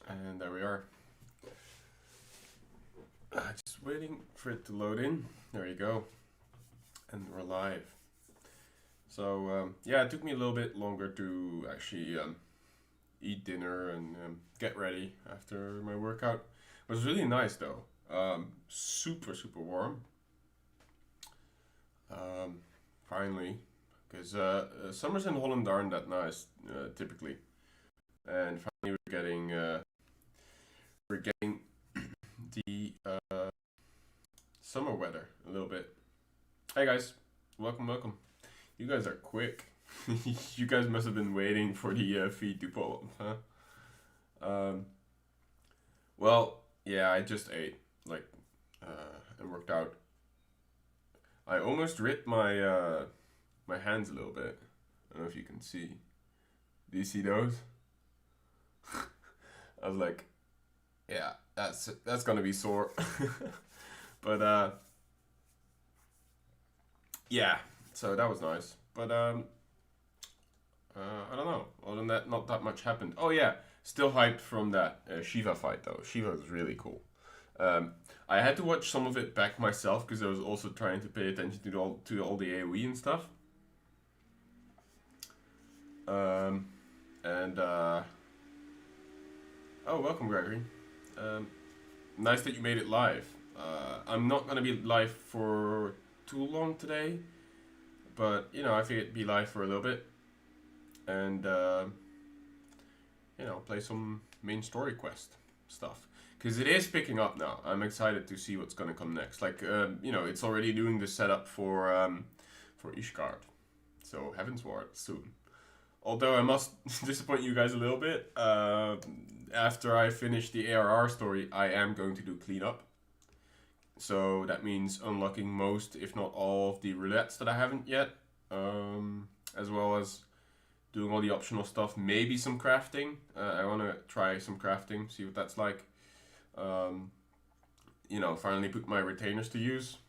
And there we are. Just waiting for it to load in. There you go. And we're live. So, yeah, it took me a little bit longer to actually eat dinner and get ready after my workout. It was really nice though. Super, super warm. Finally. Because summers in Holland aren't that nice, typically. And finally we're getting the summer weather a little bit. Hey guys, welcome. You guys are quick. You guys must have been waiting for the feed to pull up, huh? Well, yeah, I just ate, and worked out. I almost ripped my my hands a little bit. I don't know if you can see. Do you see those? I was like, yeah, that's gonna be sore. But yeah, so that was nice. But I don't know. Other than that, not that much happened. Oh yeah, still hyped from that Shiva fight though. Shiva was really cool. I had to watch some of it back myself because I was also trying to pay attention to all the AoE and stuff. Oh, welcome, Gregory. Nice that you made it live. I'm not gonna be live for too long today, but you know, I figured it'd be live for a little bit, and you know, play some main story quest stuff. Because it is picking up now. I'm excited to see what's gonna come next. Like, you know, it's already doing the setup for Ishgard, so Heavensward soon. Although I must disappoint you guys a little bit. After I finish the ARR story, I am going to do cleanup. So that means unlocking most, if not all, of the roulettes that I haven't yet, as well as doing all the optional stuff. Maybe some crafting. I want to try some crafting, see what that's like. You know, finally put my retainers to use.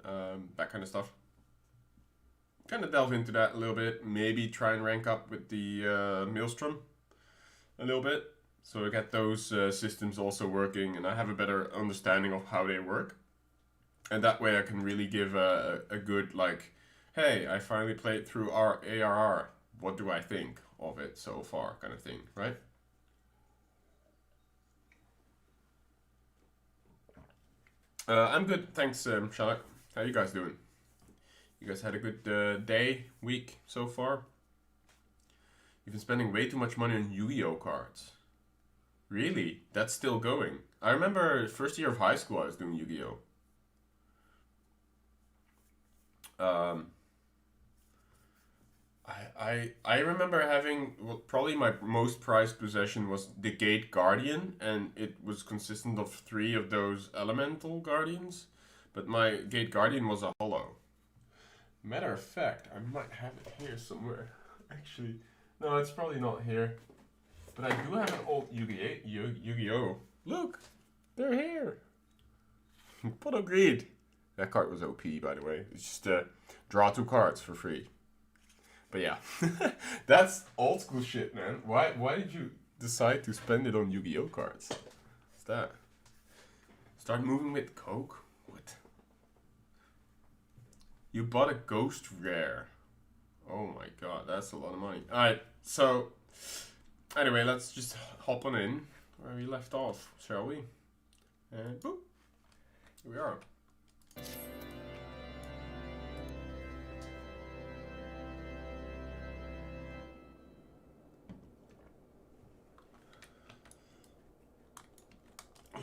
That kind of stuff. Kind of delve into that a little bit. Maybe try and rank up with the Maelstrom a little bit. So I get those systems also working and I have a better understanding of how they work. And that way I can really give a good, like, hey, I finally played through our ARR. What do I think of it so far, kind of thing, right? I'm good, thanks, Shalak. How you guys doing? You guys had a good day, week so far? You've been spending way too much money on Yu-Gi-Oh cards. Really? That's still going. I remember first year of high school I was doing Yu-Gi-Oh. Um, I remember having, well, probably my most prized possession was the Gate Guardian, and it was consistent of 3 of those elemental guardians, but my Gate Guardian was a holo. Matter of fact, I might have it here somewhere. Actually, no, it's probably not here. But I do have an old Yu-Gi-Oh. Look, they're here. Pot of Greed. That card was OP, by the way. It's just draw 2 cards for free. But yeah, that's old school shit, man. Why did you decide to spend it on Yu-Gi-Oh cards? What's that? Start moving with Coke? What? You bought a ghost rare. Oh my god, that's a lot of money. Alright, so anyway, let's just hop on in where we left off, shall we? And boop, here we are.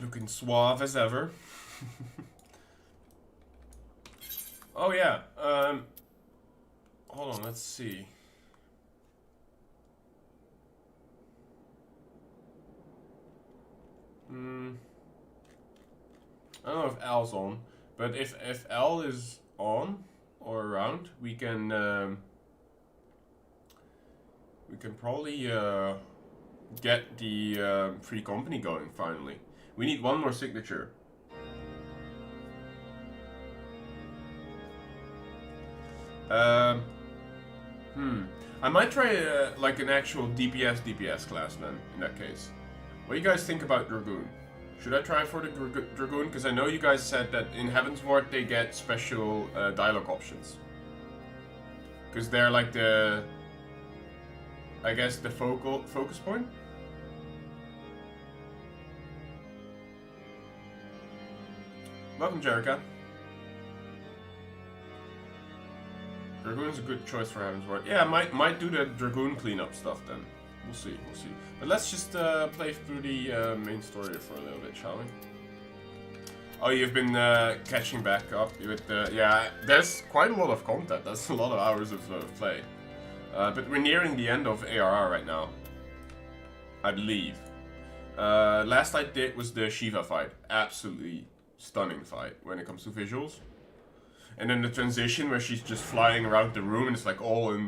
Looking suave as ever. Oh yeah, hold on, let's see. I don't know if L's on, but if L is on or around, we can probably get the free company going finally. We need one more signature. I might try like an actual DPS class then, in that case. What do you guys think about Dragoon? Should I try for the Dragoon? Because I know you guys said that in Heavensward they get special dialogue options. Because they're like the... I guess the focus point? Welcome, Jerica. Dragoon's a good choice for Heavensward. Yeah, I might do the Dragoon cleanup stuff then. We'll see, we'll see. But let's just play through the main story for a little bit, shall we? Oh, you've been catching back up with the... Yeah, there's quite a lot of content. That's a lot of hours of play. But we're nearing the end of ARR right now. I believe. Last I did was the Shiva fight. Absolutely stunning fight when it comes to visuals. And then the transition where she's just flying around the room and it's like all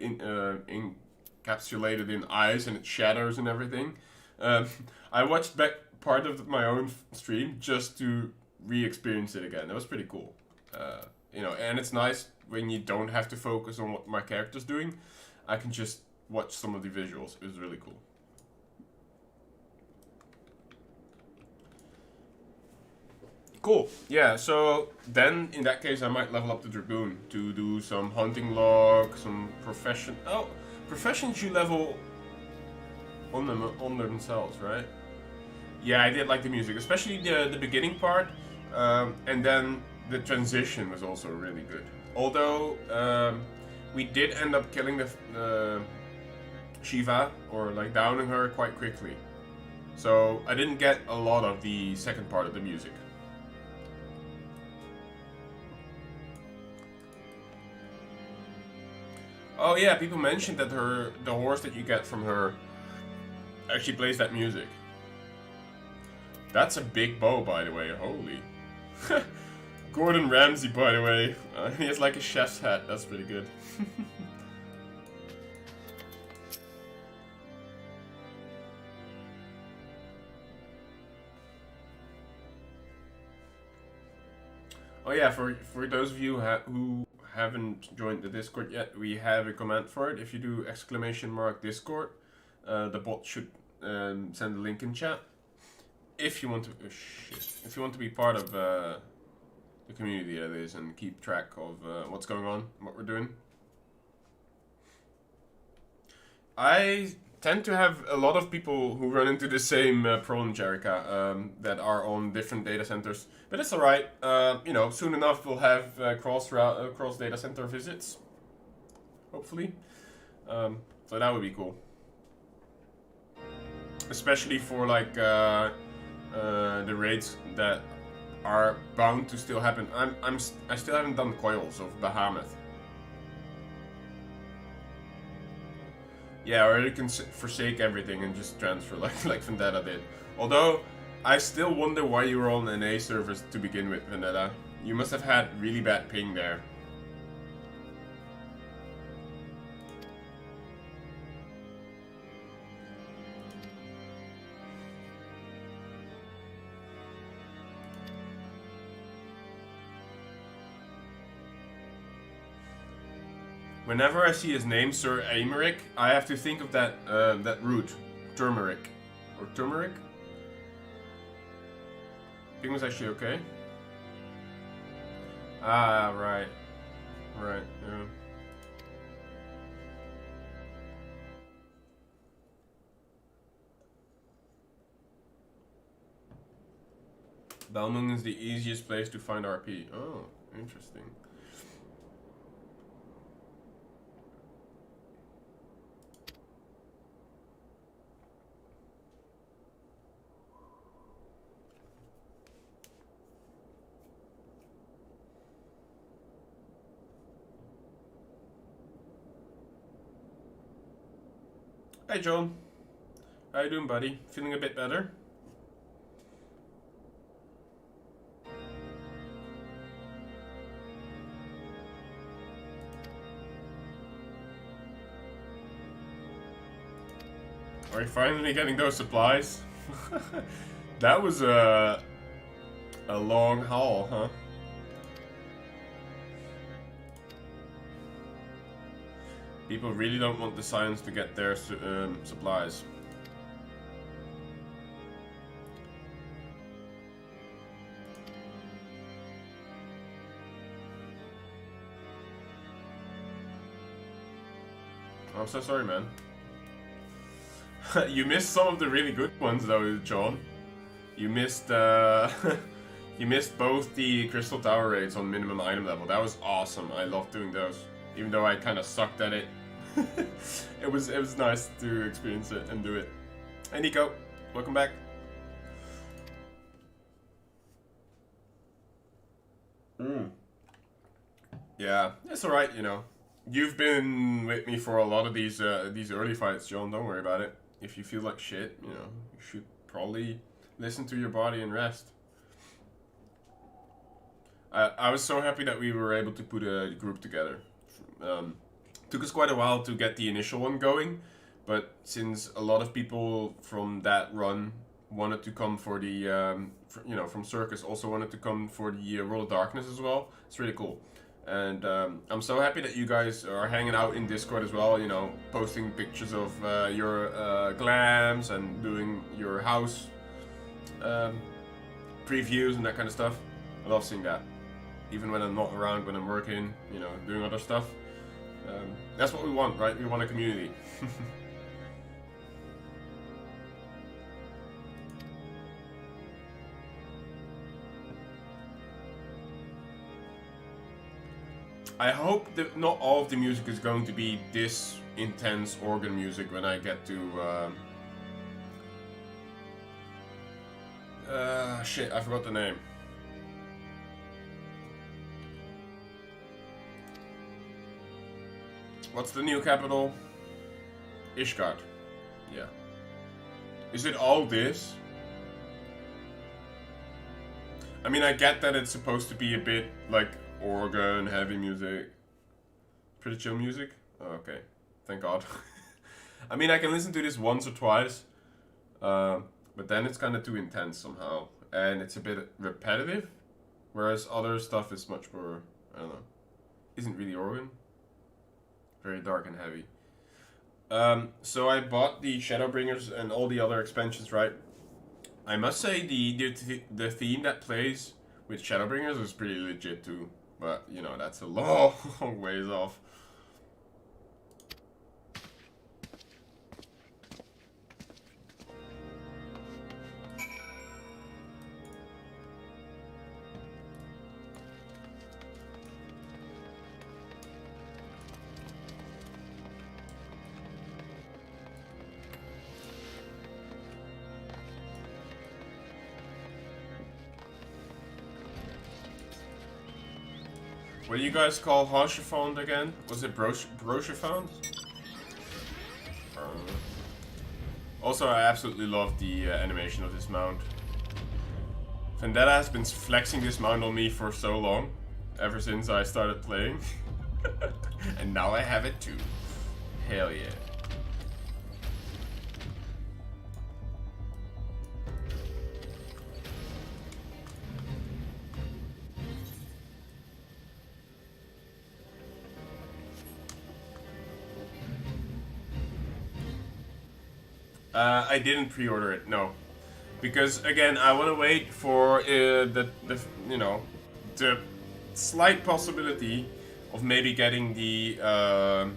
encapsulated in ice and it shatters and everything. I watched back part of my own stream just to re-experience it again. That was pretty cool. You know, and it's nice when you don't have to focus on what my character's doing. I can just watch some of the visuals. It was really cool. Cool. Yeah, so then in that case I might level up the Dragoon to do some hunting log, some profession. Oh, professions you level on themselves, right? Yeah, I did like the music, especially the beginning part, and then the transition was also really good. Although we did end up killing the Shiva, or like downing her quite quickly, so I didn't get a lot of the second part of the music. Oh yeah, people mentioned that the horse that you get from her actually plays that music. That's a big bow, by the way. Holy. Gordon Ramsay, by the way. He has like a chef's hat. That's pretty good. Oh yeah, for those of you who haven't joined the Discord yet, we have a command for it. If you do !Discord, the bot should send a link in chat. If you want to, if you want to be part of the community, that is, and keep track of what's going on, what we're doing. I tend to have a lot of people who run into the same problem, Jerica, that are on different data centers. But it's alright. You know, soon enough we'll have cross data center visits. Hopefully. So that would be cool. Especially for like the raids that are bound to still happen. I still haven't done Coils of Bahamut. Yeah, or you can forsake everything and just transfer like Vendetta did. Although, I still wonder why you were on NA servers to begin with, Vendetta. You must have had really bad ping there. Whenever I see his name, Sir Aymeric, I have to think of that that root, turmeric, or turmeric. Ping was actually okay. Ah, right, yeah. Balmung is the easiest place to find RP. Oh, interesting. Hey John, how you doing, buddy? Feeling a bit better? Are you finally getting those supplies? That was a long haul, huh? People really don't want the Scions to get their supplies. I'm so sorry, man. You missed some of the really good ones, though, John. You missed, you missed both the Crystal Tower raids on minimum item level. That was awesome. I loved doing those, even though I kind of sucked at it. It was nice to experience it and do it. Hey, Nico, welcome back. Yeah, it's all right, you know. You've been with me for a lot of these early fights, John. Don't worry about it. If you feel like shit, you know, you should probably listen to your body and rest. I was so happy that we were able to put a group together. Took us quite a while to get the initial one going, but since a lot of people from that run wanted to come for the, you know, from Circus also wanted to come for the World of Darkness as well, it's really cool. And I'm so happy that you guys are hanging out in Discord as well, you know, posting pictures of your glams and doing your house previews and that kind of stuff. I love seeing that. Even when I'm not around, when I'm working, you know, doing other stuff. That's what we want, right? We want a community. I hope that not all of the music is going to be this intense organ music when I get to... shit, I forgot the name. What's the new capital? Ishgard. Yeah. Is it all this? I mean, I get that it's supposed to be a bit like organ, heavy music. Pretty chill music? Oh, okay. Thank God. I mean, I can listen to this once or twice. But then it's kind of too intense somehow. And it's a bit repetitive. Whereas other stuff is much more, I don't know. Isn't really organ. Very dark and heavy. So I bought the Shadowbringers and all the other expansions, right? I must say the theme that plays with Shadowbringers is pretty legit too. But, you know, that's a long ways off. What do you guys call Harshafond again? Was it Brochafond? Also, I absolutely love the animation of this mount. Vendetta has been flexing this mount on me for so long, ever since I started playing. And now I have it too. Hell yeah. I didn't pre-order it, no, because again I want to wait for the you know, the slight possibility of maybe getting the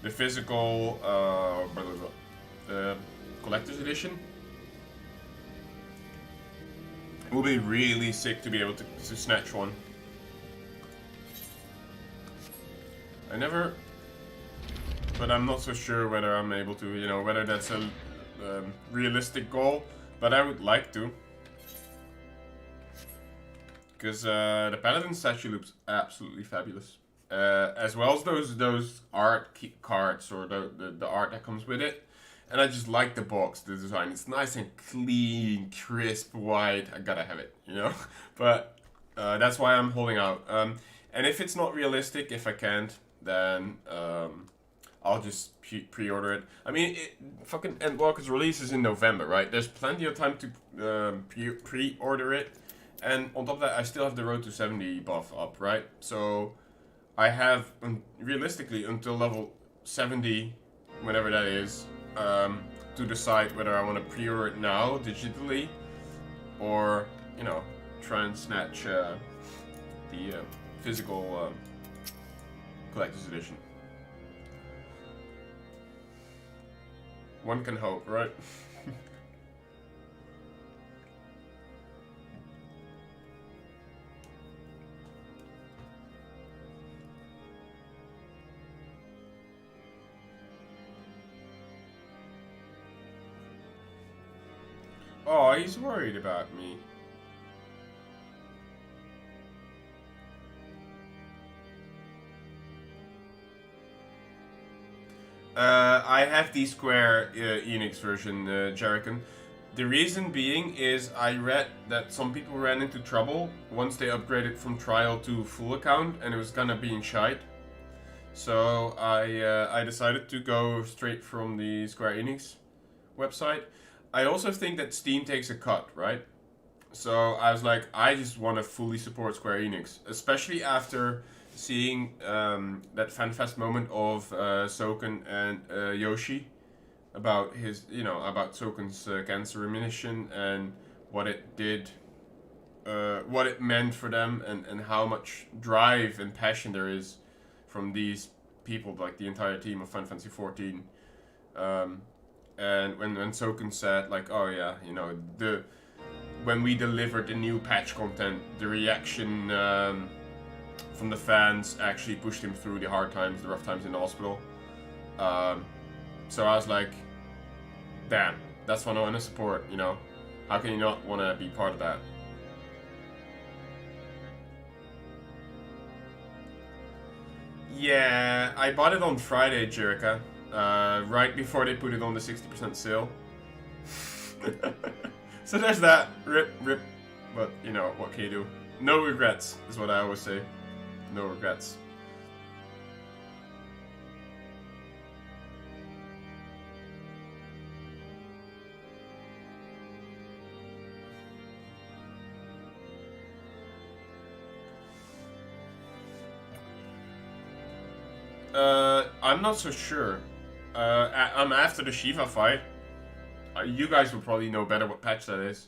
physical collector's edition. It will be really sick to be able to snatch one. But I'm not so sure whether I'm able to, you know, whether that's a realistic goal, but I would like to. Because the Paladin statue looks absolutely fabulous. As well as those art cards, or the art that comes with it. And I just like the box, the design. It's nice and clean, crisp, white. I gotta have it, you know? But that's why I'm holding out. And if it's not realistic, if I can't, then... I'll just pre-order it. I mean, fucking Endwalker's release is in November, right? There's plenty of time to pre-order it. And on top of that, I still have the Road to 70 buff up, right? So I have, realistically, until level 70, whenever that is, to decide whether I want to pre-order it now, digitally, or, you know, try and snatch the physical collector's edition. One can hope, right? Oh, he's worried about me. I have the Square ENIX version, Jerican. The reason being is I read that some people ran into trouble once they upgraded from trial to full account and it was gonna be in shite. So I decided to go straight from the Square ENIX website. I also think that Steam takes a cut, right? So I was like, I just want to fully support Square Enix, especially after seeing that FanFest moment of Soken and Yoshi about his, about Soken's cancer remission and what it did, what it meant for them, and how much drive and passion there is from these people, like the entire team of Final Fantasy XIV. And when Soken said, like, oh yeah, when we delivered the new patch content, the reaction from the fans actually pushed him through the hard times, the rough times in the hospital. So I was like, damn, that's what I want to support, How can you not want to be part of that? Yeah, I bought it on Friday, Jerica. Right before they put it on the 60% sale. So there's that. Rip. But, what can you do? No regrets, is what I always say. No regrets. I'm not so sure. I'm after the Shiva fight. You guys will probably know better what patch that is.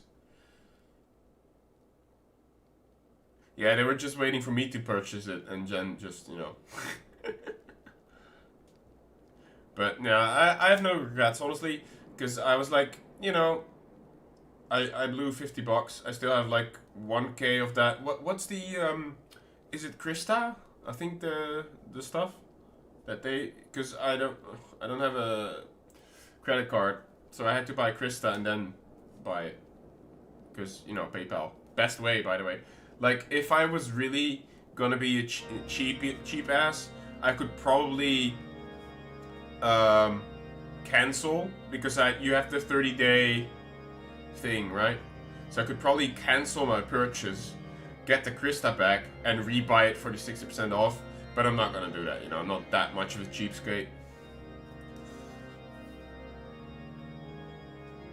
Yeah, they were just waiting for me to purchase it, and Jen just, But, yeah, I have no regrets, honestly, because I was like, I blew $50. I still have, like, 1K of that. What's the, is it Krista? I think the stuff that they, because I don't have a credit card, so I had to buy Krista and then buy it, because PayPal, best way, by the way. Like, if I was really gonna be a cheap ass, I could probably cancel, because you have the 30-day thing, right? So I could probably cancel my purchase, get the Krista back, and rebuy it for the 60% off. But I'm not gonna do that, I'm not that much of a cheapskate.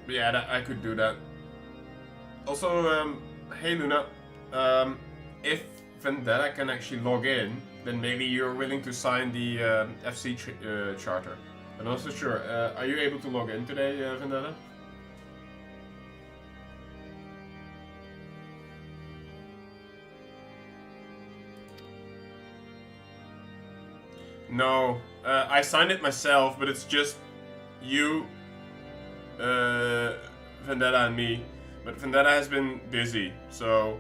But yeah, I could do that. Also, hey Luna, if Vendetta can actually log in, then maybe you're willing to sign the FC charter. I'm not so sure. Are you able to log in today, Vendetta? No, I signed it myself, but it's just you, Vendetta and me. But Vendetta has been busy, so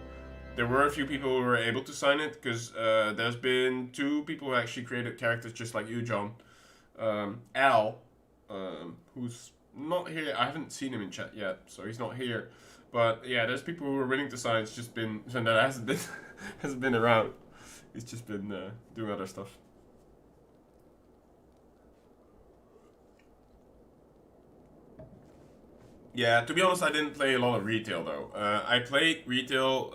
there were a few people who were able to sign it, because there's been 2 people who actually created characters just like you, John. Al, who's not here. I haven't seen him in chat yet, so he's not here. But yeah, there's people who are willing to sign. It's just been Vendetta hasn't been around. He's just been doing other stuff. Yeah, to be honest, I didn't play a lot of retail though. I played retail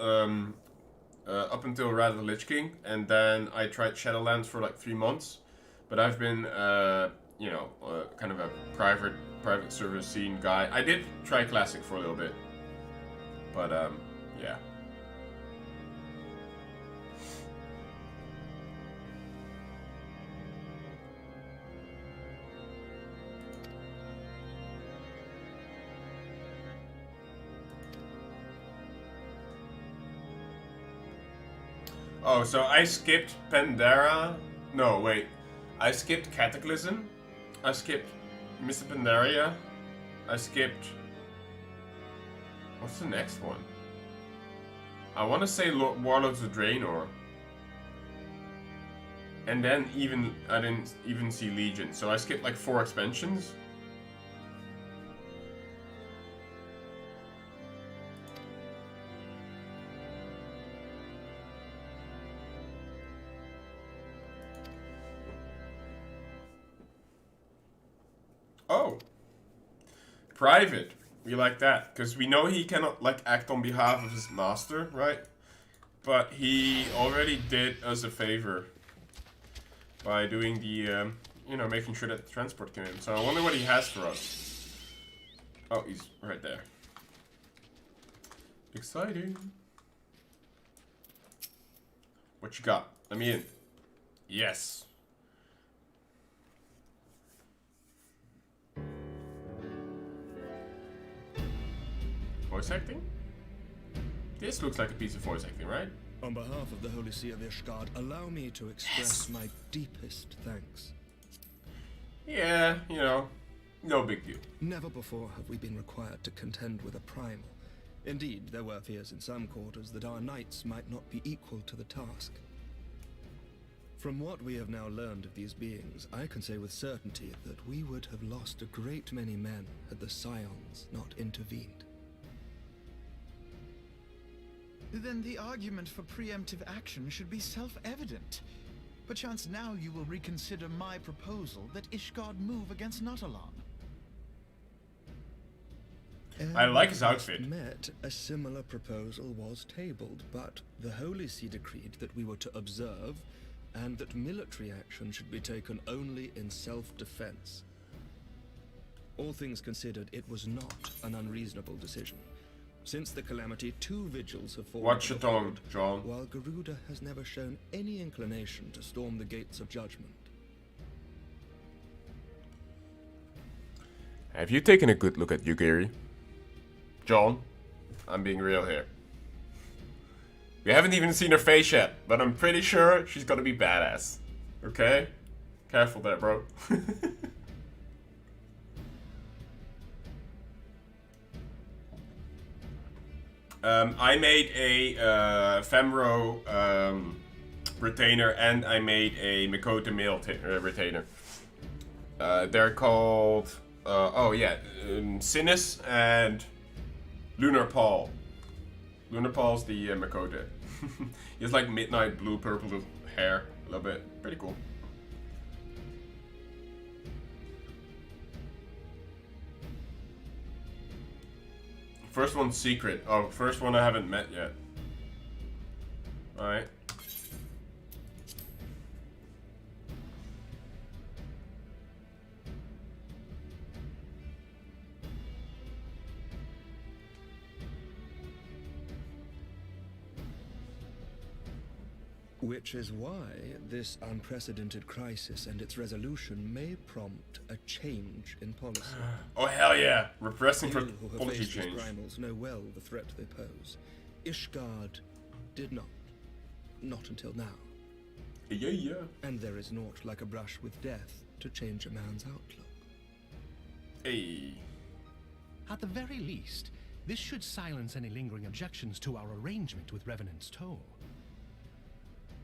up until Wrath of the Lich King, and then I tried Shadowlands for like 3 months. But I've been, kind of a private server scene guy. I did try Classic for a little bit, but yeah. Oh, so I skipped Pandera. No, wait. I skipped Cataclysm. I skipped Miss Pandaria. I skipped. What's the next one? I want to say Warlords of Draenor. And then I didn't even see Legion, so I skipped like 4 expansions. Oh, private. We like that because we know he cannot like act on behalf of his master, right? But he already did us a favor by doing the, you know, making sure that the transport came in. So I wonder what he has for us. Oh, he's right there. Exciting. What you got? Let me in. Yes. Voice acting? This looks like a piece of voice acting, right? On behalf of the Holy See of Ishgard, allow me to express my deepest thanks. Yeah, you know, no big deal. Never before have we been required to contend with a primal. Indeed, there were fears in some quarters that our knights might not be equal to the task. From what we have now learned of these beings, I can say with certainty that we would have lost a great many men had the Scions not intervened. Then the argument for preemptive action should be self-evident. Perchance now you will reconsider my proposal that Ishgard move against Nautalon. I like his outfit. A similar proposal was tabled, but the Holy See decreed that we were to observe, and that military action should be taken only in self-defense. All things considered, it was not an unreasonable decision. Since the calamity, 2 vigils have fallen. Watch your tongue, John. While Garuda has never shown any inclination to storm the gates of judgment. Have you taken a good look at Yugiri? John, I'm being real here. We haven't even seen her face yet, but I'm pretty sure she's gonna be badass. Okay? Careful there, bro. I made a Femro retainer and I made a Makota male retainer. They're called, Sinus and Lunar Paul. Lunar Paul's the Makota. He has like midnight blue purple hair, a little bit. Pretty cool. First one's secret. Oh, first one I haven't met yet. Alright. Which is why this unprecedented crisis and its resolution may prompt a change in policy. Oh hell yeah! Repressing for You who have policy faced these change. primals know well the threat they pose. Ishgard did not. Not until now. Yeah. And there is naught like a brush with death to change a man's outlook. Hey. At the very least, this should silence any lingering objections to our arrangement with Revenant's Toll.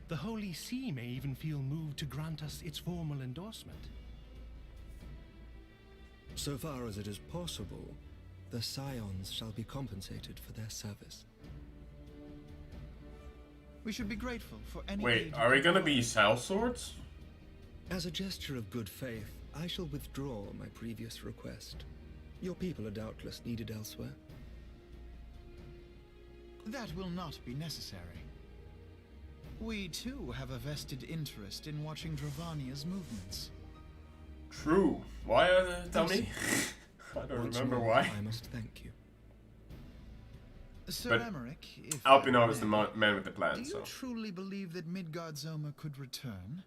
The Holy See may even feel moved to grant us its formal endorsement. So far as it is possible, the Scions shall be compensated for their service. We should be grateful for any Wait, aid are we you gonna provide. be sellswords? As a gesture of good faith, I shall withdraw my previous request. Your people are doubtless needed elsewhere. That will not be necessary. We too have a vested interest in watching Dravania's movements. True. Why, tell me? I don't Once remember more, why. I must thank you. Sir But Emmerich, if Alpino I is the may, man with the do plan, you so. truly believe that Midgardsormr could return?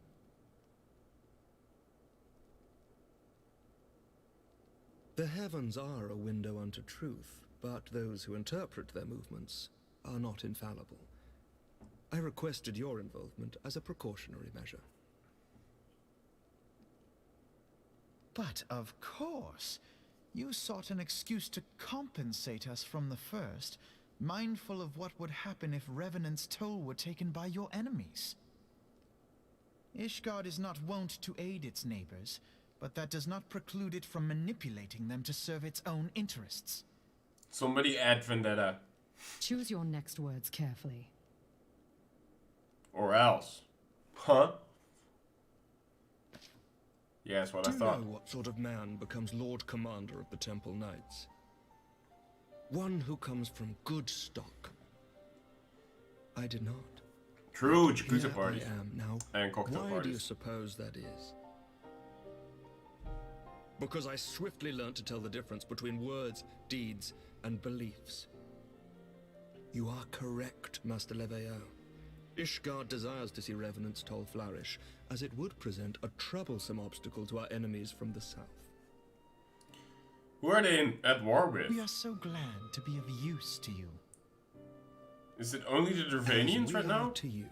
The heavens are a window unto truth, but those who interpret their movements are not infallible. I requested your involvement as a precautionary measure. But of course, you sought an excuse to compensate us from the first, mindful of what would happen if Revenant's toll were taken by your enemies. Ishgard is not wont to aid its neighbors, but that does not preclude it from manipulating them to serve its own interests. Somebody add Vendetta. Choose your next words carefully. Or else. Huh? Yeah, that's what I thought. Do you know what sort of man becomes Lord Commander of the Temple Knights? One who comes from good stock. I did not. True, Jacuzza Here parties. I am now. And cocktail Why do you parties. suppose that is? Because I swiftly learned to tell the difference between words, deeds, and beliefs. You are correct, Master Leveilleur. Ishgard desires to see Revenant's toll flourish, as it would present a troublesome obstacle to our enemies from the south. Who are they at war with? We are so glad to be of use to you. Is it only the Dravanians As right we are now? to you.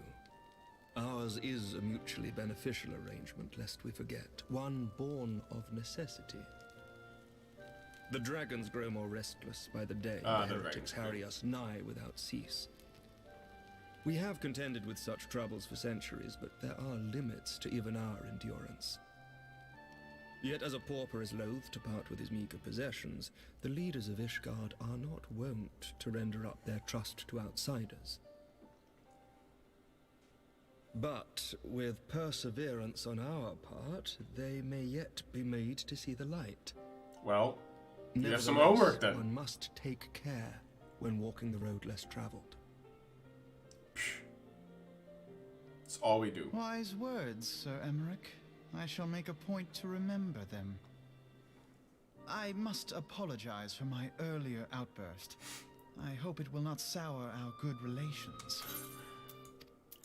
Ours is a mutually beneficial arrangement, lest we forget, one born of necessity. The dragons grow more restless by the day, Ah, the the heretics dragons, harry us nigh without cease. We have contended with such troubles for centuries, but there are limits to even our endurance. Yet as a pauper is loath to part with his meager possessions, the leaders of Ishgard are not wont to render up their trust to outsiders. But with perseverance on our part, they may yet be made to see the light. Well, you have some Nevertheless, homework then. One must take care when walking the road less traveled. That's all we do. Wise words, Sir Emmerich. I shall make a point to remember them. I must apologize for my earlier outburst. I hope it will not sour our good relations.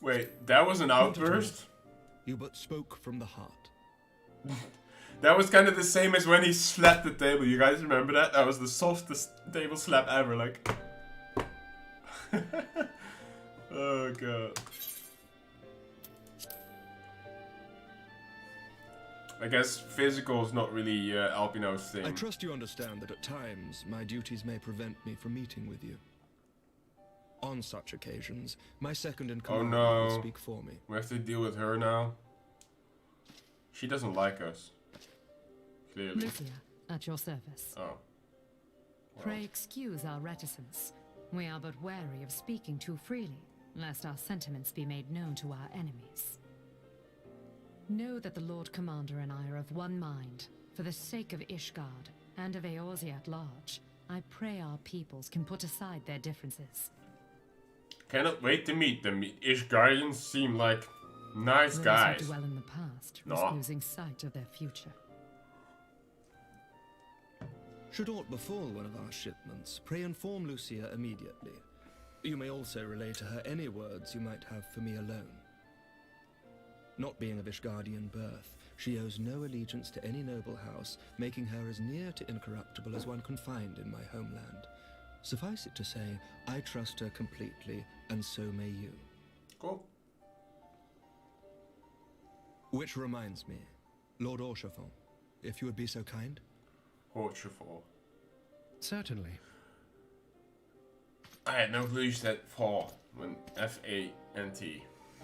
Wait, that was an outburst? You but spoke from the heart. That was kind of the same as when he slapped the table. You guys remember that? That was the softest table slap ever, like. Oh god. I guess physical is not really Alpino's thing. I trust you understand that at times my duties may prevent me from meeting with you. On such occasions, my second in command no. will speak for me. We have to deal with her now. She doesn't like us. Clearly. Lucia, at your service. Oh. Well. Pray excuse our reticence. We are but wary of speaking too freely, lest our sentiments be made known to our enemies. Know that the Lord Commander and I are of one mind. For the sake of Ishgard, and of Eorzea at large, I pray our peoples can put aside their differences. Cannot wait to meet them. Ishgardians seem like nice guys. Those who dwell in the past, No. risk losing sight of their future. Should aught befall one of our shipments, pray inform Lucia immediately. You may also relay to her any words you might have for me alone. Not being of Ishgardian birth, she owes no allegiance to any noble house, making her as near to incorruptible as one can find in my homeland. Suffice it to say, I trust her completely, and so may you. Cool. Which reminds me, Lord Orchefort, if you would be so kind. Horchefort. Certainly. I had no clue you said fall when F-A-N-T.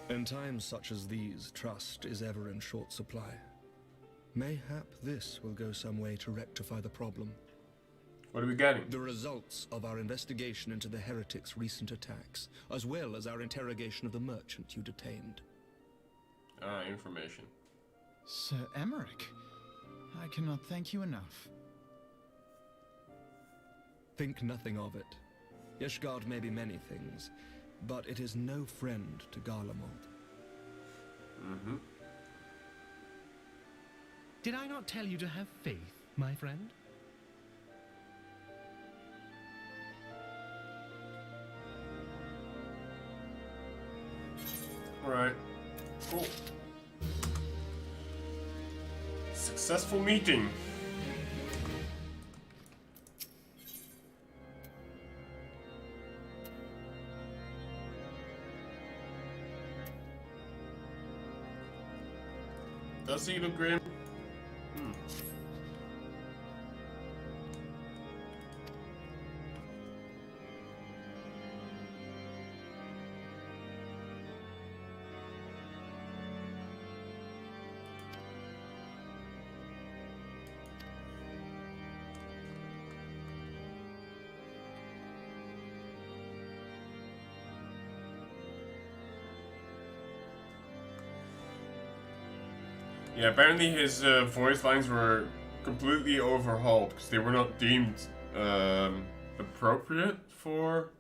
In times such as these, trust is ever in short supply. Mayhap this will go some way to rectify the problem. What are we getting? The results of our investigation into the heretics' recent attacks, as well as our interrogation of the merchant you detained. Ah, information. Sir Emmerich, I cannot thank you enough. Think nothing of it. Ishgard may be many things, but it is no friend to Garlemald. Mm-hmm. Did I not tell you to have faith, my friend? Alright. Cool. Successful meeting. Does he look grim? Yeah, apparently his voice lines were completely overhauled because they were not deemed appropriate for,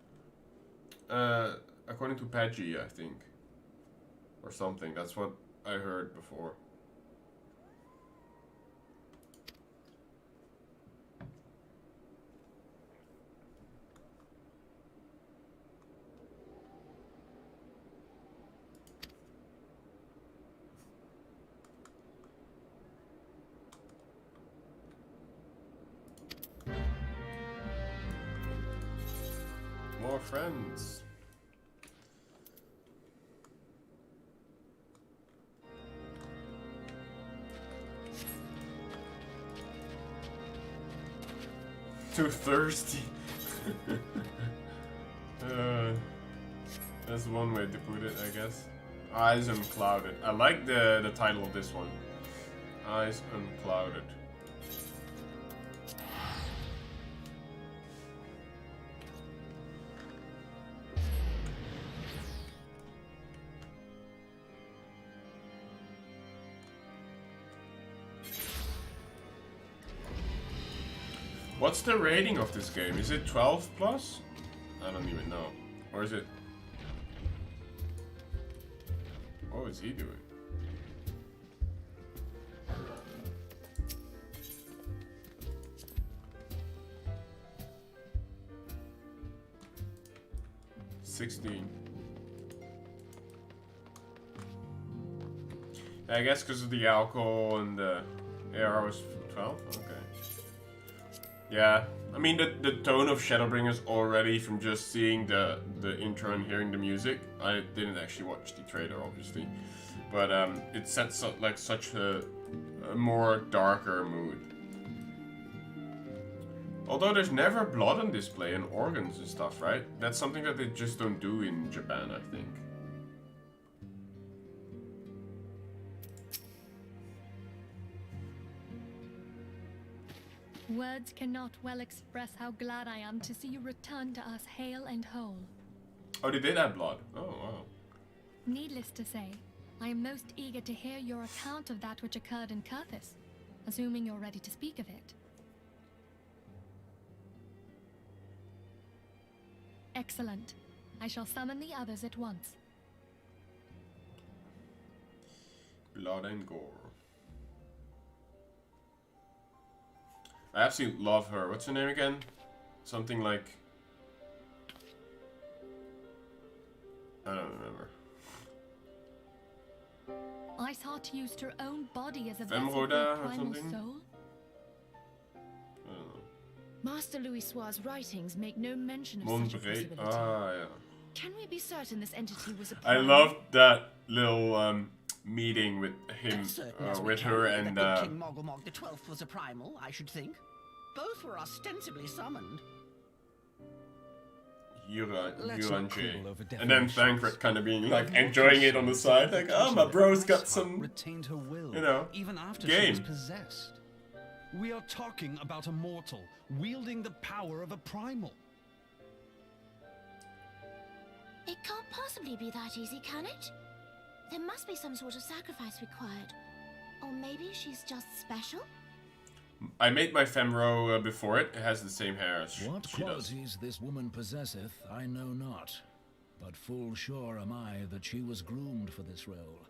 according to Paggy, I think, or something. That's what I heard before. More friends. Too thirsty. That's one way to put it, I guess. Eyes unclouded. I like the title of this one. Eyes unclouded. What's the rating of this game? Is it 12 plus? I don't even know. Or is it... What is he doing? $16. I guess because of the alcohol and the AR was 12? Okay. Yeah, I mean the tone of Shadowbringers already from just seeing the intro and hearing the music. I didn't actually watch the trailer, obviously, but it sets up like such a more darker mood. Although there's never blood on display and organs and stuff, right? That's something that they just don't do in Japan, I think. Words cannot well express how glad I am to see you return to us hale and whole. Oh, they did add blood. Oh, wow. Needless to say, I am most eager to hear your account of that which occurred in Kurthis, assuming you're ready to speak of it. Excellent. I shall summon the others at once. Blood and gore. I absolutely love her. What's her name again? Something like... I don't remember. Iceheart used her own body as a Femme vessel for Mordai a or primal something? soul? I don't know. Master Louisoir's writings make no mention of such a Mordai. possibility. Ah, yeah. Can we be certain this entity was a I primal? loved that little meeting with him, Certain as we with can her be and that King Mogomog the 12th was a primal, I should think. Both were ostensibly summoned. Let's not quibble over And then definitions. Thancred kind of being like enjoying it on the side, like, oh, my bro's got some, retained her will, you know, even after game. she was possessed. We are talking about a mortal wielding the power of a primal. It can't possibly be that easy, can it? There must be some sort of sacrifice required. Or maybe she's just special? I made my Femro before it. It has the same hair as What she does. qualities this woman possesseth, I know not. But full sure am I that she was groomed for this role.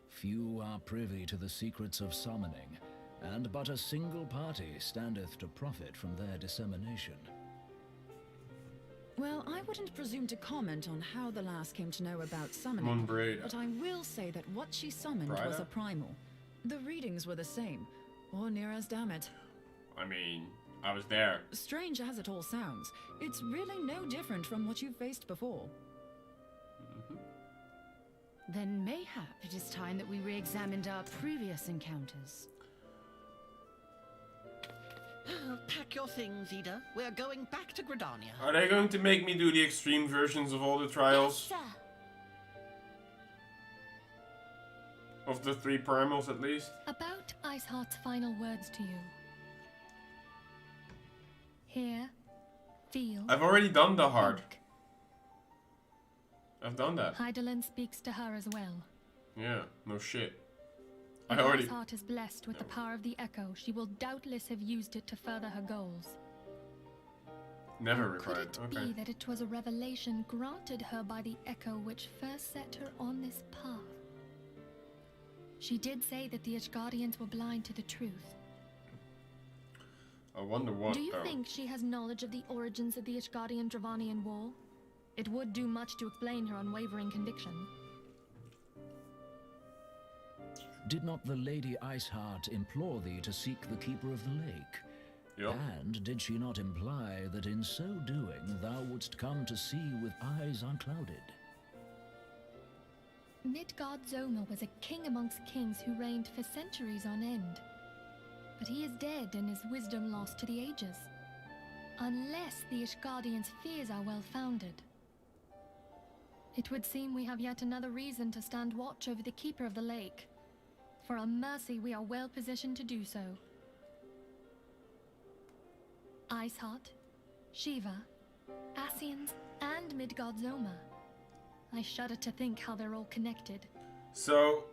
Few are privy to the secrets of summoning, and but a single party standeth to profit from their dissemination. Well, I wouldn't presume to comment on how the lass came to know about summoning, Monbreda. but I will say that what she summoned was Brida? a primal. The readings were the same, or near as damn it. I mean, I was there. Strange as it all sounds, it's really no different from what you've faced before. Then mayhap it is time that we re-examined our previous encounters. Pack your things, Ida. We're going back to Gridania. Are they going to make me do the extreme versions of all the trials? Yes, sir. Of the 3 primals at least? About Iceheart's final words to you. Hear, feel, I've already done the heart. think. I've done that. Hydaelyn speaks to her as well. Yeah, no shit. I If already... Iceheart is blessed with the power of the Echo, she will doubtless have used it to further her goals. Never Or required. could it be that it was a revelation granted her by the Echo which first set her on this path? She did say that the Ishgardians were blind to the truth. I wonder what, Do you though. think she has knowledge of the origins of the Ishgardian-Dravanian War? It would do much to explain her unwavering conviction. Did not the Lady Iceheart implore thee to seek the Keeper of the Lake? Yep. And did she not imply that in so doing thou wouldst come to see with eyes unclouded? Midgardsormr was a king amongst kings who reigned for centuries on end. But he is dead and his wisdom lost to the ages. Unless the Ishgardians' fears are well founded. It would seem we have yet another reason to stand watch over the Keeper of the Lake. For a mercy, we are well positioned to do so. Iceheart, Shiva, Ascians, and Midgardsormr. I shudder to think how they're all connected. So,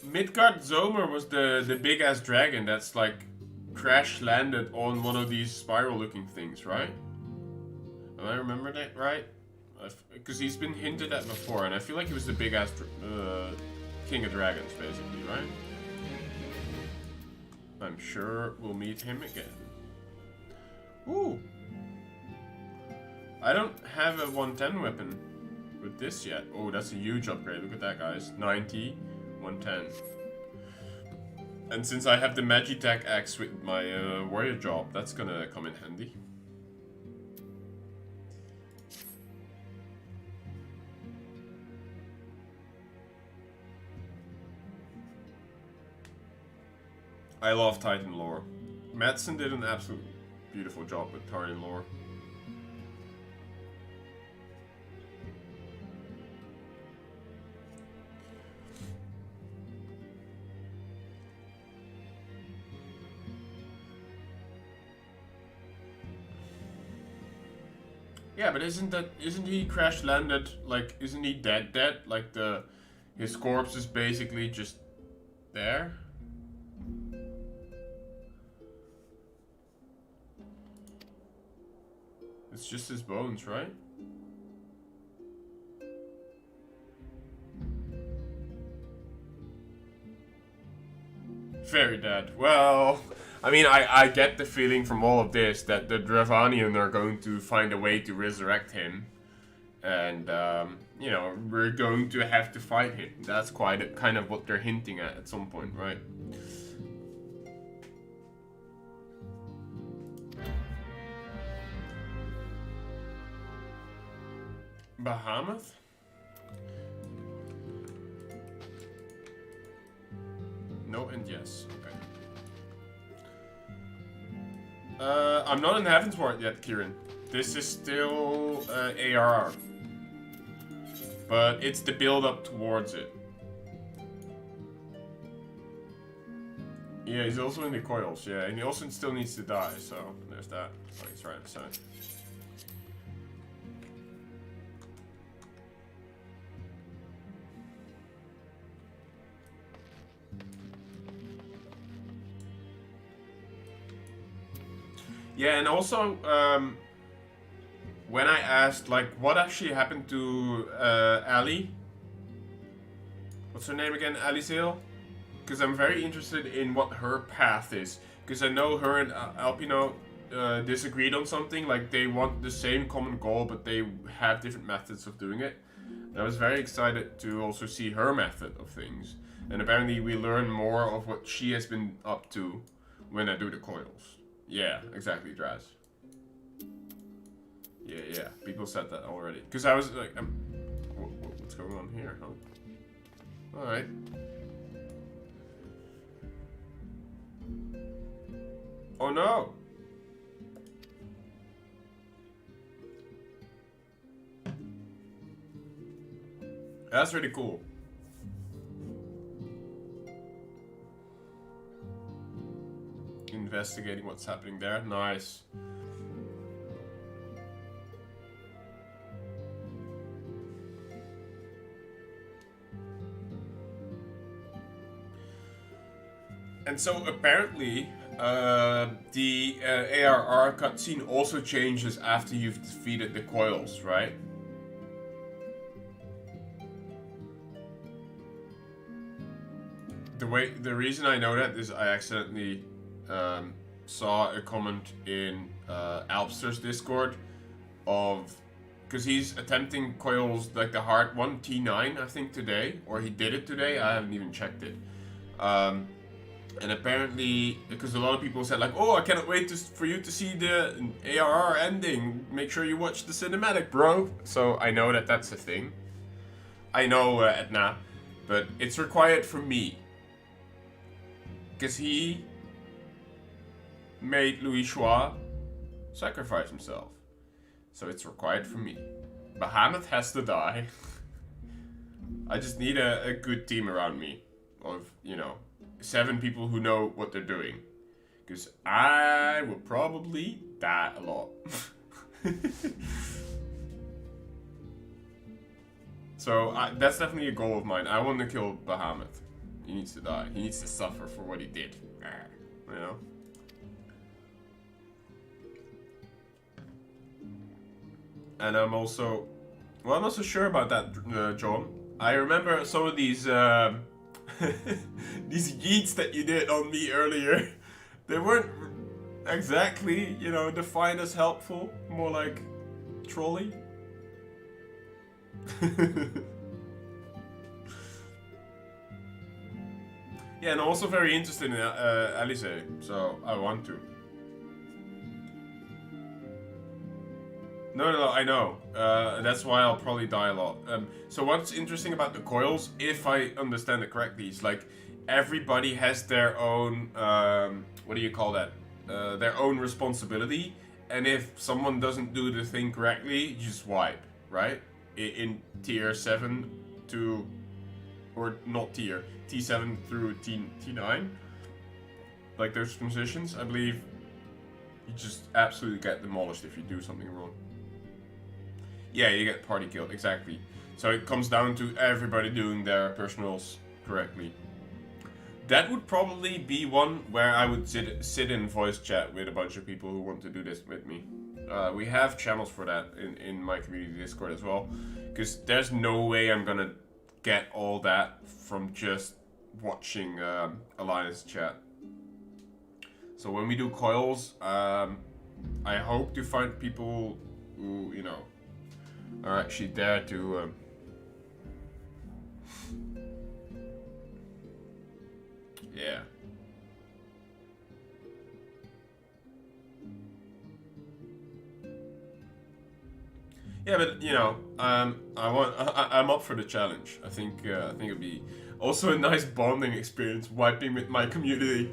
Midgardsormr was the big-ass dragon that's like crash-landed on one of these spiral-looking things, right? Am I remembering that right? Because he's been hinted at before, and I feel like he was the big-ass king of dragons, basically, right? I'm sure we'll meet him again. Ooh! I don't have a 110 weapon with this yet. Oh, that's a huge upgrade. Look at that, guys. 90, 110. And since I have the Magitech axe with my warrior job, that's gonna come in handy. I love Titan lore. Madsen did an absolute beautiful job with Titan lore. Yeah, but isn't he crash landed, like, isn't he dead? Like his corpse is basically just there? It's just his bones, right? Very dead. Well, I mean, I get the feeling from all of this that the Dravanian are going to find a way to resurrect him. And, you know, we're going to have to fight him. That's quite kind of what they're hinting at some point, right? Bahamut? No and yes. Okay. I'm not in Heavensward yet, Kieran. This is still ARR. But it's the build-up towards it. Yeah, he's also in the coils, yeah. And he also still needs to die, so there's that. Oh, he's right beside. Yeah, and also, when I asked, like, what actually happened to Ali? What's her name again? Alizale? Because I'm very interested in what her path is. Because I know her and Alpino disagreed on something. Like, they want the same common goal, but they have different methods of doing it. And I was very excited to also see her method of things. And apparently we learn more of what she has been up to when I do the coils. Yeah, exactly, Draz. Yeah, people said that already. Because I was like, what's going on here, huh? Alright. Oh no! That's really cool. Investigating what's happening there. Nice. And so apparently, the ARR cutscene also changes after you've defeated the Coils, right? The reason I know that is I accidentally saw a comment in Alpster's Discord of, because he's attempting Coils like the hard one, T9, I think today, or he did it today. I haven't even checked it. And apparently, because a lot of people said like, oh, I cannot wait for you to see the ARR ending. Make sure you watch the cinematic, bro. So I know that that's a thing. I know, Edna, but it's required for me. Because he made Louis Chua sacrifice himself. So it's required for me. Bahamut has to die. I just need a good team around me. Of, 7 people who know what they're doing. Because I will probably die a lot. So that's definitely a goal of mine. I want to kill Bahamut. He needs to die. He needs to suffer for what he did. You know? And I'm also... Well, I'm not so sure about that, John. I remember some of these... these yeets that you did on me earlier. They weren't exactly, defined as helpful. More like... trolly. Yeah, and I'm also very interested in Alice, so I want to. No, I know. That's why I'll probably die a lot. So what's interesting about the Coils, if I understand it correctly, is like everybody has their own, what do you call that? Their own responsibility. And if someone doesn't do the thing correctly, you just wipe, right? In tier 7 to, or not tier, T7 through T9. Like those transitions, I believe you just absolutely get demolished if you do something wrong. Yeah, you get party killed, exactly. So it comes down to everybody doing their personals correctly. That would probably be one where I would sit in voice chat with a bunch of people who want to do this with me. We have channels for that in my community Discord as well. Because there's no way I'm gonna get all that from just watching Alliance chat. So when we do Coils, I hope to find people who, are actually there to... yeah. Yeah, but I'm up for the challenge. I think it'd be also a nice bonding experience, wiping with my community.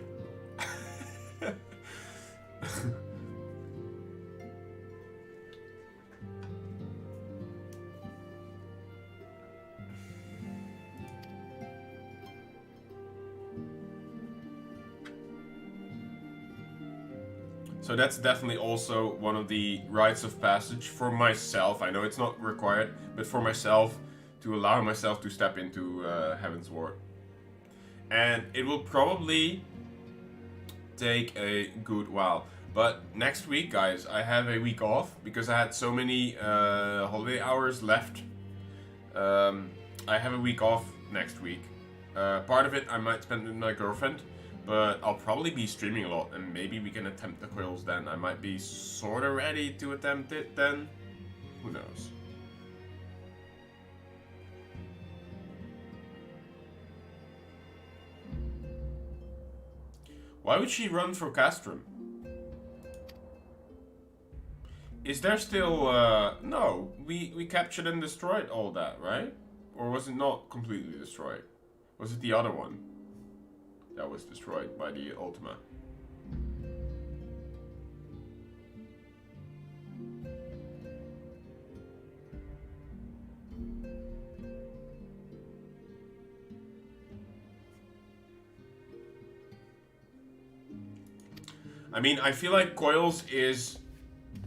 So that's definitely also one of the rites of passage for myself. I know it's not required, but for myself, to allow myself to step into Heaven's Ward. And it will probably take a good while. But next week, guys, I have a week off because I had so many holiday hours left. I have a week off next week. Part of it I might spend with my girlfriend. But I'll probably be streaming a lot, and maybe we can attempt the Coils then. I might be sort of ready to attempt it then. Who knows? Why would she run for Castrum? Is there still... no, we captured and destroyed all that, right? Or was it not completely destroyed? Was it the other one that was destroyed by the Ultima? I mean, I feel like Coils is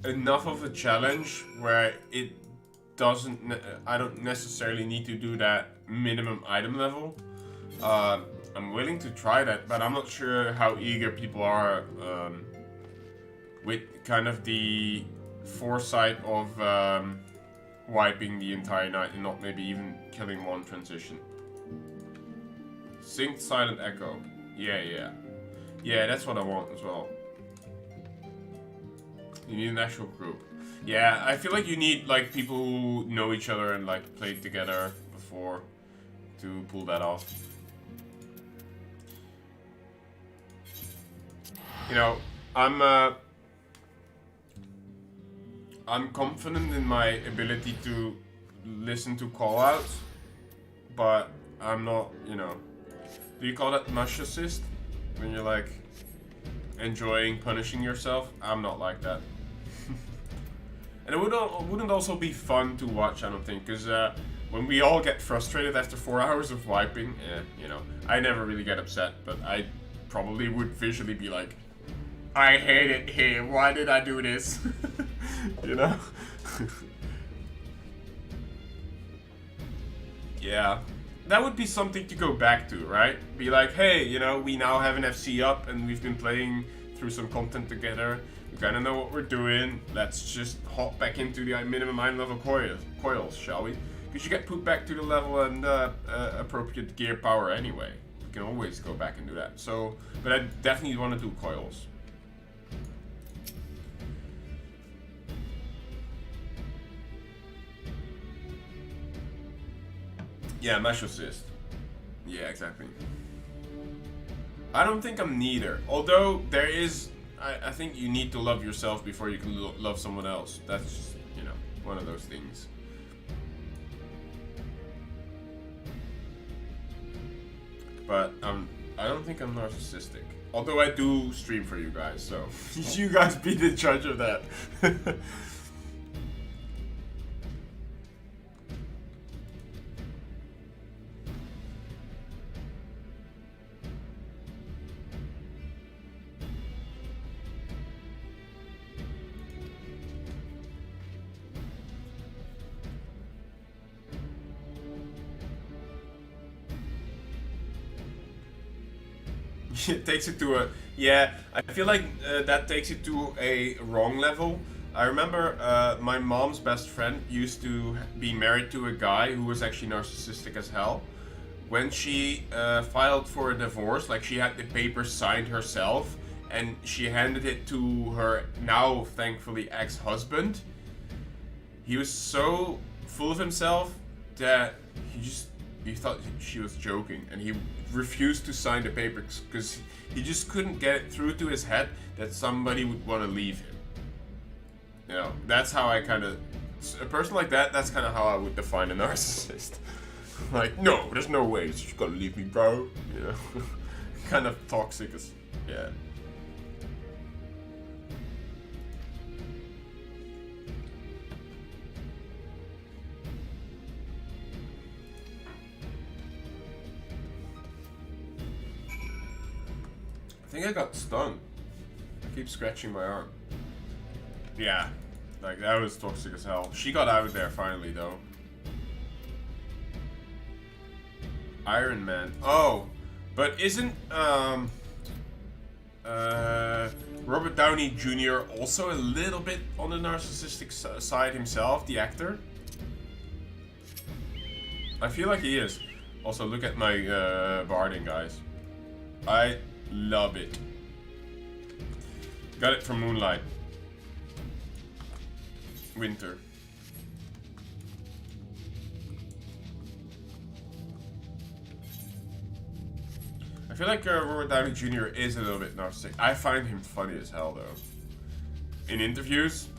enough of a challenge where it doesn't... I don't necessarily need to do that minimum item level. I'm willing to try that, but I'm not sure how eager people are with kind of the foresight of wiping the entire night and not maybe even killing one transition. Synced silent echo. Yeah, that's what I want as well. You need an actual group. Yeah, I feel like you need like people who know each other and like played together before to pull that off. You know, I'm confident in my ability to listen to callouts, but I'm not, you know. Do you call that narcissist? When you're like enjoying punishing yourself? I'm not like that. And it wouldn't also be fun to watch, I don't think, because when we all get frustrated after 4 hours of wiping, you know, I never really get upset, but I probably would visually be like, I hate it here, why did I do this? You know? Yeah. That would be something to go back to, right? Be like, hey, you know, we now have an FC up and we've been playing through some content together. We kind of know what we're doing. Let's just hop back into the minimum iron level coils, shall we? Because you get put back to the level and appropriate gear power anyway. You can always go back and do that. So, but I definitely want to do coils. Yeah, mesh assist. Yeah, exactly. I don't think I'm neither. Although there is, I think you need to love yourself before you can love someone else. That's just, you know, one of those things. But I don't think I'm narcissistic. Although I do stream for you guys, so you guys be the judge of that. It takes it to a, yeah, I feel like that takes it to a wrong level. I remember my mom's best friend used to be married to a guy who was actually narcissistic as hell. When she filed for a divorce, like she had the papers signed herself and she handed it to her now thankfully ex-husband. He was so full of himself that he thought she was joking, and he refused to sign the papers because he just couldn't get it through to his head that somebody would want to leave him. You know, that's how I kind of, a person like that, that's kind of how I would define a narcissist. Like, no, there's no way she's gonna leave me, bro. You know, kind of toxic as, yeah. I think I got stunned. I keep scratching my arm. Yeah, like that was toxic as hell. She got out of there finally though. Iron Man. Oh, but isn't Robert Downey Jr. also a little bit on the narcissistic side himself, the actor? I feel like he is. Also, look at my barding, guys. I love it. Got it from Moonlight. Winter. I feel like Robert Downey Jr. is a little bit narcissistic. I find him funny as hell though. In interviews.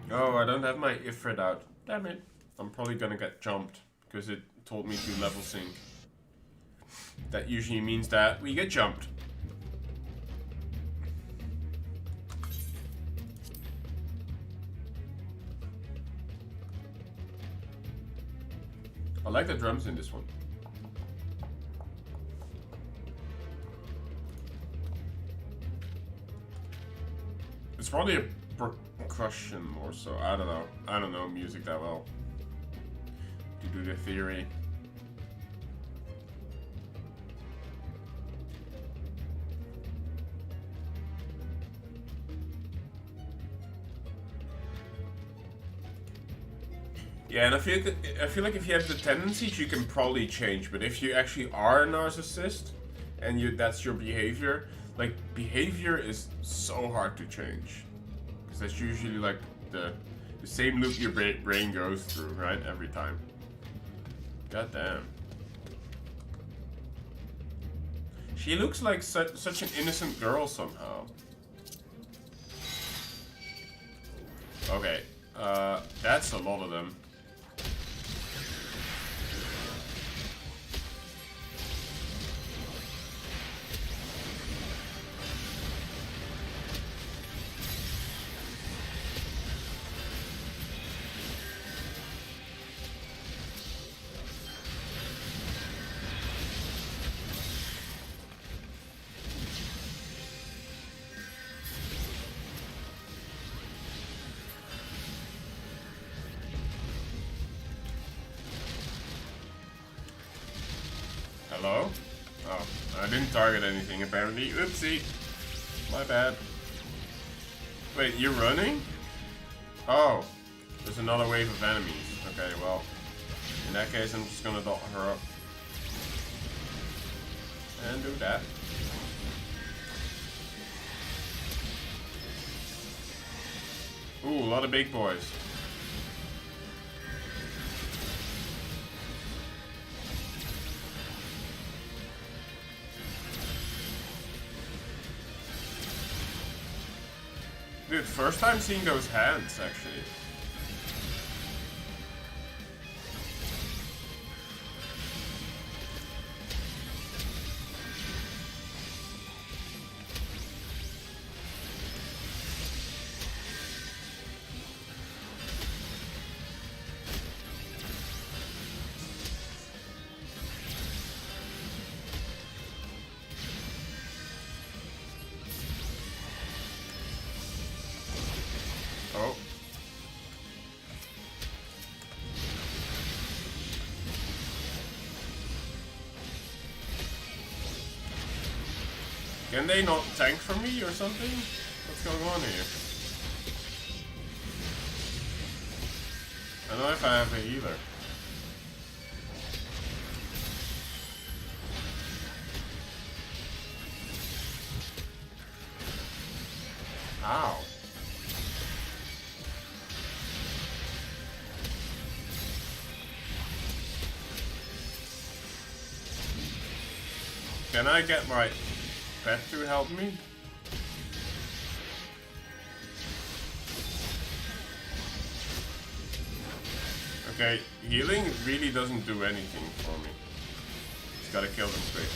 Oh, I don't have my Ifrit out. Damn it. I'm probably gonna get jumped because it told me to level sync. That usually means that we get jumped. I like the drums in this one. It's probably a percussion more so. I don't know. I don't know music that well to do the theory. Yeah, and I feel like if you have the tendencies, you can probably change. But if you actually are a narcissist, and that's your behavior, like behavior is so hard to change, because that's usually like the same loop your brain goes through, right? Every time. God damn. She looks like such an innocent girl somehow. Okay, that's a lot of them. Hello? Oh, I didn't target anything apparently. Oopsie. My bad. Wait, you're running? Oh, there's another wave of enemies. Okay, well, in that case I'm just gonna dot her up. And do that. Ooh, a lot of big boys. Dude, first time seeing those hands, actually. Oh. Can they not tank for me or something? What's going on here? I don't know if I have a healer. Ow. Can I get my pet to help me? Okay, healing really doesn't do anything for me. Just gotta kill them straight.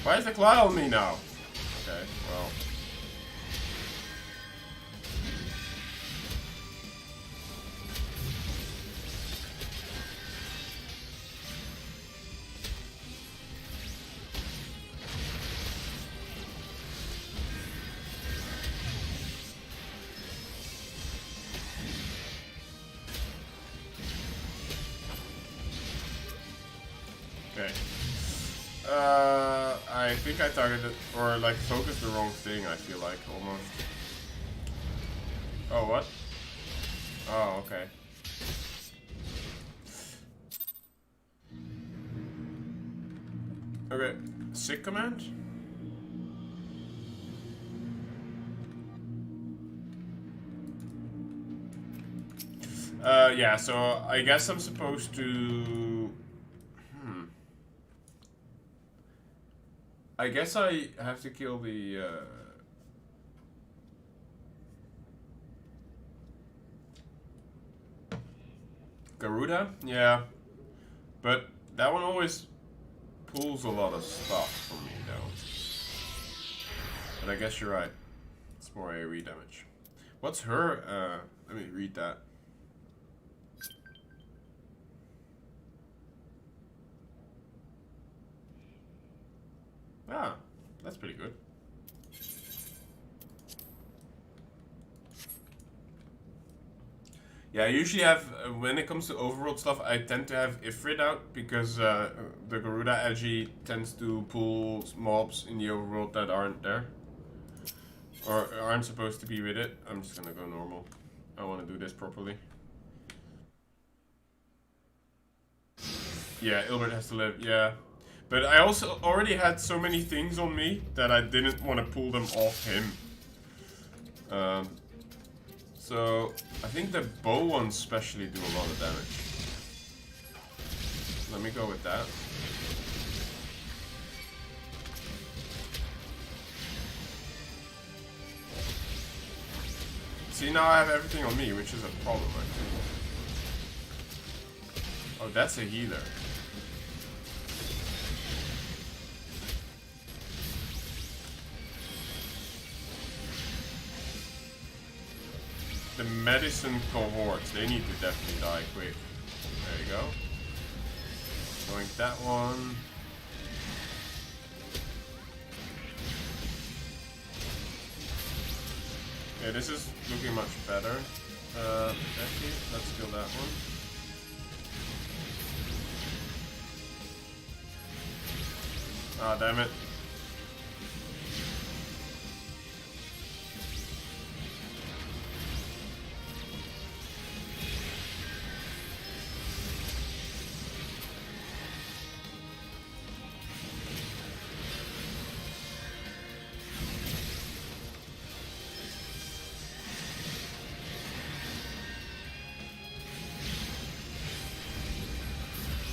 Why is the claw on me now? Okay, well. Okay. I think I targeted or like focused the wrong thing, I feel like almost. Oh, what? Oh, okay. Okay, sick command? Yeah, so I guess I'm supposed to... I guess I have to kill the... Garuda? Yeah. But that one always pulls a lot of stuff from me, though. But I guess you're right. It's more AoE damage. What's her? Let me read that. Ah, that's pretty good. Yeah, I usually have, when it comes to overworld stuff, I tend to have Ifrit out because the Garuda Agi tends to pull mobs in the overworld that aren't there. Or aren't supposed to be with it. I'm just gonna go normal. I want to do this properly. Yeah, Ilbert has to live, yeah. But I also already had so many things on me that I didn't want to pull them off him. So I think the bow ones especially do a lot of damage. Let me go with that. See, now I have everything on me, which is a problem, I think. Oh, that's a healer. The medicine cohorts, they need to definitely die quick. There you go. Going that one. Yeah, this is looking much better. Actually, let's kill that one. Ah, damn it.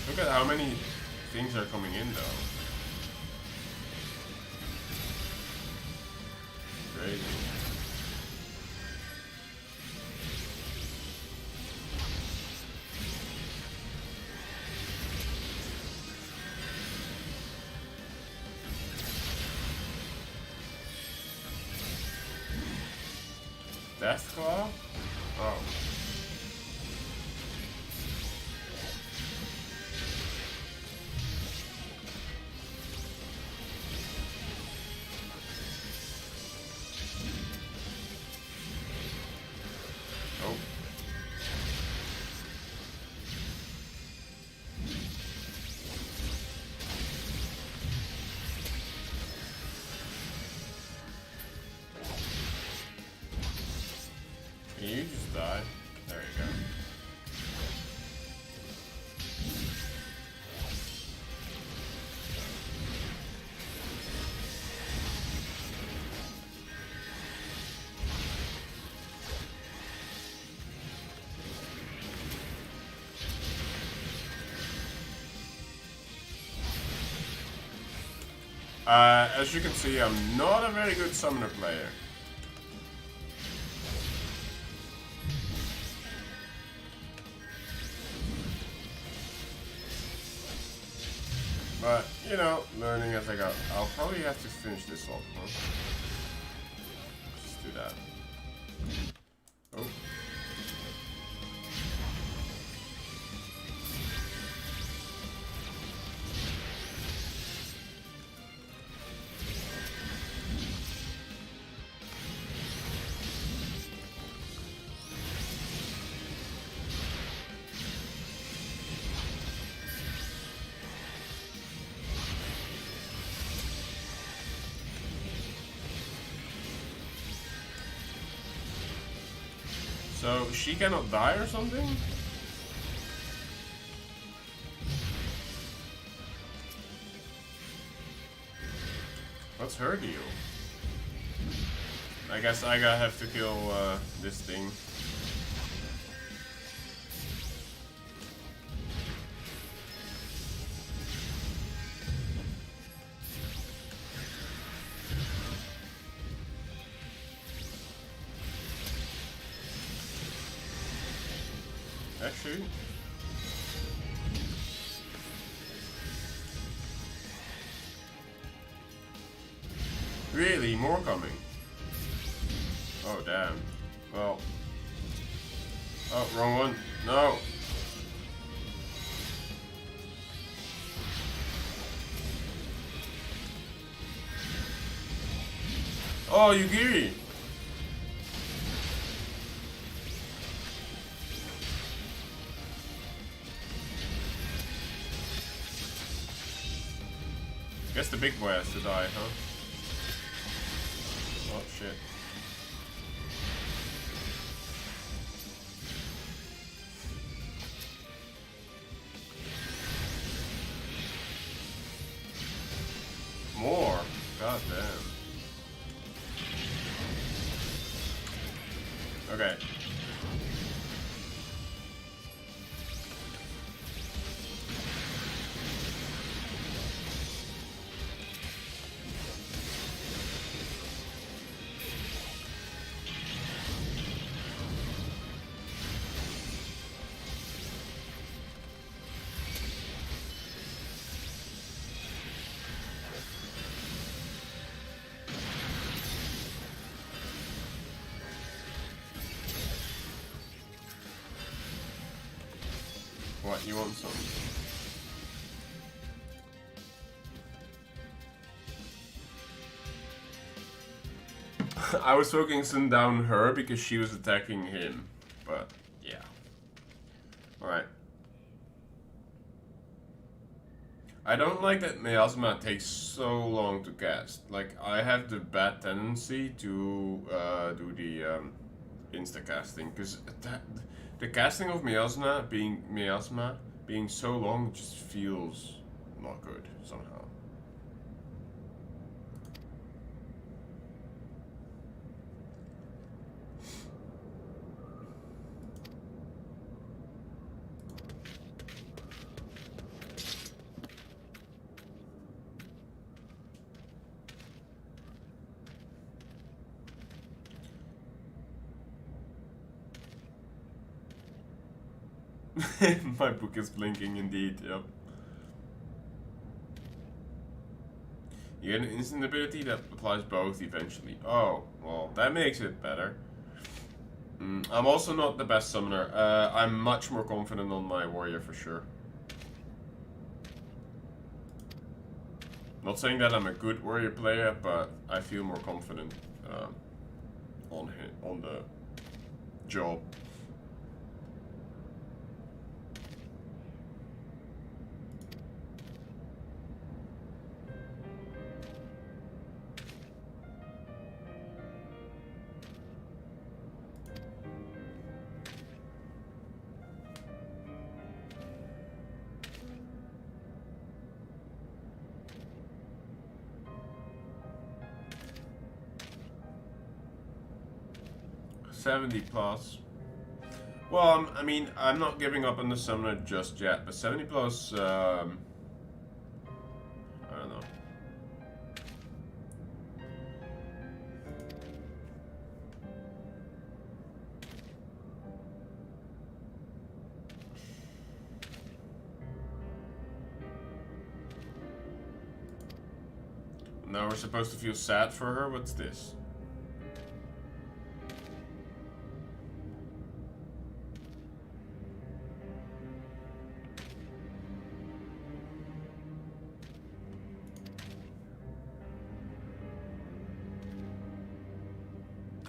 Look at how many things are coming in, though. Crazy. Deathclaw? Oh. You just die. There you go. As you can see, I'm not a very good summoner player. But, you know, learning as I go. I'll probably have to finish this off, huh? Just do that. Oh. So, she cannot die or something? What's her deal? I guess I gotta have to kill this thing. Actually, Really? More coming? Oh, damn. Well. Oh, wrong one. No. Oh, Yugiri. Guess the big boy has to die, huh? Oh, shit. More? God damn. Okay. What, you want some? I was focusing down her because she was attacking him, but yeah. Alright. I don't like that Miasma takes so long to cast. Like, I have the bad tendency to do the insta-casting, because the casting of Miasma being so long just feels not good somehow. My book is blinking indeed, yep. You get an instant ability that applies both eventually. Oh, well, that makes it better. I'm also not the best summoner. I'm much more confident on my warrior for sure. Not saying that I'm a good warrior player, but I feel more confident on the job. $70 plus. Well, I mean, I'm not giving up on the summoner just yet, but 70 plus, I don't know. Now we're supposed to feel sad for her? What's this?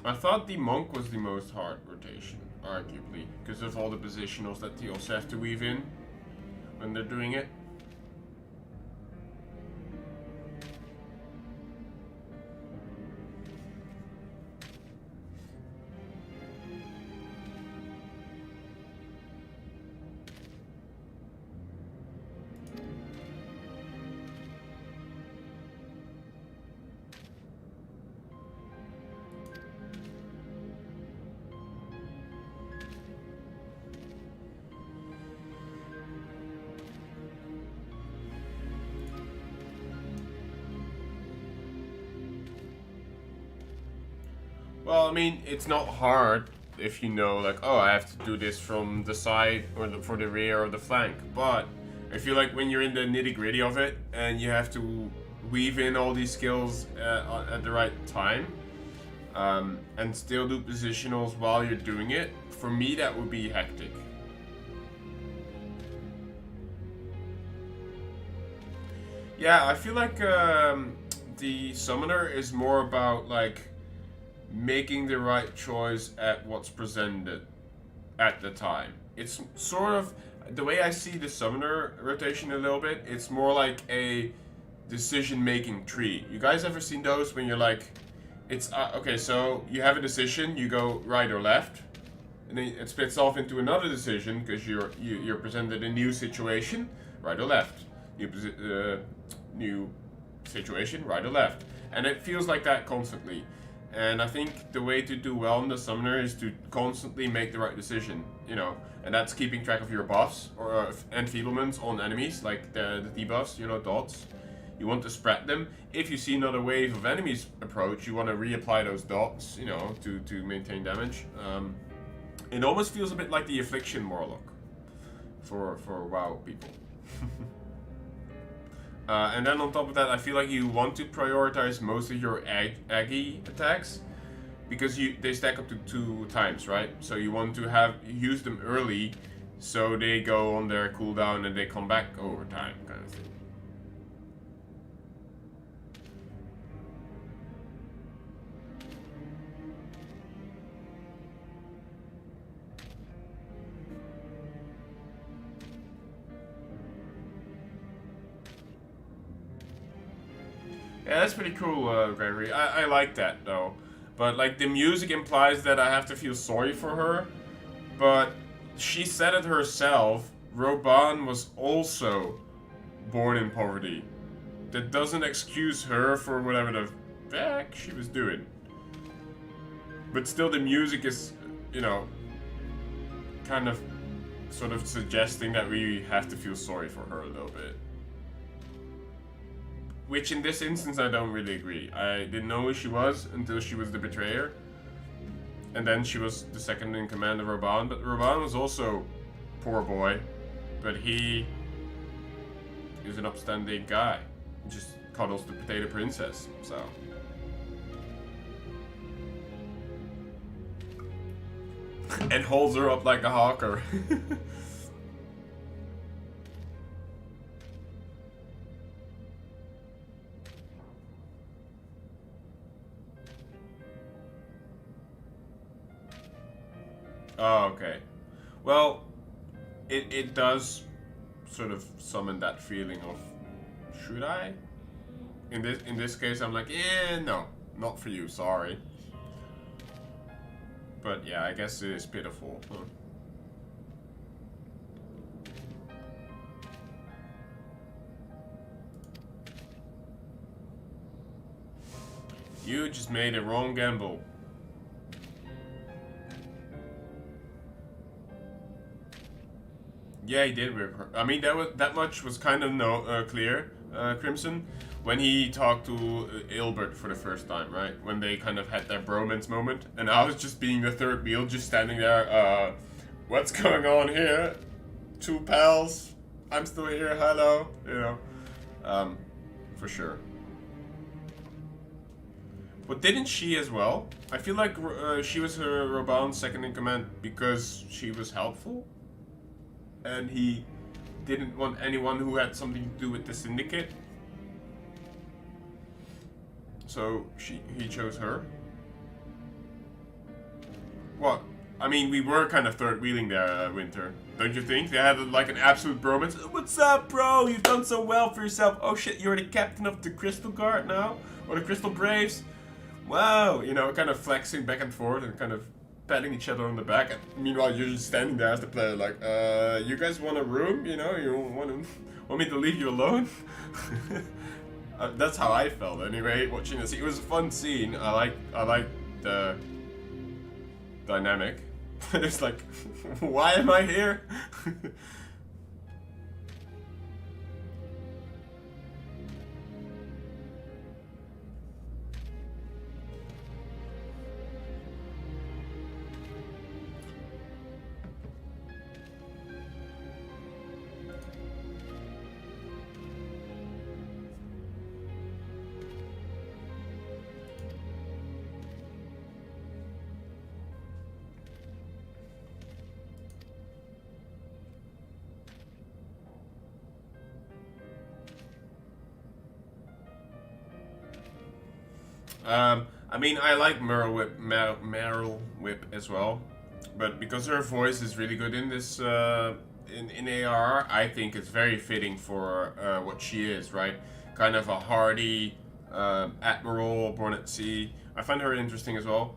I thought the monk was the most hard rotation, arguably, because of all the positionals that they also have to weave in when they're doing it. Well, I mean, it's not hard if you know, like, oh, I have to do this from the side or for the rear or the flank. But I feel like when you're in the nitty-gritty of it and you have to weave in all these skills at the right time, and still do positionals while you're doing it, for me that would be hectic. Yeah, I feel like the summoner is more about like making the right choice at what's presented at the time. It's sort of the way I see the summoner rotation a little bit. It's more like a decision-making tree. You guys ever seen those when you're like, it's okay, so you have a decision, you go right or left, and then it splits off into another decision because you're presented a new situation, right or left. New situation, right or left, and it feels like that constantly. And I think the way to do well in the summoner is to constantly make the right decision, you know, and that's keeping track of your buffs or enfeeblements on enemies, like the debuffs, you know, dots. You want to spread them. If you see another wave of enemies approach, you want to reapply those dots, you know, to maintain damage. It almost feels a bit like the Affliction Warlock for WoW people. And then on top of that, I feel like you want to prioritize most of your Aggie attacks because they stack up to 2 times, right? So you want to use them early so they go on their cooldown and they come back over time, kind of thing. Yeah, that's pretty cool, Gregory. I like that, though. But, like, the music implies that I have to feel sorry for her. But she said it herself. Roban was also born in poverty. That doesn't excuse her for whatever the heck she was doing. But still, the music is, you know, kind of sort of suggesting that we have to feel sorry for her a little bit. Which in this instance I don't really agree. I didn't know who she was until she was the betrayer. And then she was the second in command of Roban. But Roban was also poor boy. But he is an upstanding guy. He just cuddles the potato princess. So. And holds her up like a hawker. Oh, okay. Well, it does sort of summon that feeling of, should I? In this case, I'm like, no, not for you, sorry. But yeah, I guess it is pitiful. Huh? You just made a wrong gamble. Yeah, he did rip her. I mean, that much was kind of clear, Crimson, when he talked to Ilbert for the first time, right? When they kind of had their bromance moment, and I was just being the third wheel, just standing there. What's going on here? 2 pals. I'm still here. Hello. You know, for sure. But didn't she as well? I feel like she was her Roban's second in command because she was helpful. And he didn't want anyone who had something to do with the syndicate. So he chose her. What? I mean, we were kind of third wheeling there, Winter. Don't you think? They had like an absolute bromance. What's up, bro? You've done so well for yourself. Oh shit, you're the captain of the Crystal Guard now? Or the Crystal Braves? Wow, you know, kind of flexing back and forth and kind of patting each other on the back. And meanwhile, you're just standing there as the player, like, you guys want a room? You know, you want me to leave you alone? That's how I felt anyway, watching this. It was a fun scene. I like the dynamic. But it's like, why am I here? I mean, I like Meryl Whip as well, but because her voice is really good in this in AR, I think it's very fitting for what she is, right? Kind of a hardy admiral born at sea. I find her interesting as well.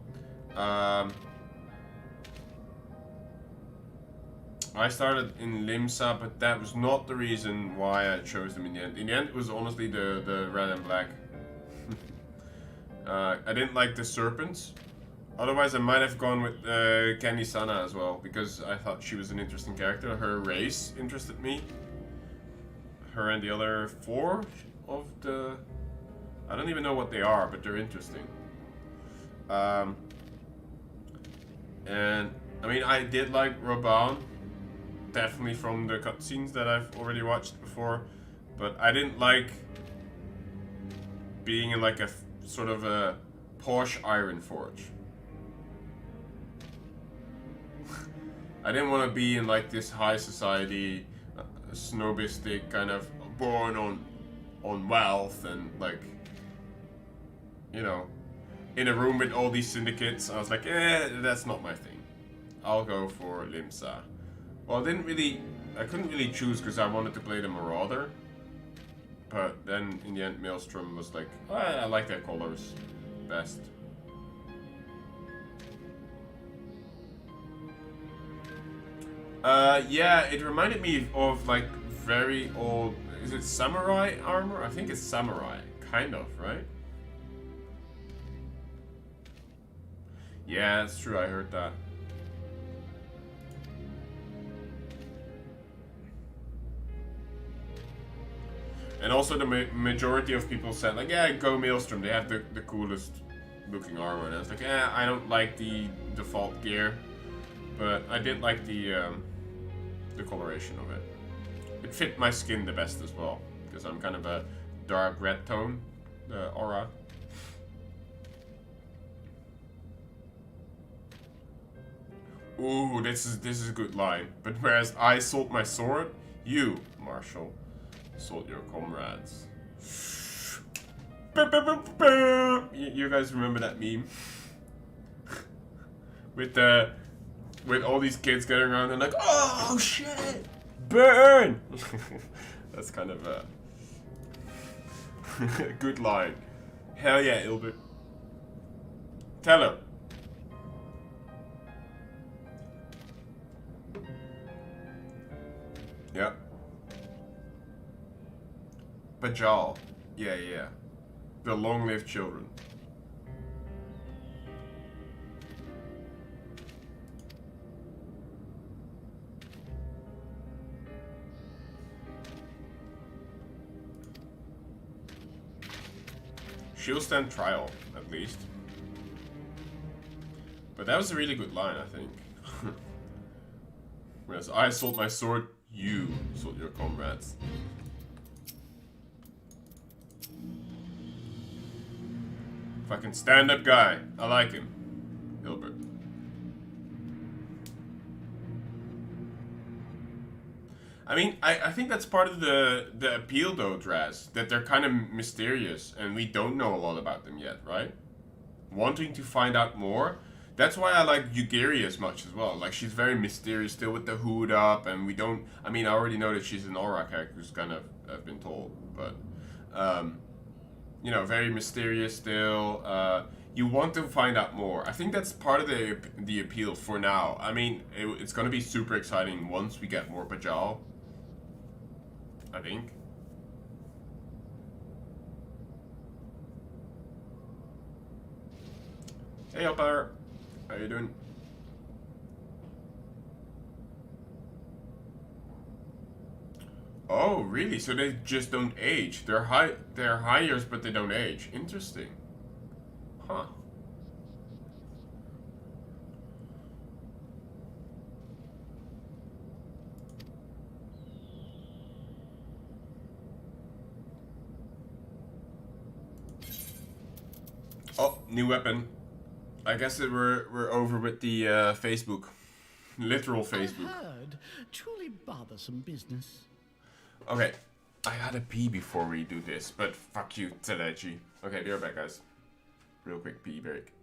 I started in Limsa, but that was not the reason why I chose them in the end. In the end, it was honestly the red and black. I didn't like the serpents. Otherwise, I might have gone with Kenny Sana as well, because I thought she was an interesting character. Her race interested me. Her and the other 4 of the... I don't even know what they are, but they're interesting. And, I mean, I did like Raban. Definitely from the cutscenes that I've already watched before. But I didn't like being in like a sort of a posh iron forge. I didn't want to be in like this high society, snobistic kind of born on wealth and like, you know, in a room with all these syndicates. I was like, that's not my thing. I'll go for Limsa. Well, I couldn't really choose because I wanted to play the Marauder. But then in the end, Maelstrom was like, I like their colors best. Yeah, it reminded me of like very old, is it samurai armor? I think it's samurai, kind of, right? Yeah, that's true, I heard that. And also the majority of people said like, yeah, go Maelstrom, they have the coolest looking armor. And I was like, I don't like the default gear, but I did like the coloration of it. It fit my skin the best as well, because I'm kind of a dark red tone, the aura. Ooh, this is a good line. But whereas I sold my sword, you, Marshall, sold your comrades. You guys remember that meme? with all these kids getting around and like, oh shit, burn! That's kind of a good line. Hell yeah, Ilbert. Tell her. Yeah. Bajal. Yeah. The long-lived children. She'll stand trial, at least. But that was a really good line, I think. Whereas I sold my sword, you sold your comrades. Fucking stand-up guy. I like him. Hilbert. I mean, I think that's part of the appeal though, Draz. That they're kind of mysterious and we don't know a lot about them yet, right? Wanting to find out more. That's why I like Yugiri as much as well. Like, she's very mysterious still with the hood up, and we don't... I mean, I already know that she's an aura character, who's kind of... I've been told, but... you know, very mysterious still. You want to find out more. I think that's part of the appeal for now. I mean, it's going to be super exciting once we get more Bajal. I think. Hey, up there. How you doing? Oh, really? So they just don't age. They're hires, but they don't age. Interesting. Huh. Oh, new weapon. I guess that we're over with the Facebook. Literal Facebook. I've heard. Truly bothersome business. Okay, I had a pee before we do this, but fuck you, Telechi. Okay, be right back, guys. real quick pee break.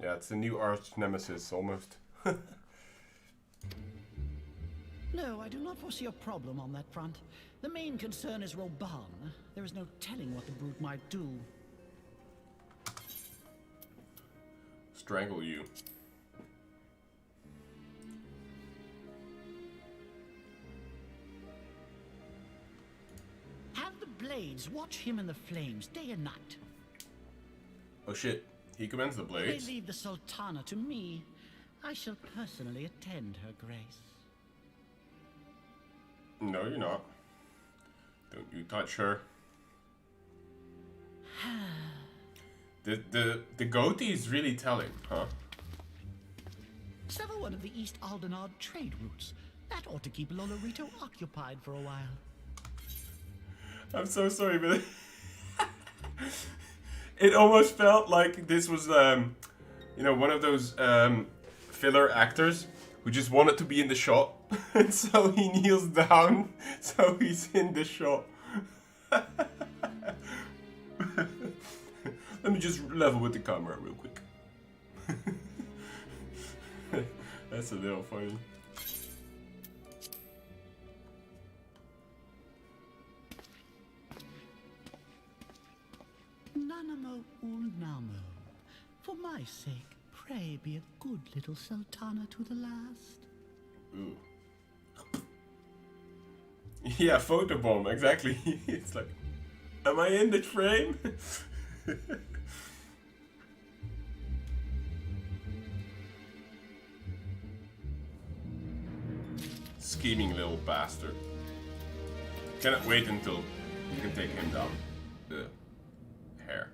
Yeah, it's the new arch nemesis, almost. No, I do not foresee a problem on that front. The main concern is Roban. There is no telling what the brute might do. Strangle you. Have the blades watch him in the flames day and night. Oh shit, he commands the blades? They leave the Sultana to me. I shall personally attend her grace. No, you're not. Don't you touch her. The goatee is really telling, huh? Sever one of the East Aldenard trade routes. That ought to keep Lolorito occupied for a while. I'm so sorry, but it almost felt like this was, you know, one of those filler actors who just wanted to be in the shot, and so he kneels down so he's in the shot. Let me just level with the camera real quick. That's a little funny. Nanamo Ul'namo. For my sake, pray be a good little sultana to the last. Ooh. Yeah, photobomb, exactly. It's like, am I in the frame? Scheming little bastard. Cannot wait until you can take him down. The hair.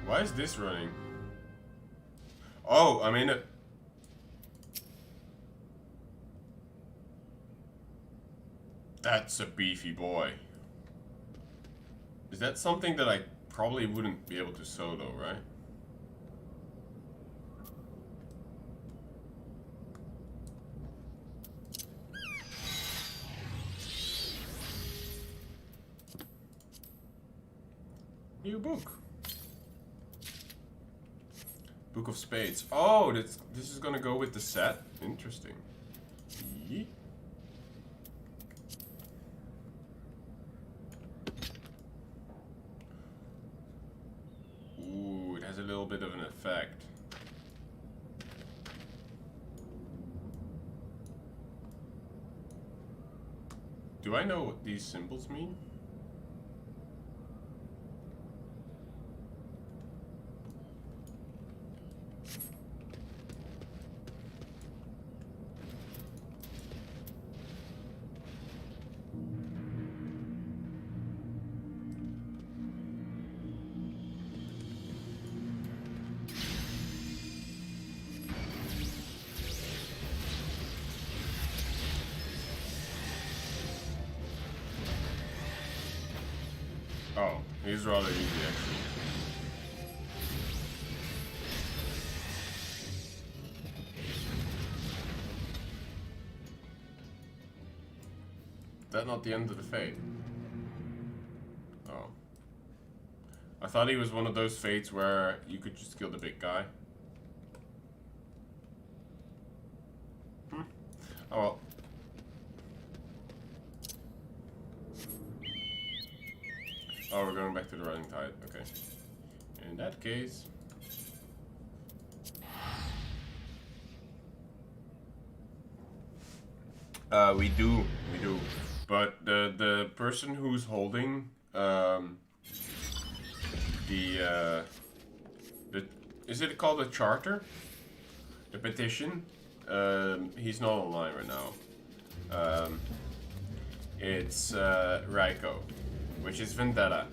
Why is this running? Oh, I'm in it. That's a beefy boy. Is that something that I probably wouldn't be able to solo, right? New book. Book of Spades. Oh, this is gonna go with the set. Interesting. Yeet. Ooh, it has a little bit of an effect. Do I know what these symbols mean? Oh, he's rather easy actually. Is that not the end of the fate? Oh. I thought he was one of those fates where you could just kill the big guy. Oh well. Oh, we're going back to the Rising Tide. Okay. In that case... We do. But the person who's holding is it called a charter? The petition? He's not online right now. It's Raiko, which is Vendetta.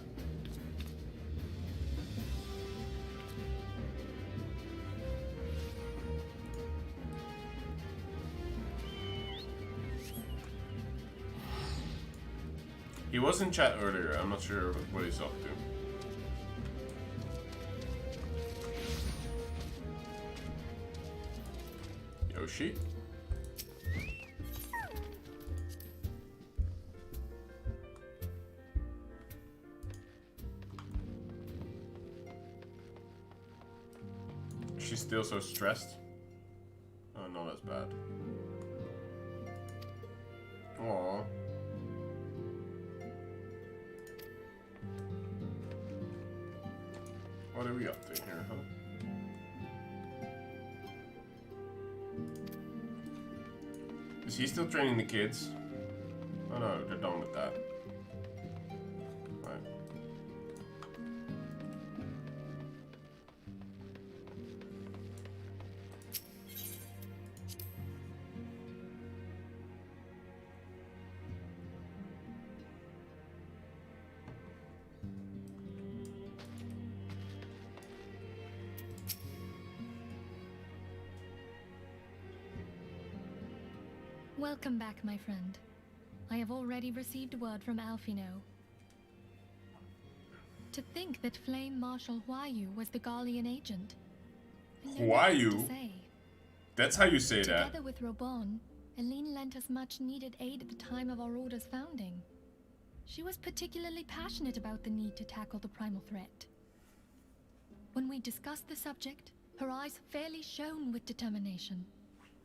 He was in chat earlier, I'm not sure what he's up to. Yoshi? She's still so stressed. Oh no, that's bad. Aww. What are we up to here, huh? Is he still training the kids? Oh no, they're done with that. Right. Welcome back, my friend. I have already received word from Alfino. To think that Flame Marshal Huayu was the Garlean agent. Huayu? That's how you say that. Together with Robon, Eileen lent us much needed aid at the time of our order's founding. She was particularly passionate about the need to tackle the primal threat. When we discussed the subject, her eyes fairly shone with determination.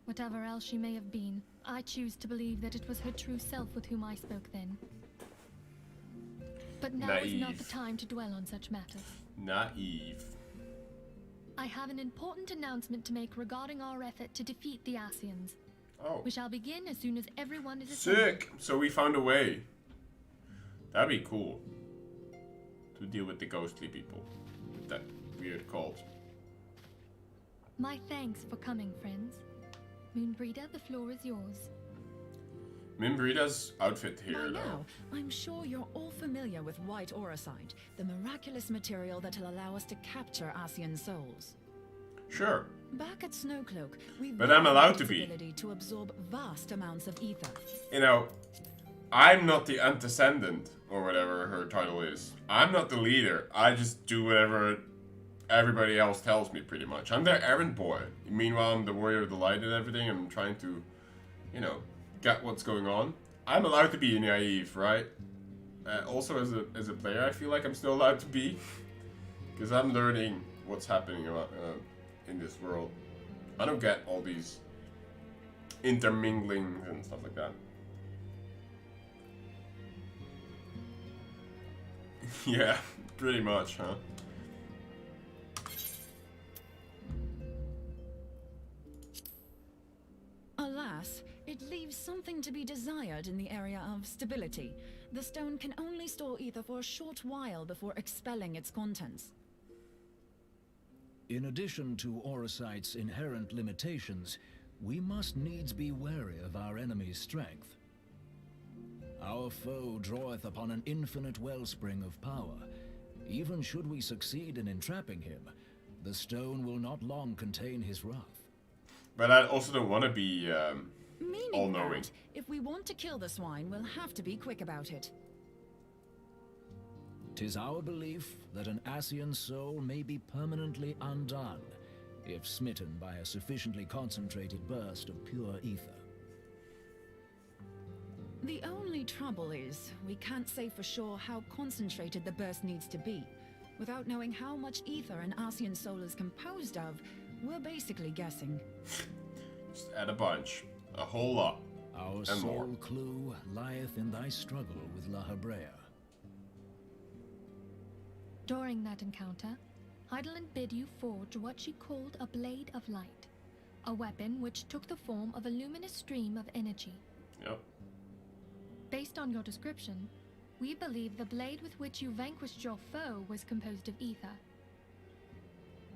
Whatever else she may have been, I choose to believe that it was her true self with whom I spoke then. But now is not the time to dwell on such matters. Naive. I have an important announcement to make regarding our effort to defeat the Ascians. Oh. We shall begin as soon as everyone is assembled. Sick! So we found a way. That'd be cool. To deal with the ghostly people. With that weird cult. My thanks for coming, friends. Moonbreeder, the floor is yours. Moonbreeder's outfit here, By though. now, I'm sure you're all familiar with white auracite, the miraculous material that'll allow us to capture Ascian souls. Sure. Back at Snowcloak, we've But I'm allowed to the be. ability to absorb vast amounts of ether. You know, I'm not the antecedent, or whatever her title is. I'm not the leader. I just do whatever everybody else tells me, pretty much. I'm their errand boy. Meanwhile, I'm the warrior of the light and everything. I'm trying to, you know, get what's going on. I'm allowed to be naive, right? Also, as a player, I feel like I'm still allowed to be. Because I'm learning what's happening in this world. I don't get all these interminglings and stuff like that. Yeah, pretty much, huh? Alas, it leaves something to be desired in the area of stability. The stone can only store ether for a short while before expelling its contents. In addition to auracite's inherent limitations, we must needs be wary of our enemy's strength. Our foe draweth upon an infinite wellspring of power. Even should we succeed in entrapping him, the stone will not long contain his wrath. But I also don't want to be Meaning all-knowing. that, if we want to kill the swine, we'll have to be quick about it. 'Tis our belief that an Ascian soul may be permanently undone, if smitten by a sufficiently concentrated burst of pure ether. The only trouble is, we can't say for sure how concentrated the burst needs to be. Without knowing how much ether an Ascian soul is composed of, we're basically guessing. Just add a bunch. A whole lot. Our and sole more. clue lieth in thy struggle with La Habrea. During that encounter, Hydaelyn bid you forge what she called a Blade of Light, a weapon which took the form of a luminous stream of energy. Yep. Based on your description, we believe the blade with which you vanquished your foe was composed of ether.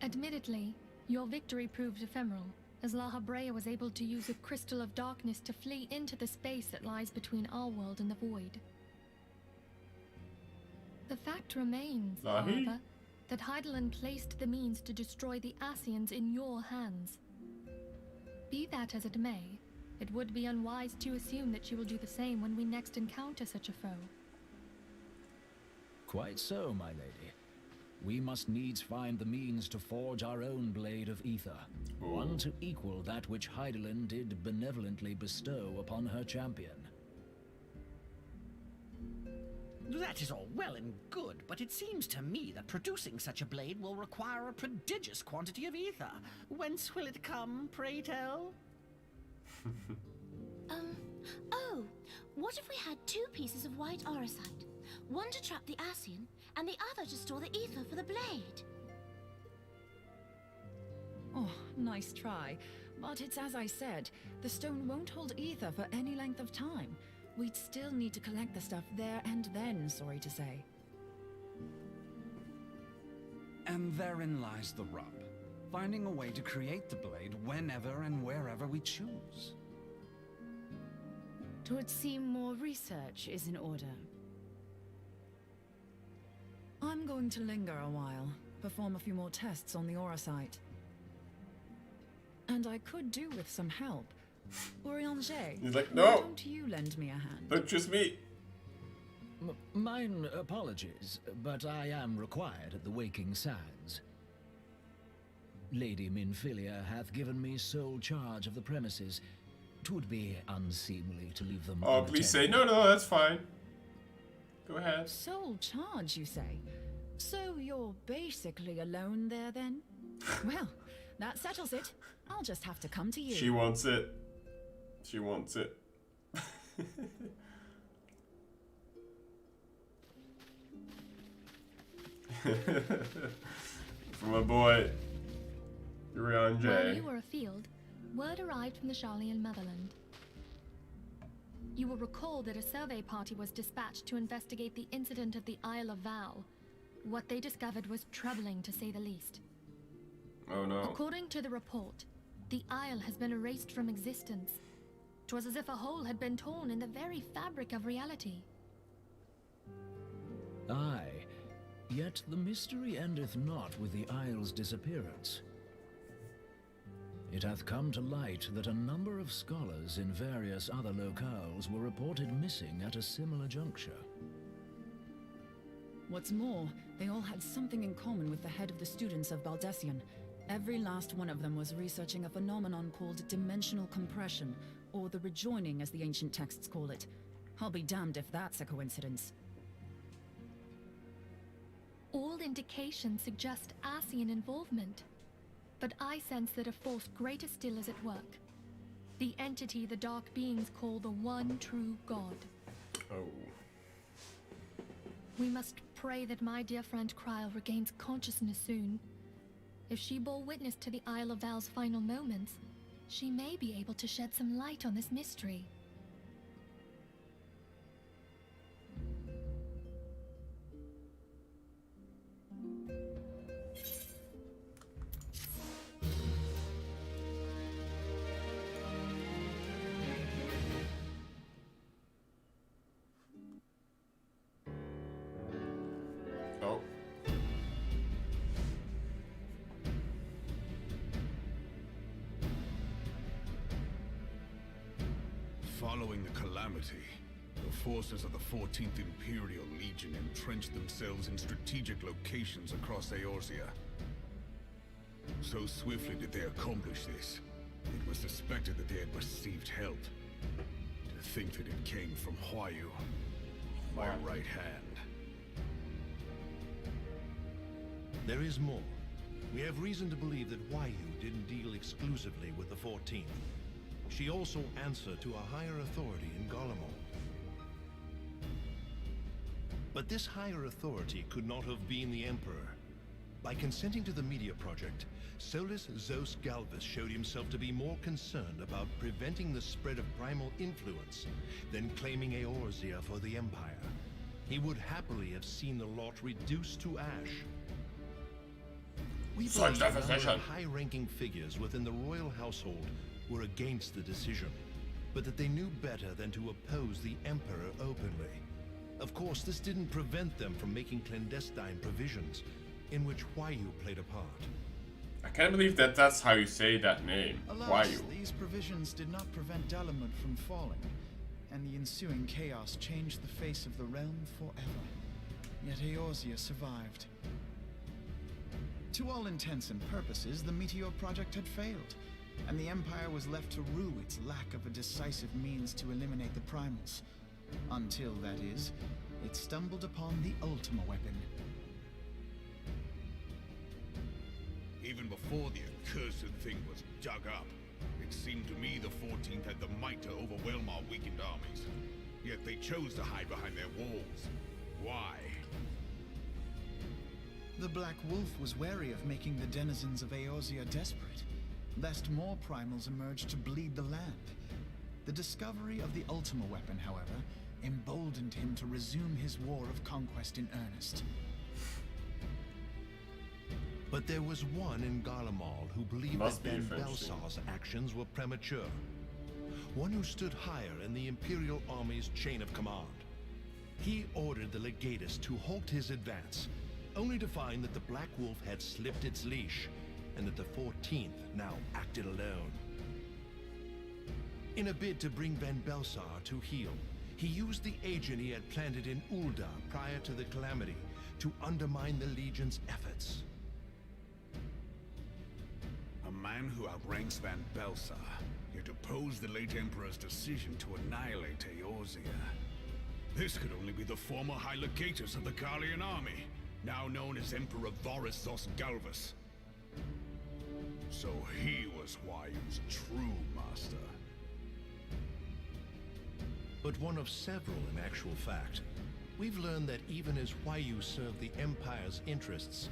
Admittedly, your victory proved ephemeral, as La Habrea was able to use a crystal of darkness to flee into the space that lies between our world and the void. The fact remains, however, that Hydaelyn placed the means to destroy the Ascians in your hands. Be that as it may, it would be unwise to assume that she will do the same when we next encounter such a foe. Quite so, my lady. We must needs find the means to forge our own blade of ether, one to equal that which Hydaelyn did benevolently bestow upon her champion. That is all well and good, but it seems to me that producing such a blade will require a prodigious quantity of ether. Whence will it come, pray tell? Oh, what if we had two pieces of white auracite? One to trap the Ascian, and the other to store the ether for the blade. Oh, nice try. But it's as I said, the stone won't hold ether for any length of time. We'd still need to collect the stuff there and then, sorry to say. And therein lies the rub. Finding a way to create the blade whenever and wherever we choose. Twould seem more research is in order. I'm going to linger a while, perform a few more tests on the auracite. And I could do with some help. Urianger, He's like, why no! don't you lend me a hand? Not just me. Mine apologies, but I am required at the Waking Sands. Lady Minfilia hath given me sole charge of the premises. 'Twould be unseemly to leave them. Oh, please say no, that's fine. Go ahead. Sole charge, you say? So you're basically alone there then? Well, that settles it. I'll just have to come to you. She wants it. She wants it. From my boy, Urian J. While you were afield, word arrived from the Sharlayan motherland. You will recall that a survey party was dispatched to investigate the incident of the Isle of Val. What they discovered was troubling, to say the least. Oh no. According to the report, the Isle has been erased from existence. 'Twas as if a hole had been torn in the very fabric of reality. Aye, yet the mystery endeth not with the Isle's disappearance. It hath come to light that a number of scholars in various other locales were reported missing at a similar juncture. What's more, they all had something in common with the head of the students of Baldessian. Every last one of them was researching a phenomenon called dimensional compression, or the rejoining as the ancient texts call it. I'll be damned if that's a coincidence. All indications suggest Ascian involvement. But I sense that a force greater still is at work. The entity the Dark Beings call the One True God. Oh. We must pray that my dear friend Kryl regains consciousness soon. If she bore witness to the Isle of Val's final moments, she may be able to shed some light on this mystery. Oh. Following the calamity, the forces of the 14th Imperial Legion entrenched themselves in strategic locations across Eorzea. So swiftly did they accomplish this, it was suspected that they had received help. To think that it came from Huayu, my right hand. There is more. We have reason to believe that Huayu didn't deal exclusively with the 14th. She also answered to a higher authority in Garlemald. But this higher authority could not have been the Emperor. By consenting to the media project, Solus Zos Galvus showed himself to be more concerned about preventing the spread of primal influence than claiming Eorzea for the Empire. He would happily have seen the lot reduced to ash. We believe a number of high-ranking figures within the royal household were against the decision, but that they knew better than to oppose the Emperor openly. Of course, this didn't prevent them from making clandestine provisions, in which Huayu played a part. I can't believe that that's how you say that name. Alas, Huayu. these provisions did not prevent Dalamud from falling, and the ensuing chaos changed the face of the realm forever. Yet Eorzea survived. To all intents and purposes, the Meteor Project had failed, and the Empire was left to rue its lack of a decisive means to eliminate the primals. Until, that is, it stumbled upon the Ultima weapon. Even before the accursed thing was dug up, it seemed to me the 14th had the might to overwhelm our weakened armies. Yet they chose to hide behind their walls. Why? The Black Wolf was wary of making the denizens of Eorzea desperate, lest more primals emerged to bleed the land. The discovery of the Ultima weapon, however, emboldened him to resume his war of conquest in earnest. But there was one in Garlemald who believed that Van Belsar's actions were premature. One who stood higher in the Imperial Army's chain of command. He ordered the Legatus to halt his advance, only to find that the Black Wolf had slipped its leash, and that the 14th now acted alone. In a bid to bring Van Belsar to heel, He used the agent he had planted in Ul'dah prior to the calamity to undermine the Legion's efforts. A man who outranks Van Belsar, yet opposed the late Emperor's decision to annihilate Eorzea. This could only be the former High Legatus of the Garlean army, now known as Emperor Varus Galvus. So he was Huayu's true master. But one of several in actual fact. We've learned that even as Huayu served the Empire's interests,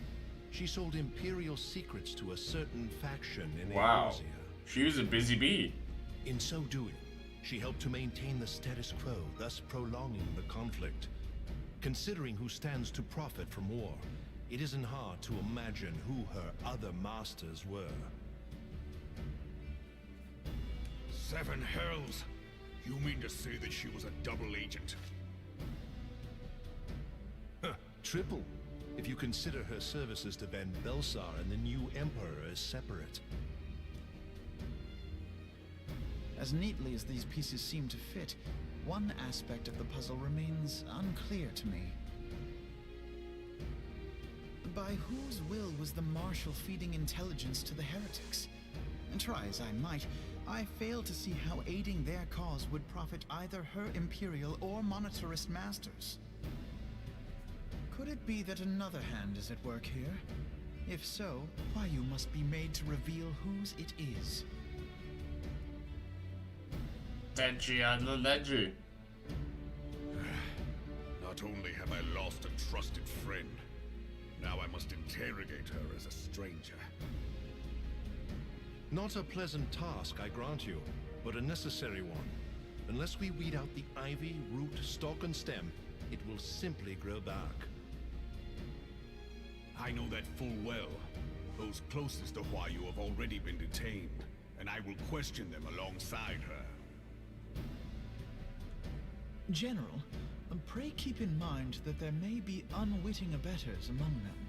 she sold Imperial secrets to a certain faction in Eorzea. She was a busy bee. In so doing, she helped to maintain the status quo, thus prolonging the conflict. Considering who stands to profit from war, it isn't hard to imagine who her other masters were. Seven hells! You mean to say that she was a double agent? Huh, triple, if you consider her services to Van Belsar and the new Emperor as separate. As neatly as these pieces seem to fit, one aspect of the puzzle remains unclear to me. By whose will was the Marshal feeding intelligence to the heretics? And try as I might, I fail to see how aiding their cause would profit either her Imperial or monetarist masters. Could it be that another hand is at work here? If so, Huayu must be made to reveal whose it is. Not only have I lost a trusted friend, now I must interrogate her as a stranger. Not a pleasant task, I grant you, but a necessary one. Unless we weed out the ivy, root, stalk, and stem, it will simply grow back. I know that full well. Those closest to Huayu have already been detained, and I will question them alongside her. General, pray keep in mind that there may be unwitting abettors among them.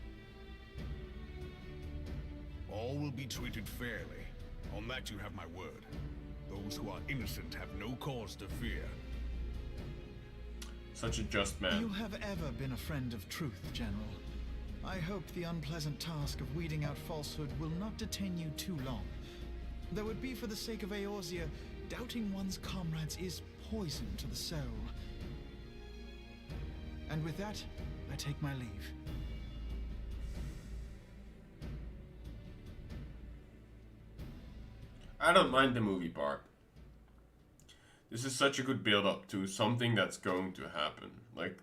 All will be treated fairly. On that you have my word. Those who are innocent have no cause to fear. Such a just man. You have ever been a friend of truth, General. I hope the unpleasant task of weeding out falsehood will not detain you too long. Though it be for the sake of Eorzea, doubting one's comrades is poison to the soul. And with that, I take my leave. I don't mind the movie part. This is such a good build-up to something that's going to happen. Like,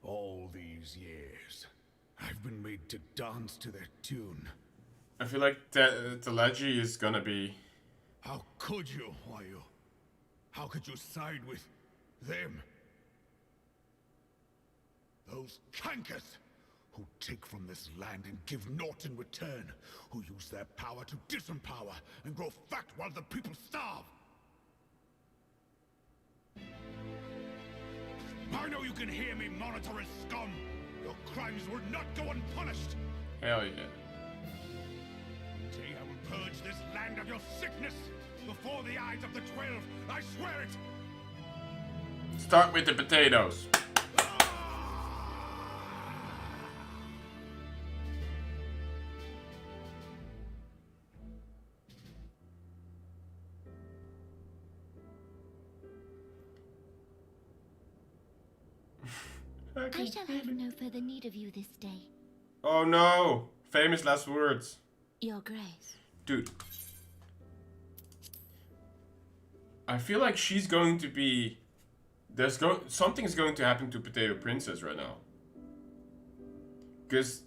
all these years, I've been made to dance to their tune. I feel like Telegy is gonna be... How could you, Huayu? How could you side with them? Those cankers who take from this land and give naught in return, who use their power to disempower and grow fat while the people starve. I know you can hear me, monetarist scum. Your crimes will not go unpunished. Hell yeah. Today I will purge this land of your sickness before the eyes of the 12. I swear it. Start with the potatoes. I shall have no further need of you this day. Oh no! Famous last words. Your Grace. Dude. I feel like she's going to be... Something's going to happen to Potato Princess right now. Because...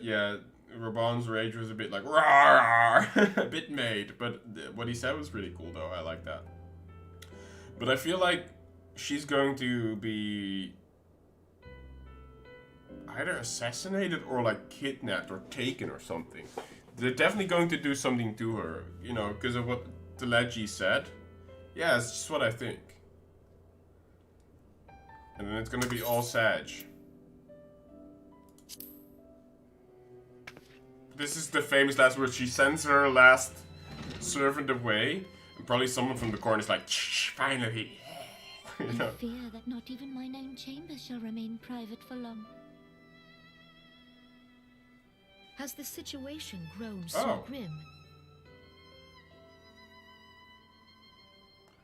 yeah, Raban's rage was a bit like... Rawr, a bit made. But what he said was pretty cool though. I like that. But I feel like she's going to be... either assassinated or like kidnapped or taken or something. They're definitely going to do something to her, you know, because of what Telegy said. Yeah, it's just what I think. And then it's gonna be all Sag. This is the famous last word. She sends her last servant away, and probably someone from the corner is like, "Shh, finally." You know? I fear that not even mine own chambers shall remain private for long. Has the situation grown so grim?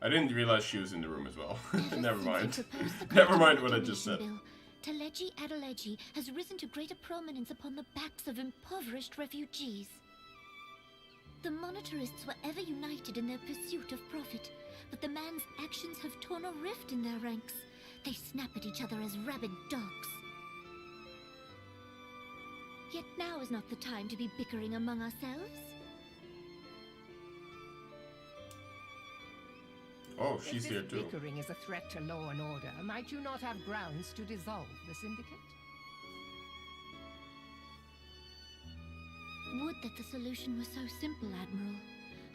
I didn't realize she was in the room as well. Never mind. Never mind what I just said. Teleji Adeleji has risen to greater prominence upon the backs of impoverished refugees. The monetarists were ever united in their pursuit of profit, but the man's actions have torn a rift in their ranks. They snap at each other as rabid dogs. Yet now is not the time to be bickering among ourselves. Oh, she's here too. If bickering is a threat to law and order, might you not have grounds to dissolve the syndicate? Would that the solution were so simple, Admiral.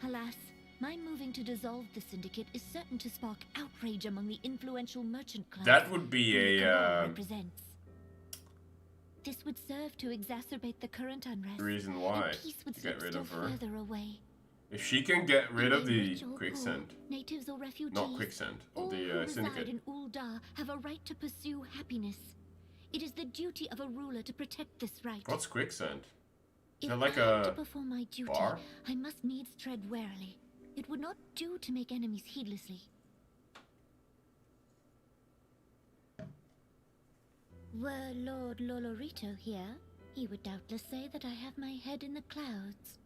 Alas, my moving to dissolve the syndicate is certain to spark outrage among the influential merchant class. That would be a represents. This would serve to exacerbate the current unrest. Reason why and peace would to get rid slip of still her. further away. If she can get rid of the Rich or poor, quicksand, natives or refugees, not quicksand, all of who the reside syndicate. in Ul'dah have a right to pursue happiness. It is the duty of a ruler to protect this right. What's quicksand? Is If that like I am a to perform my duty, bar? I must needs tread warily. It would not do to make enemies heedlessly. Were Lord Lolorito here, he would doubtless say that I have my head in the clouds.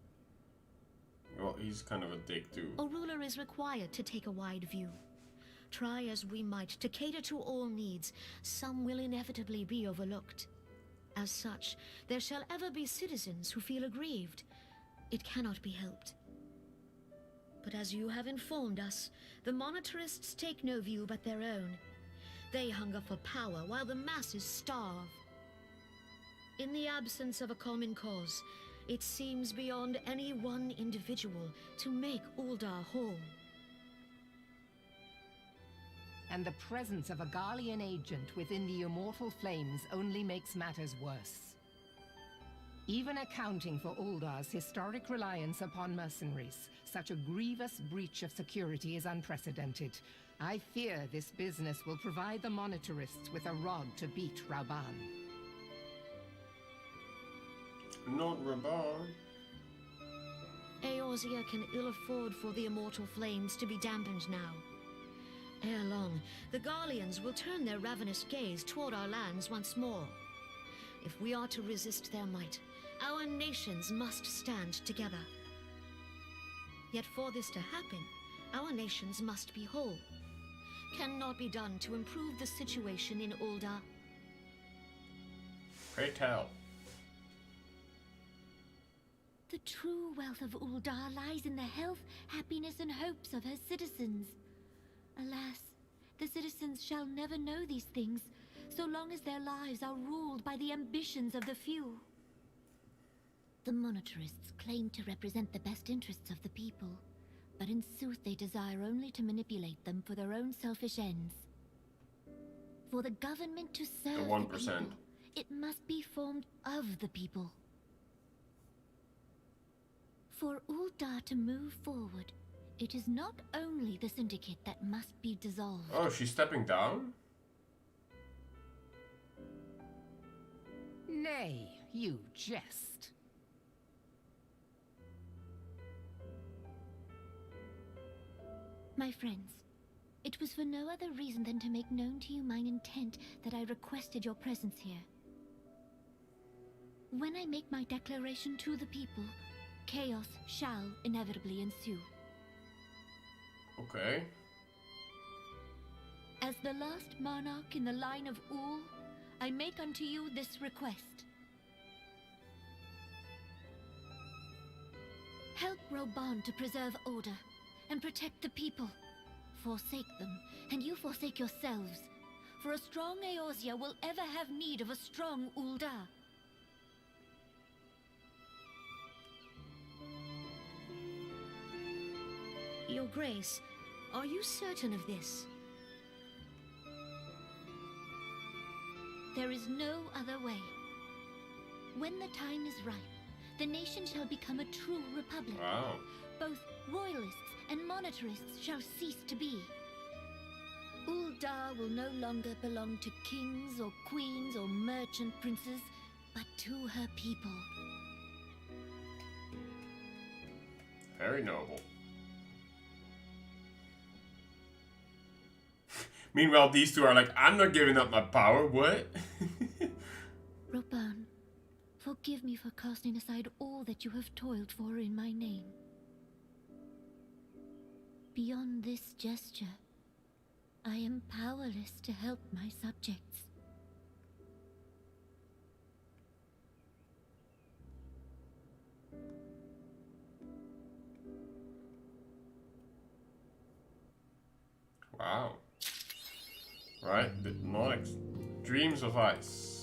Well, he's kind of a dick too. A ruler is required to take a wide view. Try as we might to cater to all needs, some will inevitably be overlooked. As such, there shall ever be citizens who feel aggrieved. It cannot be helped. But as you have informed us, the monetarists take no view but their own. They hunger for power while the masses starve. In the absence of a common cause, it seems beyond any one individual to make Ul'dah whole. And the presence of a Garlean agent within the immortal flames only makes matters worse. Even accounting for Ul'dah's historic reliance upon mercenaries, such a grievous breach of security is unprecedented. I fear this business will provide the monetarists with a rod to beat Raban. Not Raban. Eorzea can ill afford for the immortal flames to be dampened now. Ere long, the Garleans will turn their ravenous gaze toward our lands once more. If we are to resist their might, our nations must stand together. Yet for this to happen, our nations must be whole. Cannot be done to improve the situation in Ul'dah. Pray tell. The true wealth of Ul'dah lies in the health, happiness, and hopes of her citizens. Alas, the citizens shall never know these things, so long as their lives are ruled by the ambitions of the few. The monetarists claim to represent the best interests of the people, but in sooth they desire only to manipulate them for their own selfish ends. For the government to serve the 1%. people, it must be formed of the people. For Ul'dah to move forward, it is not only the syndicate that must be dissolved. Oh, she's stepping down? Nay, you jest. My friends, it was for no other reason than to make known to you mine intent that I requested your presence here. When I make my declaration to the people, chaos shall inevitably ensue. Okay. As the last monarch in the line of Ul, I make unto you this request. Help Raban to preserve order and protect the people. Forsake them, and you forsake yourselves. For a strong Eorzea will ever have need of a strong Ul'dah. Your Grace, are you certain of this? There is no other way. When the time is ripe, the nation shall become a true republic. Wow. Both royalists and monetarists shall cease to be. Ul'dah will no longer belong to kings or queens or merchant princes, but to her people. Very noble. Meanwhile, these two are like, I'm not giving up my power, what? Roban, forgive me for casting aside all that you have toiled for in my name. Beyond this gesture, I am powerless to help my subjects. Wow. Right, the ENIX. Dreams of Ice.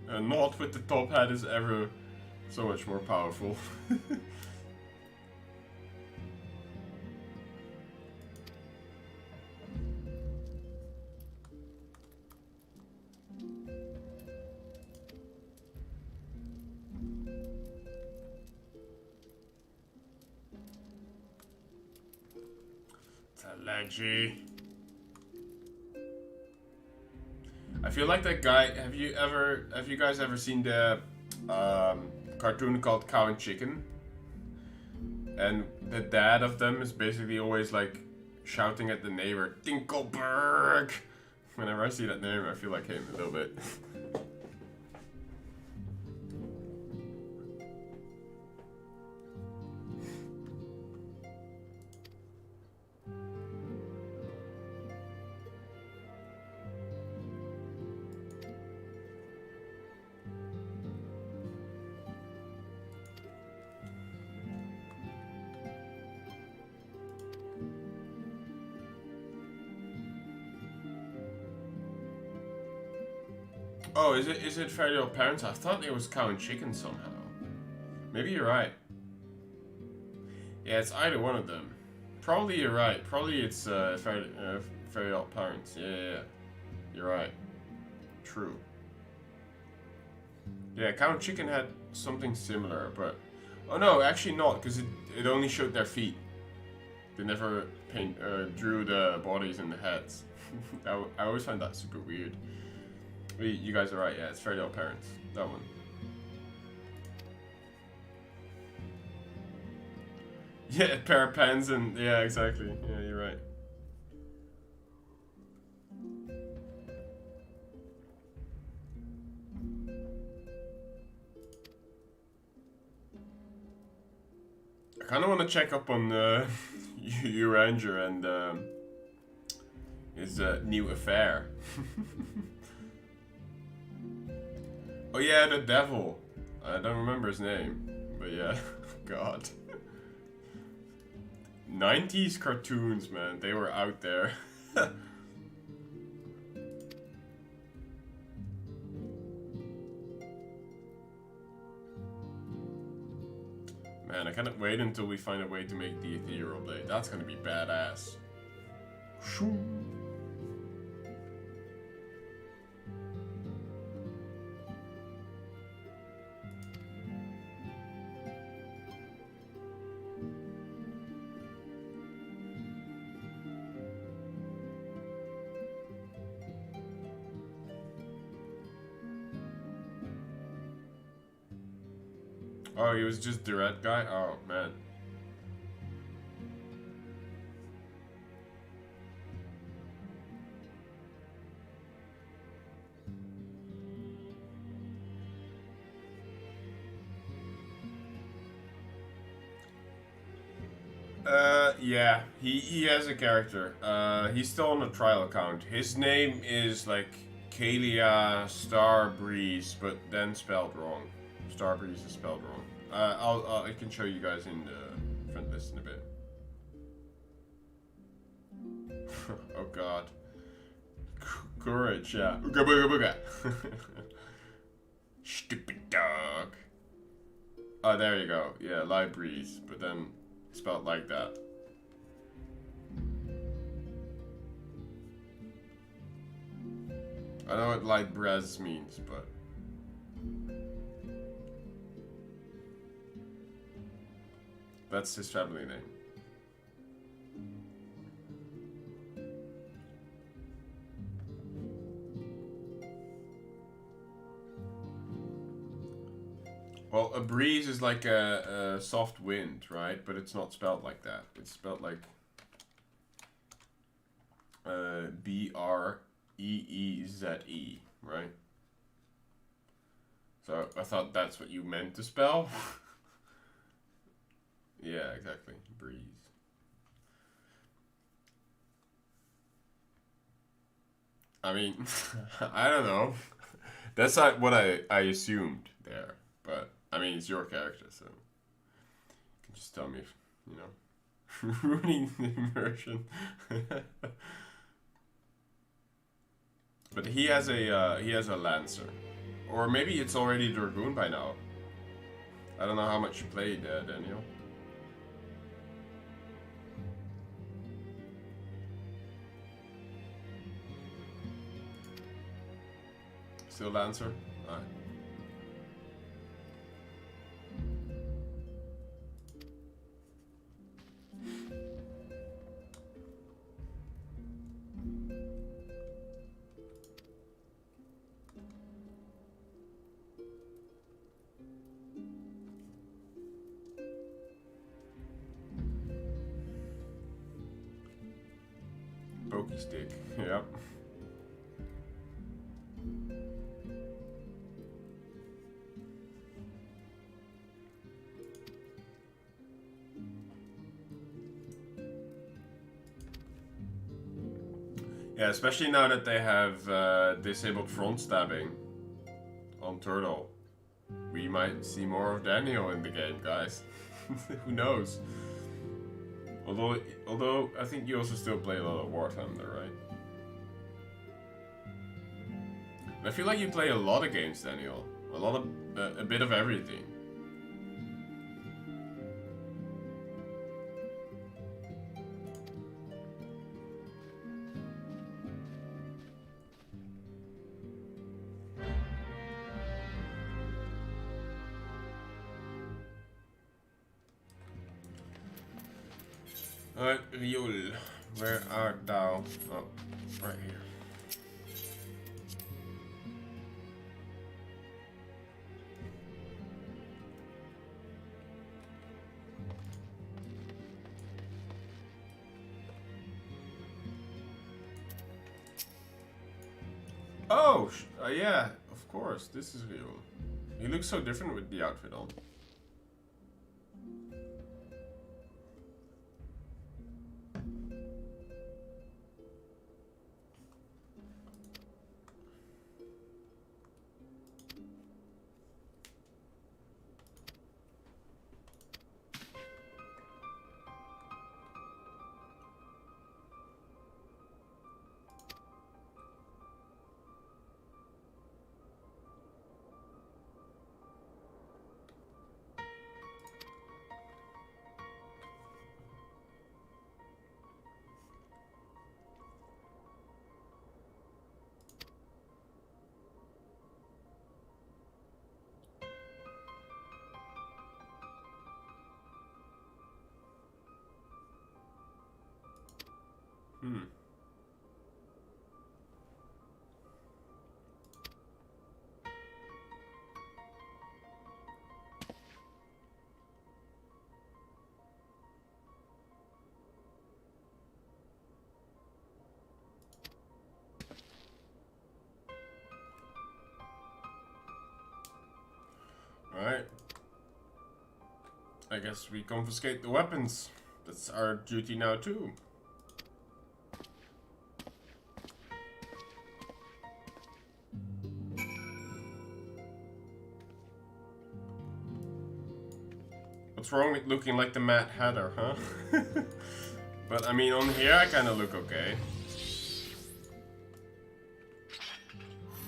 A knot with the top hat is ever so much more powerful. Talanji. I feel like that guy. Have you guys ever seen the cartoon called Cow and Chicken? And the dad of them is basically always like shouting at the neighbor, Dinkelberg. Whenever I see that name, I feel like him a little bit. Oh, is it Fairy Tale Parents? I thought it was Cow and Chicken somehow. Maybe you're right. Yeah, it's either one of them. Probably you're right. Probably it's Fairy Tale Parents. Yeah. You're right. True. Yeah, Cow and Chicken had something similar, but... Oh no, actually not, because it only showed their feet. They never drew the bodies and the heads. I always find that super weird. You guys are right, yeah, it's Fairy Tale Parents. That one. Yeah, a pair of pens and... Yeah, exactly. Yeah, you're right. I kind of want to check up on Uranger and his new affair. Oh yeah, the devil. I don't remember his name, but yeah, God. 90s cartoons, man, they were out there. Man, I cannot wait until we find a way to make the ethereal blade. That's gonna be badass. Shoo. Oh, he was just the red guy? Oh, man. Yeah, he has a character. He's still on the trial account. His name is like Kalia Starbreeze, but then spelled wrong. Starbreeze is spelled wrong. I can show you guys in the front list in a bit. Oh god. Courage, yeah. Ooga booga booga. Stupid dog. Oh, there you go. Yeah, Libraries, but then spelled like that. I know what Librez means, but that's his family name. Well, a breeze is like a soft wind, right? But it's not spelled like that. It's spelled like B-R-E-E-Z-E, right? So I thought that's what you meant to spell. Yeah, exactly. Breeze. I mean, I don't know. That's not what I assumed there. But, I mean, it's your character, so you can just tell me if, you know, ruining the immersion. But he has a Lancer. Or maybe it's already Dragoon by now. I don't know how much you played, Daniel. Still Lancer? Alright. Pokey stick, yep. Yeah, especially now that they have disabled front stabbing on Turtle. We might see more of Daniel in the game, guys. Who knows? Although I think you also still play a lot of War Thunder, right? I feel like you play a lot of games, Daniel. A bit of everything. Alright, Riol, where art thou? Oh, right here. Oh, yeah, of course, this is Riol. He looks so different with the outfit on. Alright. I guess we confiscate the weapons. That's our duty now too. What's wrong with looking like the Mad Hatter, huh? But I mean, on here I kind of look okay.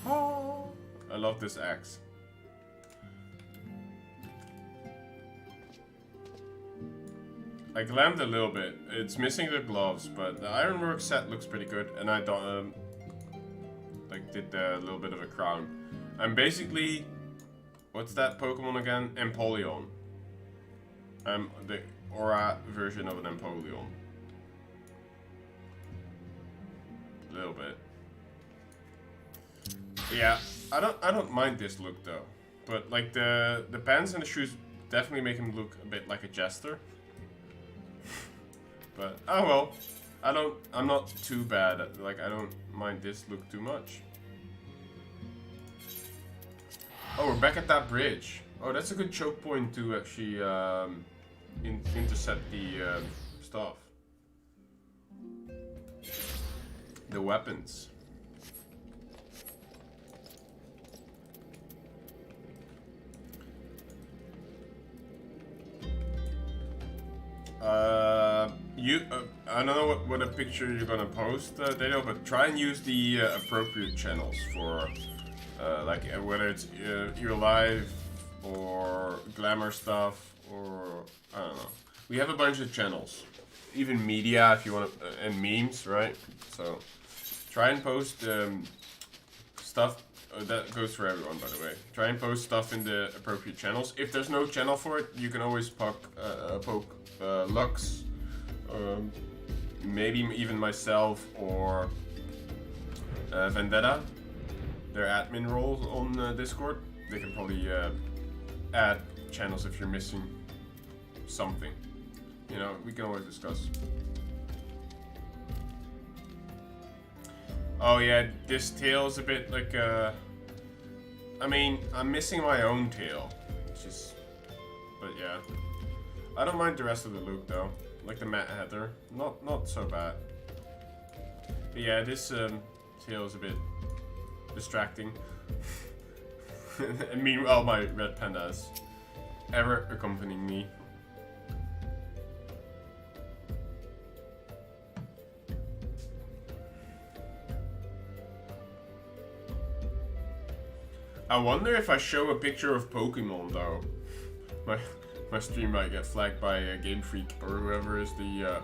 Oh, I love this axe. I glammed a little bit. It's missing the gloves, but the ironwork set looks pretty good, and I don't like did a little bit of a crown. I'm basically, what's that Pokemon again? Empoleon. I'm the Aura version of an Empoleon. A little bit. Yeah, I don't mind this look though, but like the pants and the shoes definitely make him look a bit like a jester. But oh well, I'm not too bad at, like, I don't mind this look too much. Oh, we're back at that bridge. Oh, that's a good choke point to actually intercept the stuff. The weapons. I don't know what a picture you're gonna post, Daniel, but try and use the appropriate channels for, like, whether it's your live or glamour stuff or I don't know. We have a bunch of channels, even media if you want, and memes, right? So try and post stuff. That goes for everyone, by the way. Try and post stuff in the appropriate channels. If there's no channel for it, you can always poke Lux, maybe even myself or Vendetta. Their admin roles on Discord. They can probably add channels if you're missing something. You know, we can always discuss. Oh yeah, this tail is a bit like I mean, I'm missing my own tail, which is, but yeah. I don't mind the rest of the look though, like the Mad Hatter, not so bad. But yeah, this tail is a bit distracting. And meanwhile, my red panda is ever accompanying me. I wonder if I show a picture of Pokemon though, my stream might get flagged by Game Freak or whoever is the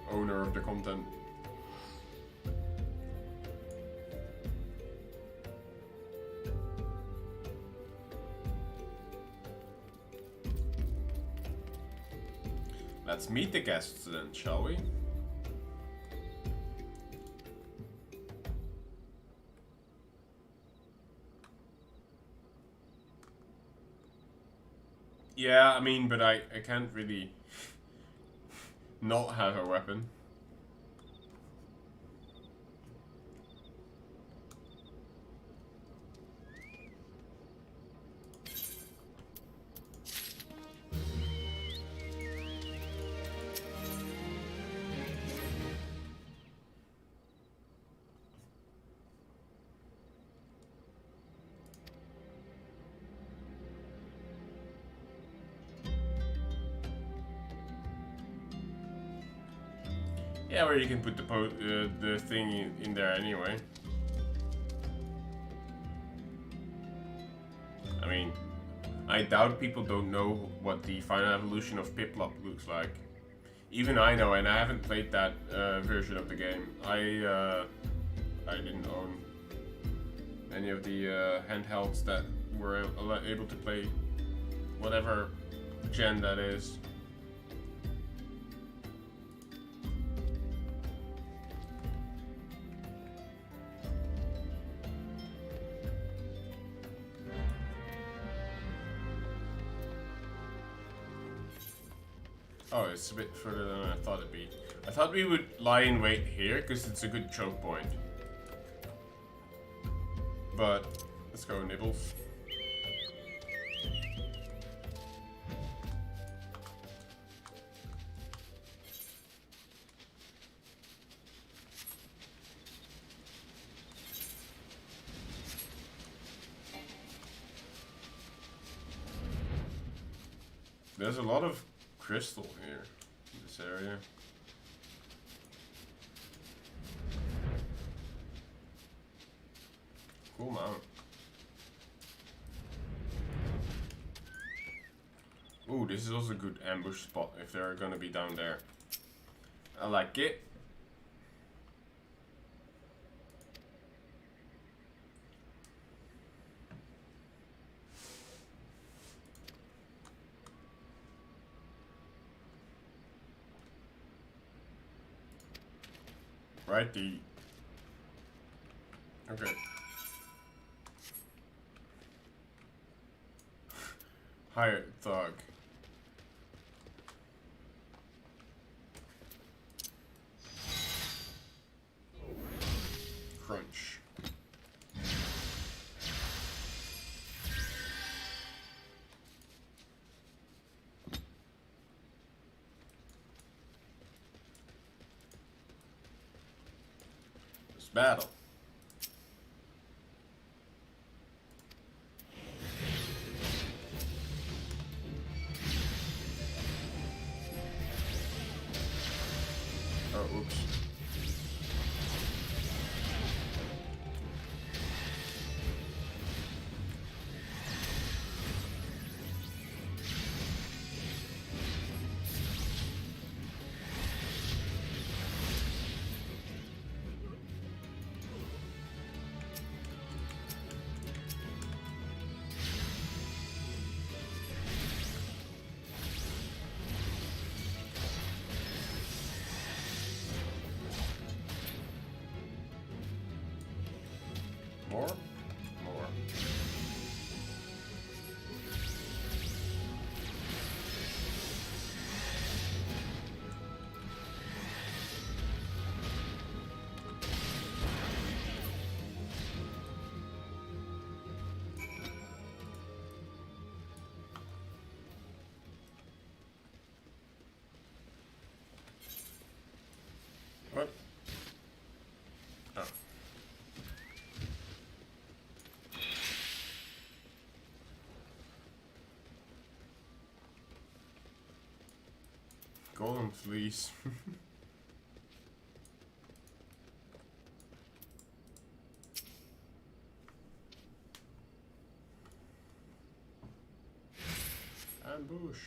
owner of the content. Let's meet the guests then, shall we? Yeah, I mean, but I can't really not have a weapon. Yeah, or you can put the thing in there anyway. I mean, I doubt people don't know what the final evolution of Piplup looks like. Even I know, and I haven't played that version of the game. I didn't own any of the handhelds that were able to play whatever gen that is. Oh, it's a bit further than I thought it'd be. I thought we would lie in wait here, because it's a good choke point. But, let's go, Nibbles. There's a lot of crystal here in this area. Cool mount. Ooh, this is also a good ambush spot if they're gonna be down there. I like it. Righty. Okay. Hired thug. Crunch. This battle. Oh, oops. More? More. What? Oh. Golden fleece. Ambush.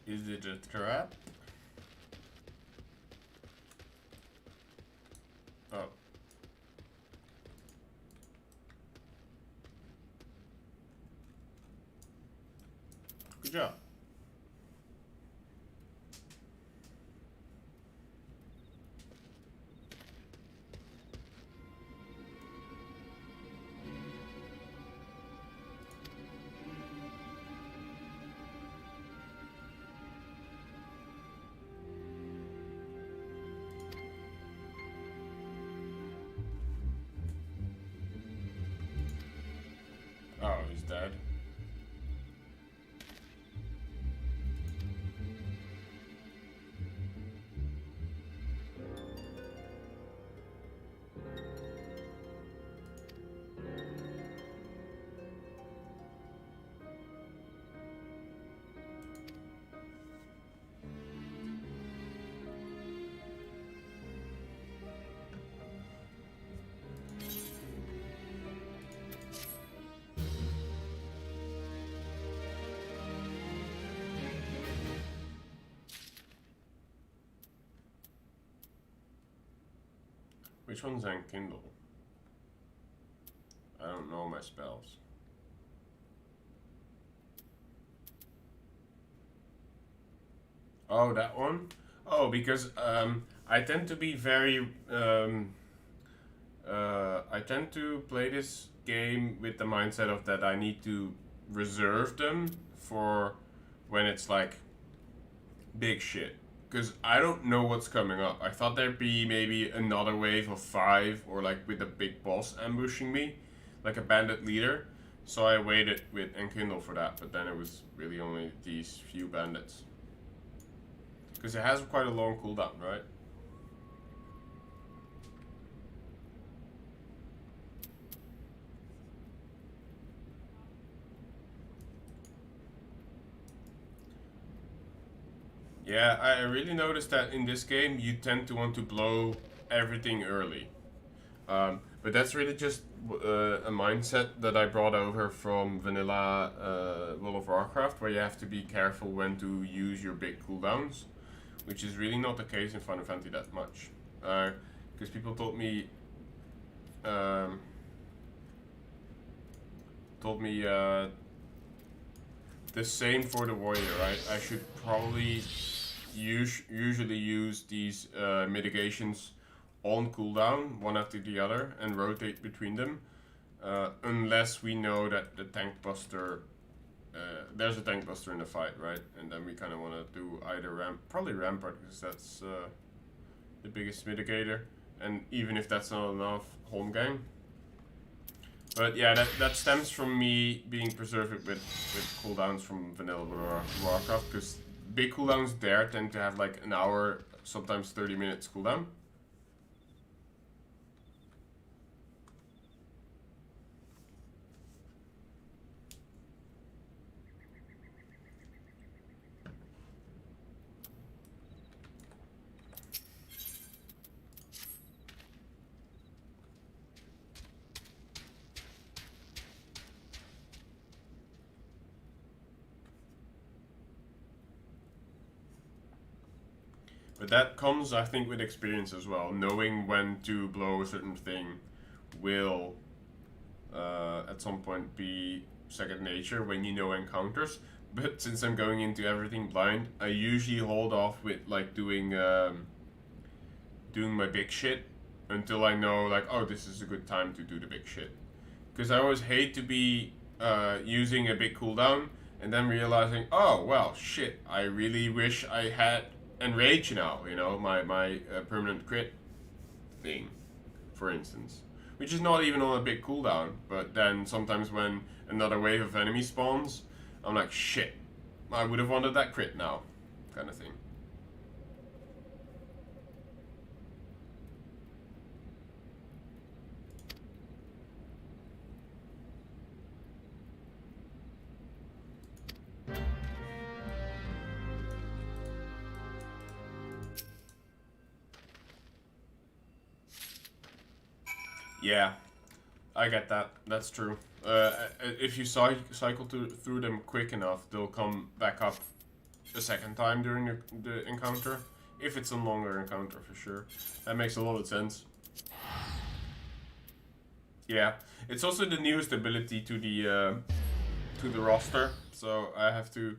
Is it a trap? Oh. Good job. Oh, he's dead. Which one's Enkindle? I don't know my spells. Oh, that one? Oh, because I tend to be very I tend to play this game with the mindset of that I need to reserve them for when it's like big shit. because I don't know what's coming up. I thought there'd be maybe another wave of 5, or like with a big boss ambushing me, like a bandit leader. So I waited with Enkindle for that, but then it was really only these few bandits. Because it has quite a long cooldown, right? Yeah, I really noticed that in this game you tend to want to blow everything early. But that's really just a mindset that I brought over from vanilla World of Warcraft, where you have to be careful when to use your big cooldowns, which is really not the case in Final Fantasy that much. Because people told me the same for the warrior, right? I should probably usually use these mitigations on cooldown, one after the other, and rotate between them, unless we know that the tank buster, there's a tank buster in the fight, right? And then we kind of want to do either probably Rampart, because that's the biggest mitigator, and even if that's not enough, Holmgang. But yeah, that stems from me being preserved with cooldowns from vanilla Warcraft, because big cooldowns there tend to have like an hour, sometimes 30 minutes cooldown. But that comes, I think, with experience as well. Knowing when to blow a certain thing will, at some point, be second nature when you know encounters. But since I'm going into everything blind, I usually hold off with like doing my big shit until I know like, oh, this is a good time to do the big shit. Because I always hate to be using a big cooldown and then realizing, oh well, shit, I really wish I had Enrage now, you know, my permanent crit thing, for instance. Which is not even on a big cooldown, but then sometimes when another wave of enemies spawns, I'm like, shit, I would have wanted that crit now, kind of thing. Yeah, I get that. That's true. If you cycle through them quick enough, they'll come back up a second time during the encounter. If it's a longer encounter, for sure. That makes a lot of sense. Yeah, it's also the newest ability to the roster, so I have to.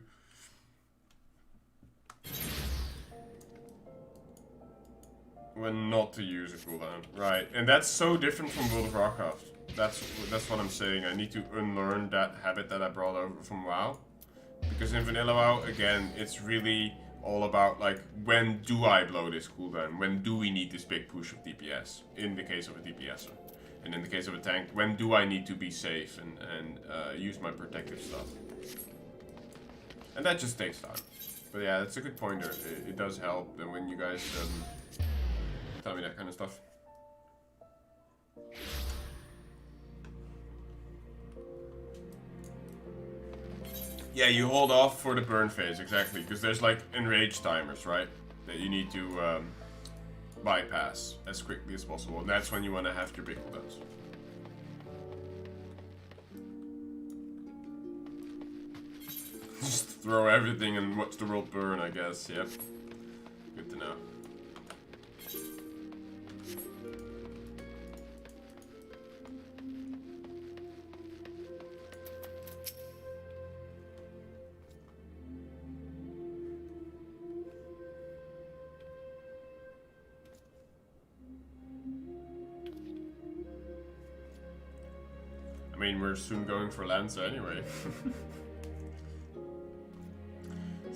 When not to use a cooldown, right? And that's so different from World of Warcraft. That's what I'm saying. I need to unlearn that habit that I brought over from WoW, because in Vanilla WoW, again, it's really all about like, when do I blow this cooldown? When do we need this big push of DPS? In the case of a DPSer, and in the case of a tank, when do I need to be safe and use my protective stuff? And that just takes time. But yeah, that's a good pointer. It does help, and when you guys. Tell me that kind of stuff. Yeah, you hold off for the burn phase, exactly, because there's like enrage timers, right? That you need to bypass as quickly as possible, and that's when you want to have your big cooldowns. Just throw everything and watch the world burn, I guess, yep. Good to know. I mean, we're soon going for Lanza anyway.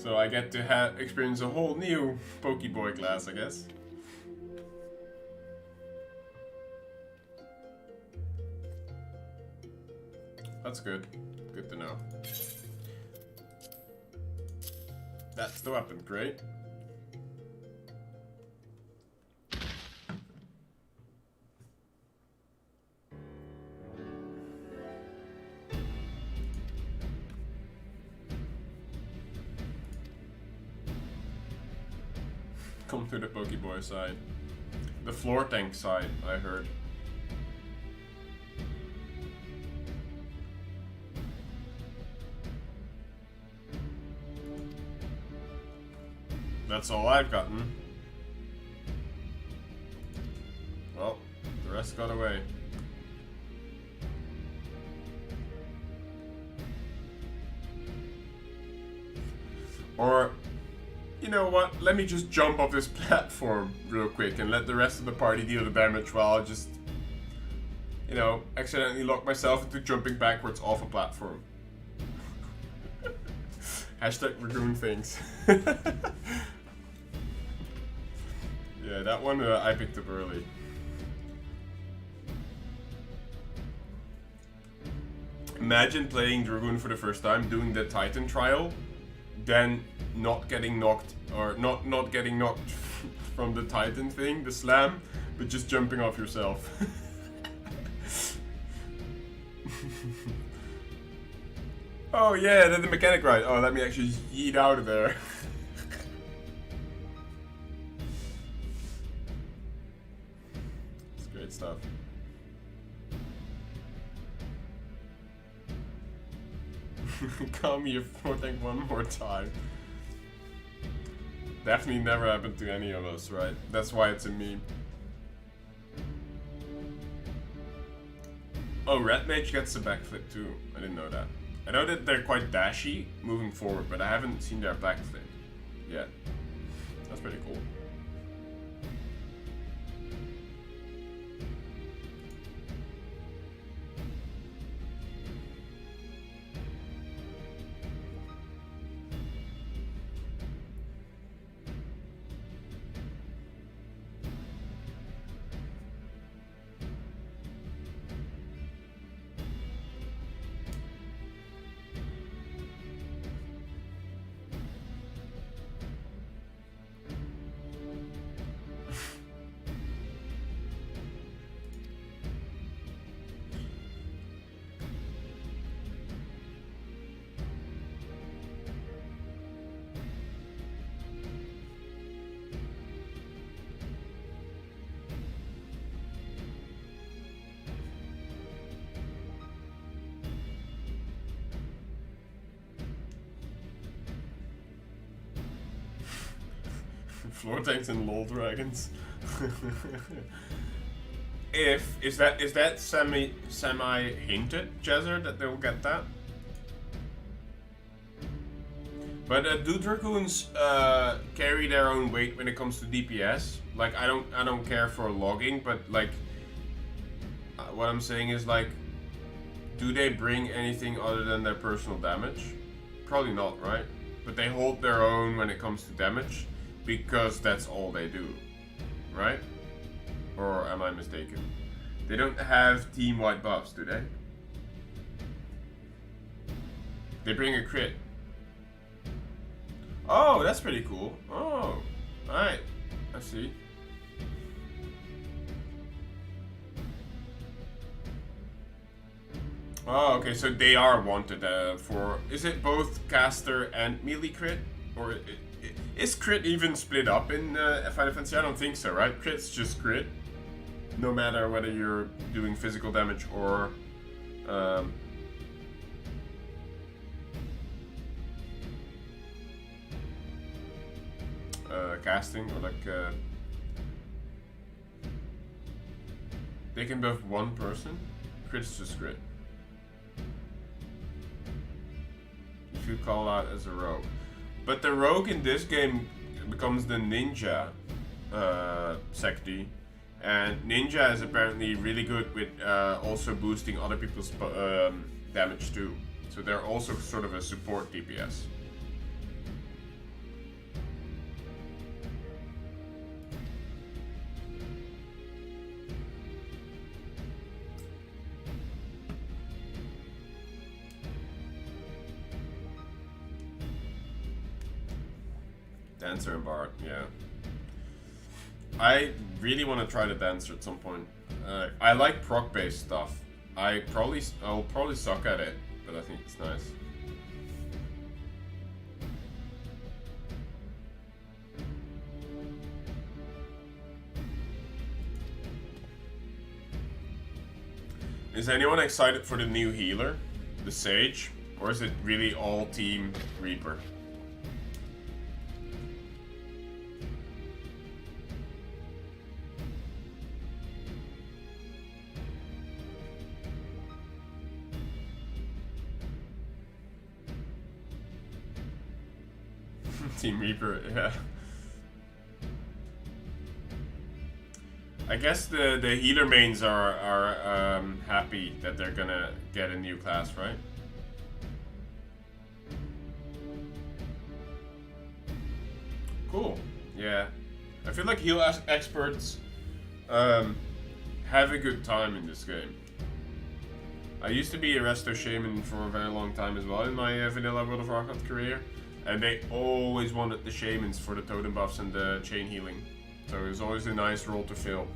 So I get to experience a whole new Pokeboy class, I guess. That's good. Good to know. That's the weapon, great. Come to the Pokeboy side. The floor tank side, I heard. That's all I've gotten. Well, the rest got away. Or, you know what? Let me just jump off this platform real quick and let the rest of the party deal the damage while I just, you know, accidentally lock myself into jumping backwards off a platform. Hashtag Dragoon things. Yeah, that one I picked up early. Imagine playing Dragoon for the first time, doing the Titan trial, then not getting knocked, or not getting knocked from the Titan thing, the slam, but just jumping off yourself. Oh yeah, then the mechanic right. Oh, let me actually yeet out of there. It's great stuff. Call me your tank one more time. Definitely never happened to any of us, right? That's why it's a meme. Oh, Red Mage gets a backflip too. I didn't know that. I know that they're quite dashy moving forward, but I haven't seen their backflip yet. That's pretty cool. Floor tanks and lol dragons. Is that semi hinted, Jezzer, that they'll get that? But do dragoons carry their own weight when it comes to DPS? Like I don't care for logging, but like what I'm saying is like, do they bring anything other than their personal damage? Probably not, right? But they hold their own when it comes to damage. Because that's all they do, right? Or am I mistaken? They don't have team-wide buffs, do they? They bring a crit. Oh, that's pretty cool. Oh, alright. I see. Oh, okay, so they are wanted for... Is it both caster and melee crit? Or... Is crit even split up in Final Fantasy? I don't think so, right? Crit's just crit. No matter whether you're doing physical damage or... casting, or like... They can buff one person. Crit's just crit. If you call out as a rogue. But the rogue in this game becomes the ninja secti, and ninja is apparently really good with also boosting other people's damage too. So they're also sort of a support DPS. Dancer and Bard, yeah. I really want to try the Dancer at some point. I like proc-based stuff. I'll probably suck at it, but I think it's nice. Is anyone excited for the new healer, the Sage, or is it really all Team Reaper? Team Reaper, yeah. I guess the healer mains are happy that they're gonna get a new class, right? Cool. Yeah. I feel like heal experts have a good time in this game. I used to be a resto shaman for a very long time as well in my vanilla World of Warcraft career. And they always wanted the shamans for the totem buffs and the chain healing. So it was always a nice role to fill.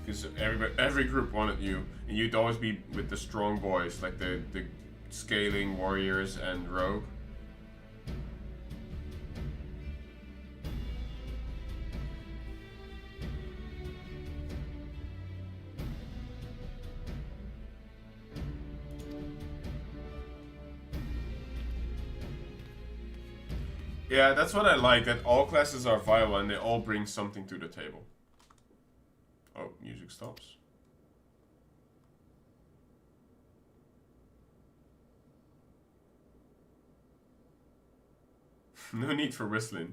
Because every group wanted you. And you'd always be with the strong boys, like the scaling warriors and rogue. Yeah, that's what I like, that all classes are viable and they all bring something to the table. Oh, music stops. No need for whistling.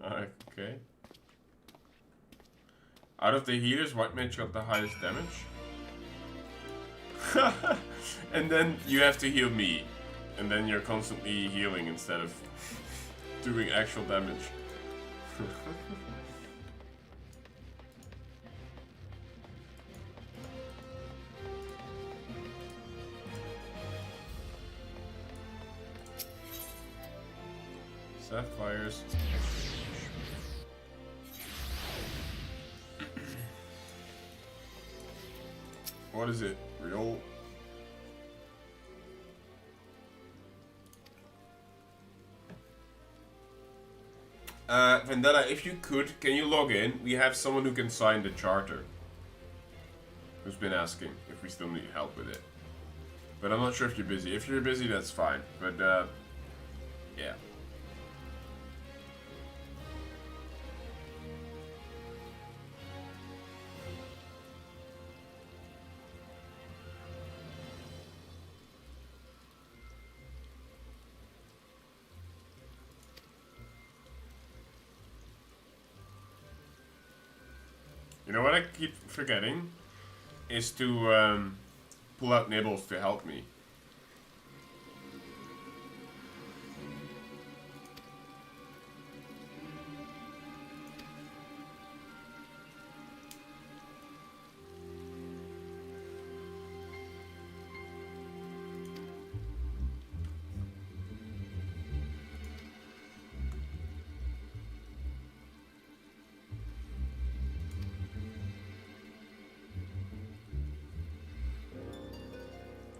Okay. Out of the healers, White Mage got the highest damage. And then you have to heal me. And then you're constantly healing instead of doing actual damage. Sapphires. What is it? Real? Vendetta, if you could, can you log in? We have someone who can sign the charter. Who's been asking if we still need help with it. But I'm not sure if you're busy. If you're busy, that's fine. But, yeah. You know what I keep forgetting? Is to pull out nibbles to help me.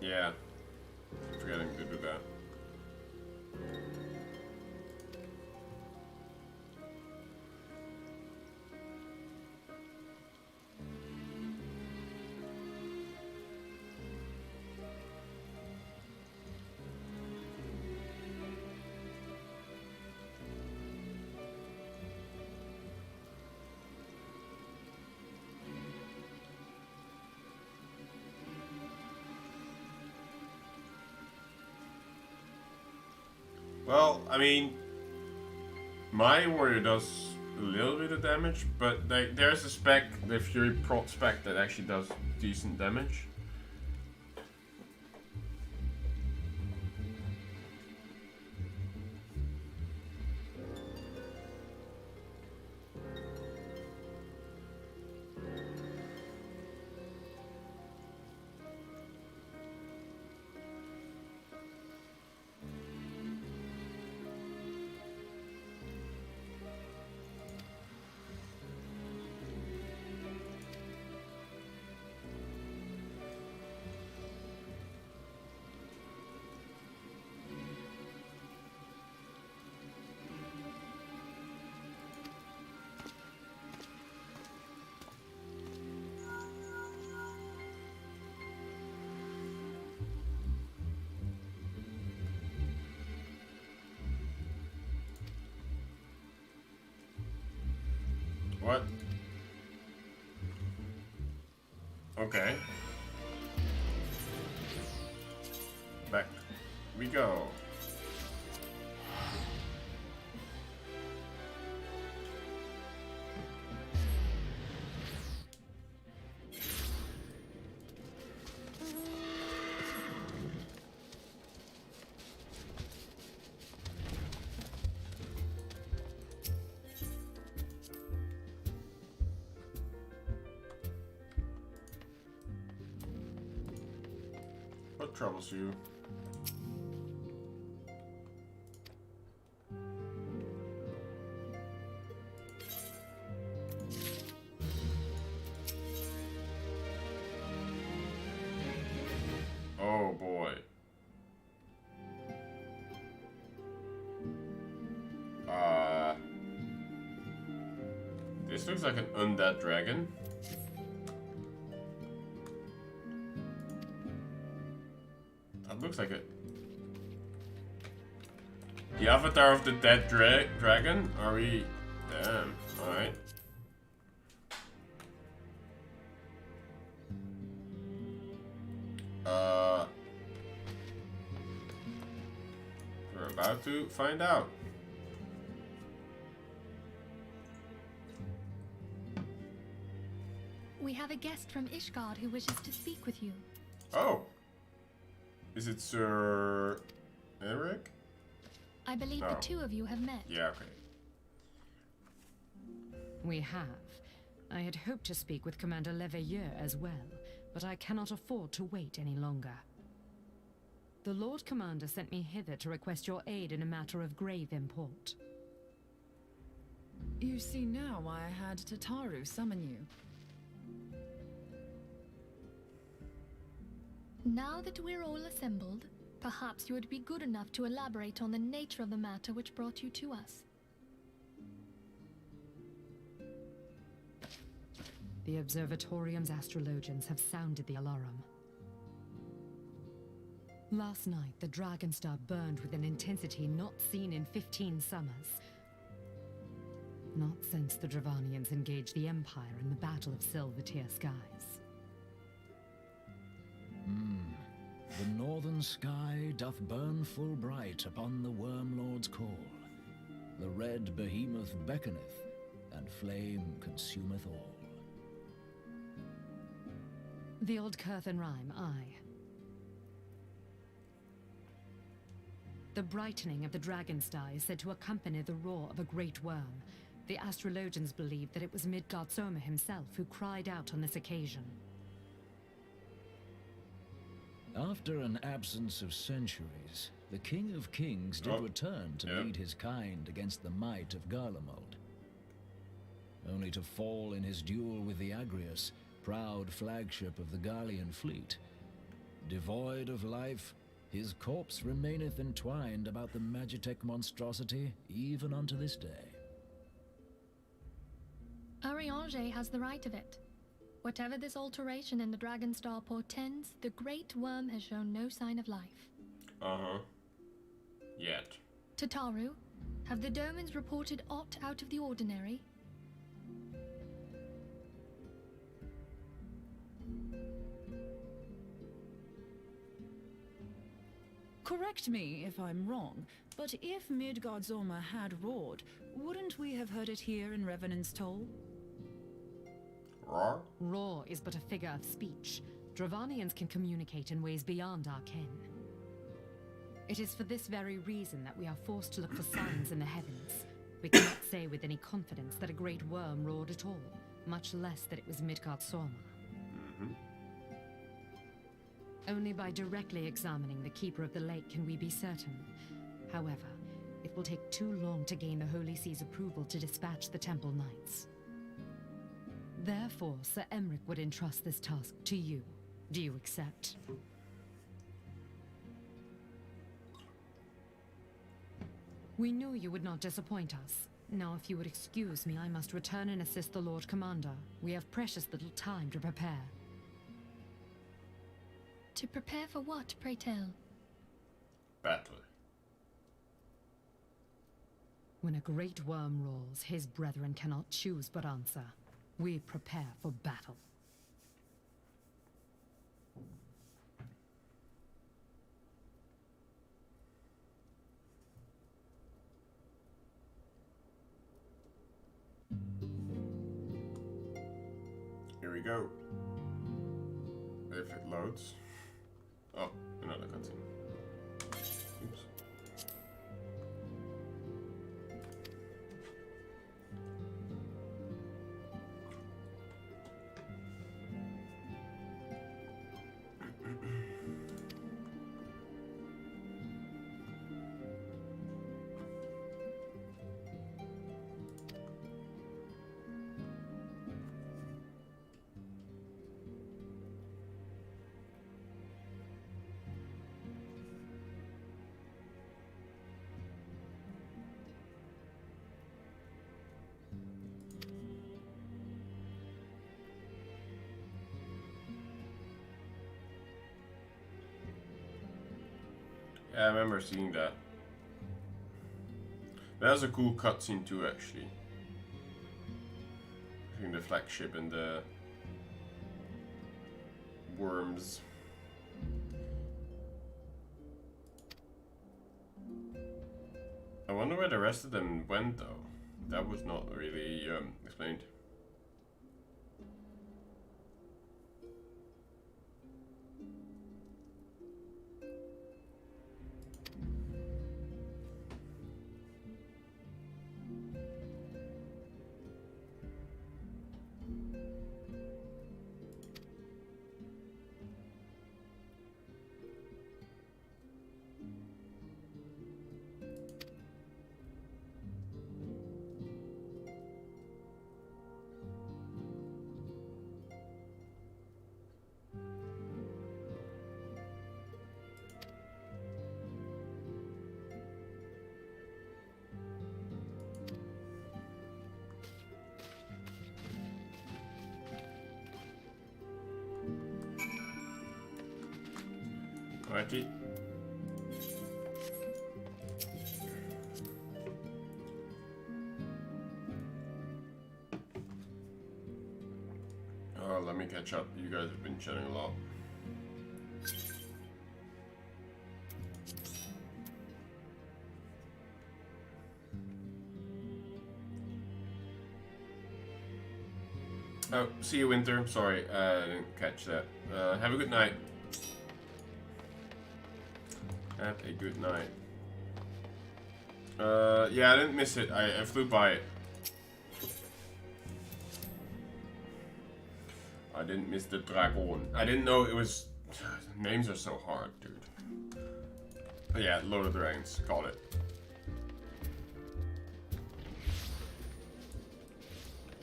Yeah, forgetting to do that. Well, I mean, my warrior does a little bit of damage, but there's a spec, the Fury Prot spec, that actually does decent damage. What? Okay. Back we go. What troubles you? Oh boy. This looks like an undead dragon. That looks like it. The avatar of the dead dragon? Are we... Damn, alright. We're about to find out. We have a guest from Ishgard who wishes to speak with you. Oh. Is it Sir Eric? I believe the two of you have met. Yeah, okay. We have. I had hoped to speak with Commander Leveilleur as well, but I cannot afford to wait any longer. The Lord Commander sent me hither to request your aid in a matter of grave import. You see now why I had Tataru summon you. Now that we're all assembled, perhaps you would be good enough to elaborate on the nature of the matter which brought you to us. The Observatorium's astrologians have sounded the alarm. Last night, the Dragonstar burned with an intensity not seen in 15 summers. Not since the Dravanians engaged the Empire in the Battle of Silvertear Skies. The northern sky doth burn full bright upon the Wormlord's call. The red behemoth beckoneth, and flame consumeth all. The old Curthen rhyme, aye. The brightening of the Dragonstar is said to accompany the roar of a great worm. The astrologians believe that it was Midgardsormr himself who cried out on this occasion. After an absence of centuries, the King of Kings did return to lead his kind against the might of Garlemald. Only to fall in his duel with the Agrius, proud flagship of the Garlean fleet. Devoid of life, his corpse remaineth entwined about the Magitech monstrosity even unto this day. Ariange has the right of it. Whatever this alteration in the Dragonstar portends, the Great Worm has shown no sign of life. Uh-huh. Yet. Tataru, have the Domans reported aught out of the ordinary? Correct me if I'm wrong, but if Midgardsormr had roared, wouldn't we have heard it here in Revenant's Toll? Roar? Roar is but a figure of speech. Dravanians can communicate in ways beyond our ken. It is for this very reason that we are forced to look for signs in the heavens. We cannot say with any confidence that a great worm roared at all, much less that it was Midgardsormr. Only by directly examining the Keeper of the Lake can we be certain. However, it will take too long to gain the Holy See's approval to dispatch the Temple Knights. Therefore, Sir Emmerich would entrust this task to you. Do you accept? We knew you would not disappoint us. Now, if you would excuse me, I must return and assist the Lord Commander. We have precious little time to prepare. To prepare for what, pray tell? Battle. When a great worm rolls, his brethren cannot choose but answer. We prepare for battle. Here we go. If it loads. Oh, another cutscene. Oops. Yeah, I remember seeing that. That was a cool cutscene too, actually. Between the flagship and the worms. I wonder where the rest of them went, though. That was not really explained. Alrighty. Oh, let me catch up. You guys have been chatting a lot. Oh, see you, Winter. Sorry, I didn't catch that. Have a good night. Have a good night. Yeah, I didn't miss it. I flew by it. I didn't miss the dragon. I didn't know it was... Names are so hard, dude. But yeah, Lord of the Dragons. Call it.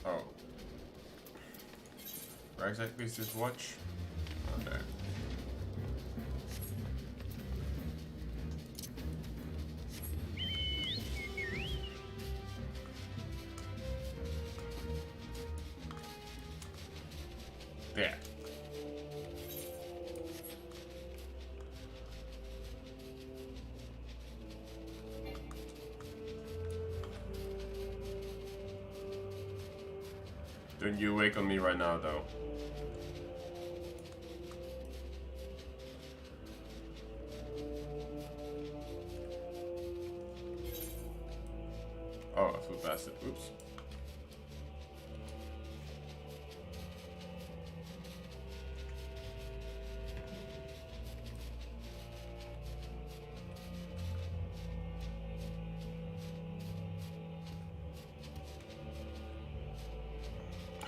Oh. Where exactly is this watch? Oh, there. There. Don't you wake on me right now, though. Oh, I flew past it. Oops.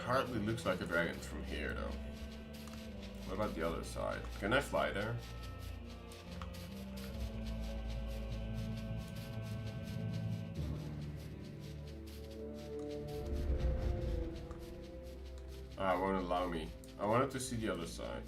Hardly looks like a dragon from here, though. What about the other side? Can I fly there? Ah, it won't allow me. I wanted to see the other side.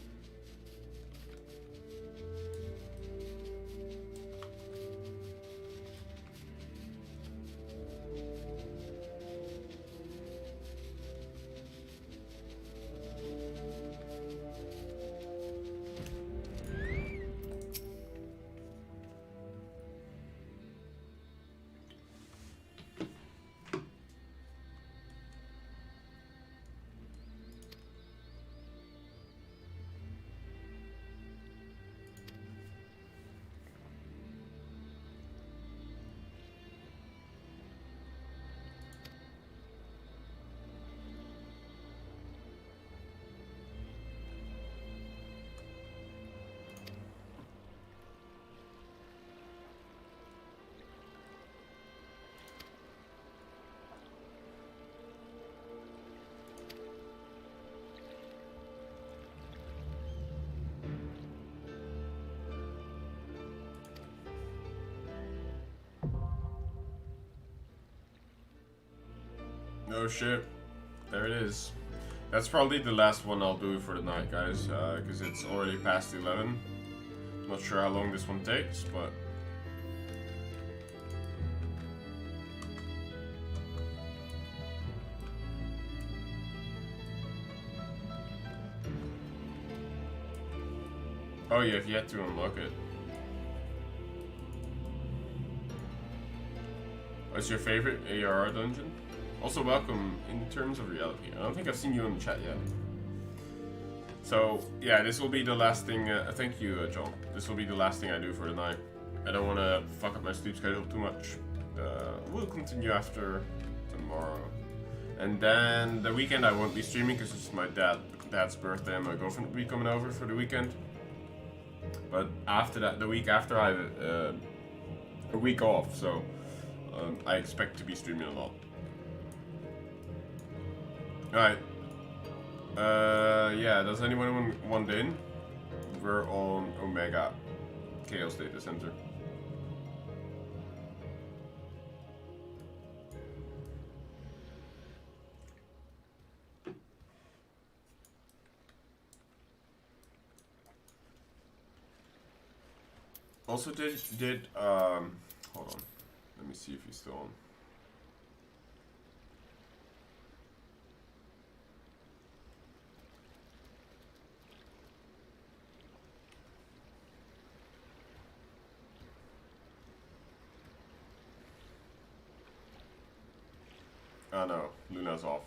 No shit. There it is. That's probably the last one I'll do for the night, guys, because it's already past 11. Not sure how long this one takes, but... Oh, you have yet to unlock it. What's your favorite ARR dungeon? Also welcome in terms of reality. I don't think I've seen you in the chat yet. So, yeah, this will be the last thing. Thank you, John. This will be the last thing I do for the night. I don't want to fuck up my sleep schedule too much. We'll continue after tomorrow. And then the weekend I won't be streaming because it's my dad's birthday and my girlfriend will be coming over for the weekend. But after that, the week after, I have a week off, so I expect to be streaming a lot. Alright. Yeah, does anyone want in? We're on Omega Chaos Data Center. Also did hold on. Let me see if he's still on. Oh no, Luna's off.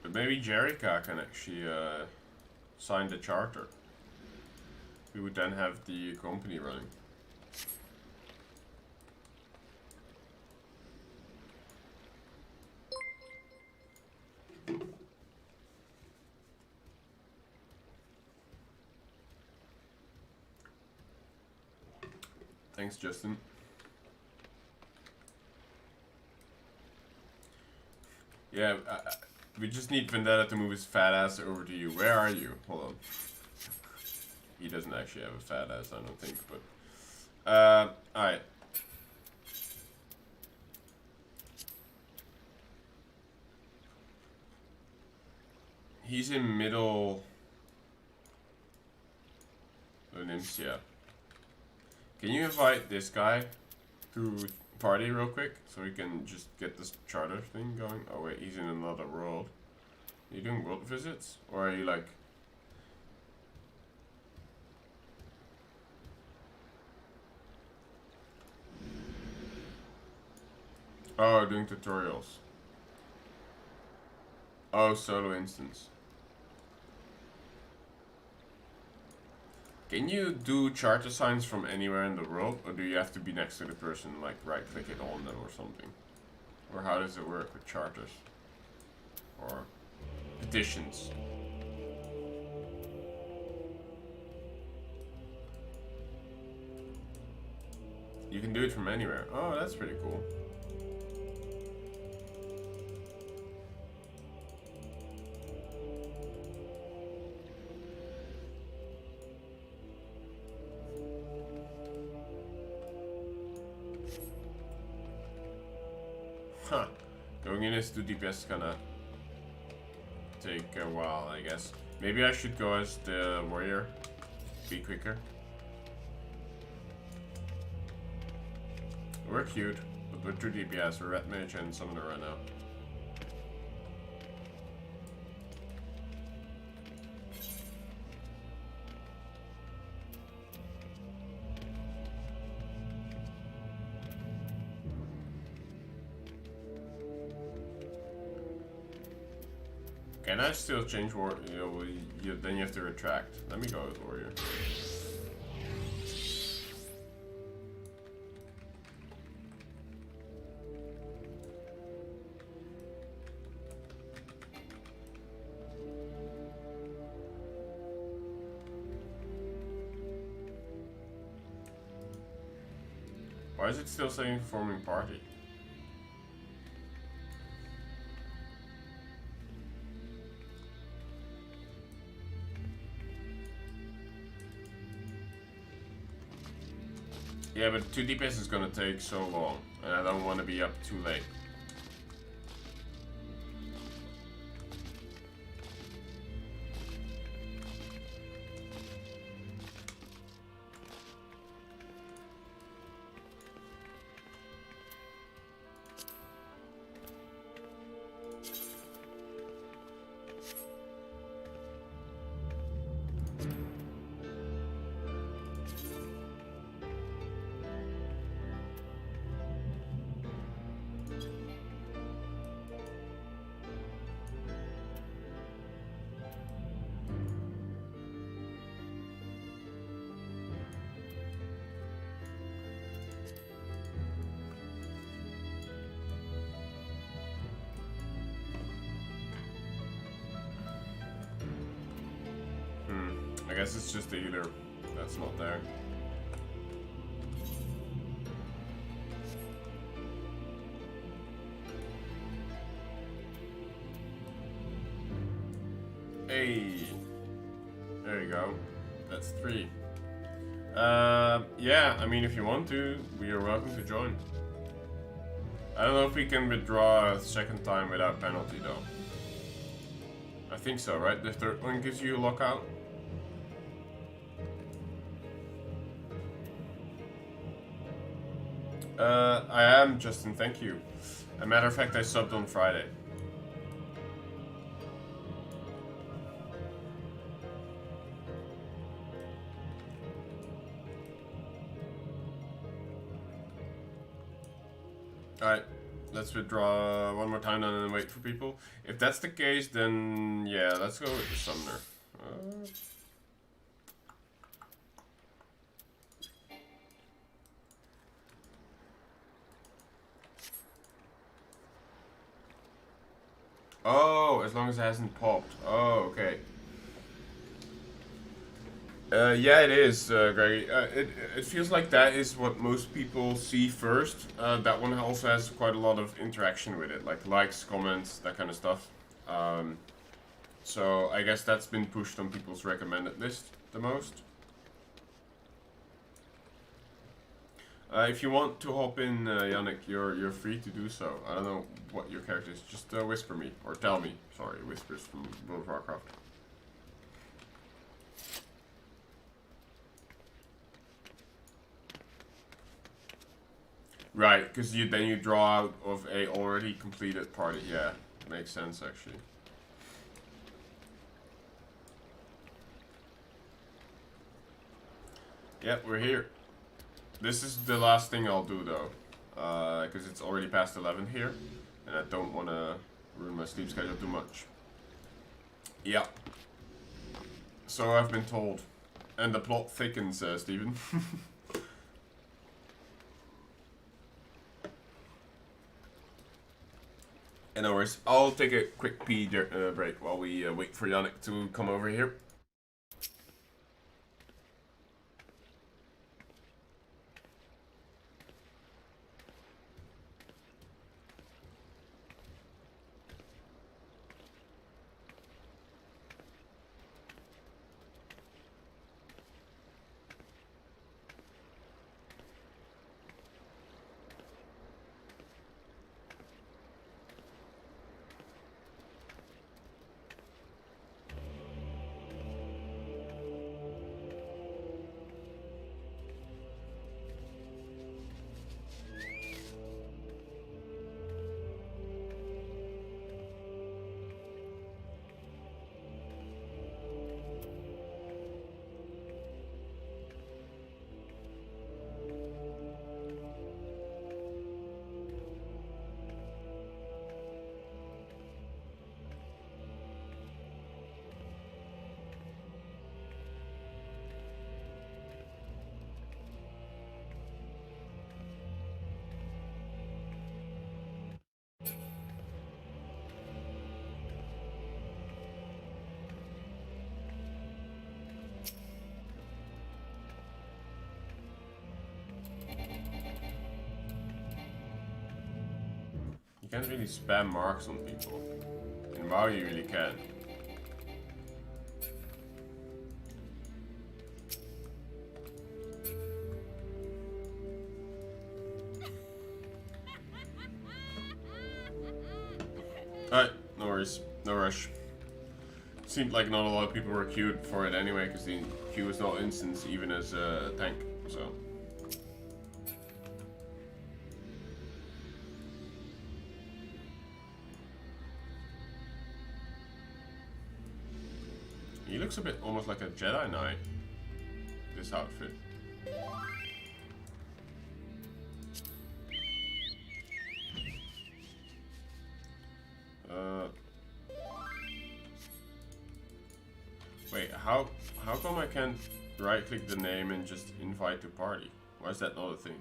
But maybe Jerica can actually sign the charter. We would then have the company running. Thanks, Justin. Yeah, we just need Vendetta to move his fat ass over to you. Where are you? Hold on. He doesn't actually have a fat ass, I don't think, but... alright. He's in middle... Olympia. Can you invite this guy to party real quick? So we can just get this charter thing going? Oh wait, he's in another world. Are you doing world visits? Or are you like... Oh, doing tutorials. Oh, solo instance. Can you do charter signs from anywhere in the world? Or do you have to be next to the person, like right click it on them or something? Or how does it work with charters? Or petitions? You can do it from anywhere. Oh, that's pretty cool. Huh. Going in as 2 DPS gonna take a while, I guess. Maybe I should go as the warrior. Be quicker. We're cute, but we're 2 DPS. We're red mage and summoner right now. Can I still change war? Then you have to retract. Let me go with warrior. Why is it still saying forming party? Yeah, but 2 DPS is gonna take so long, and I don't want to be up too late. I guess it's just the healer that's not there. Hey, there you go. That's 3. Yeah, I mean, if you want to, we are welcome to join. I don't know if we can withdraw a second time without penalty though. I think so, right? The third one gives you a lockout. I am, Justin, thank you. A matter of fact, I subbed on Friday. Alright, let's withdraw one more time and then wait for people. If that's the case, then yeah, let's go with the summoner. Oh, as long as it hasn't popped. Oh, okay. Yeah, it is, Greggy. It feels like that is what most people see first. That one also has quite a lot of interaction with it, like likes, comments, that kind of stuff. So I guess that's been pushed on people's recommended list the most. If you want to hop in, Yannick, you're free to do so. I don't know what your character is. Just whisper me, or tell me. Sorry, whispers from World of Warcraft. Right, because then you draw out of a already completed party. Yeah, makes sense actually. Yep, we're here. This is the last thing I'll do though, because it's already past 11 here, and I don't want to ruin my sleep schedule too much. Yeah. So I've been told. And the plot thickens, Steven. Anyways, I'll take a quick pee break while we wait for Yannick to come over here. You can't really spam marks on people. In WoW you really can. Alright, no worries. No rush. Seemed like not a lot of people were queued for it anyway, because the queue is not instant even as a tank, so. He looks a bit almost like a Jedi Knight, this outfit. Wait, how come I can't right click the name and just invite to party? Why is that not a thing?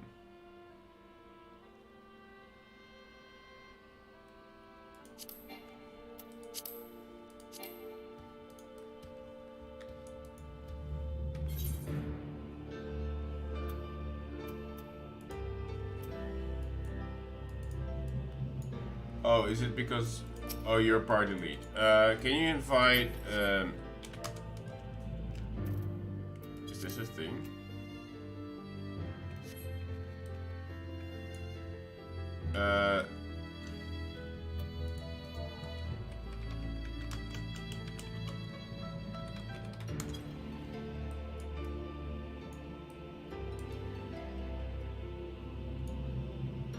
Oh, is it because... Oh, you're party lead. Can you invite... Is this a thing?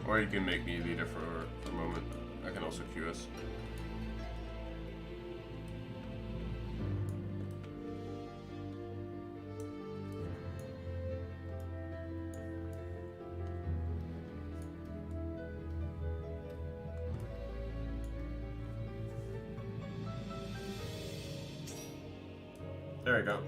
Or you can make me leader for a moment. I can also queue us. There we go.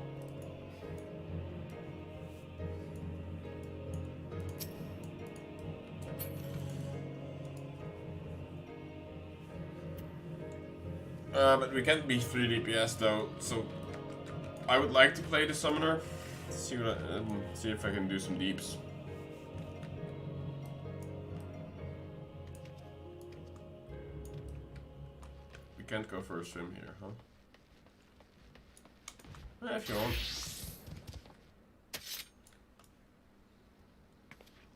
But we can't be 3 DPS though, so I would like to play the summoner. See if I can do some deeps. We can't go for a swim here, huh? If you want.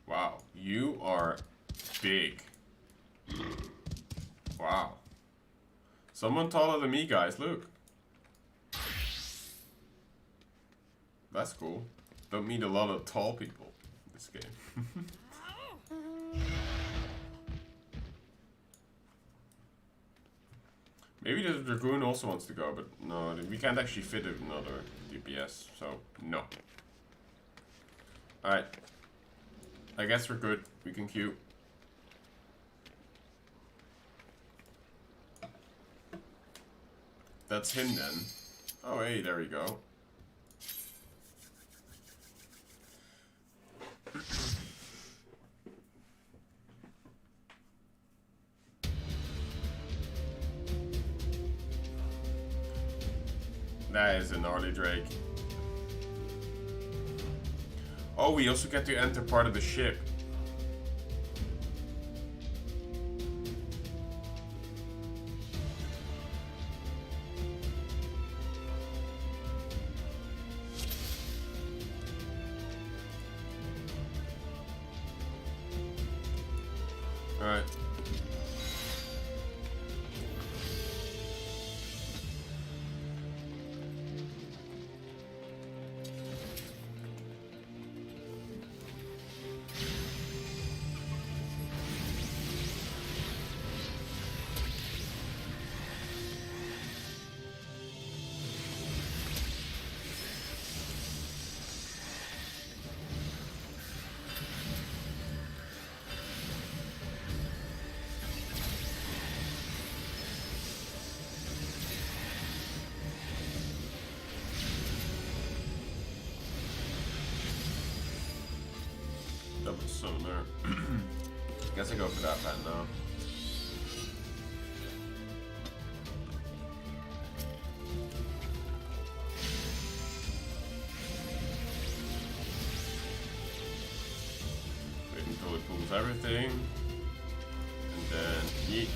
Wow, you are big. Wow. Someone taller than me, guys, look. That's cool. Don't meet a lot of tall people in this game. Maybe the Dragoon also wants to go, but no, we can't actually fit another DPS, so no. Alright. I guess we're good. We can queue. That's him then. Oh hey, there we go. That is a gnarly Drake. Oh, we also get to enter part of the ship. Alright. Double summoner. Guess I go for that pattern now. Wait until it pulls everything. And then yeet.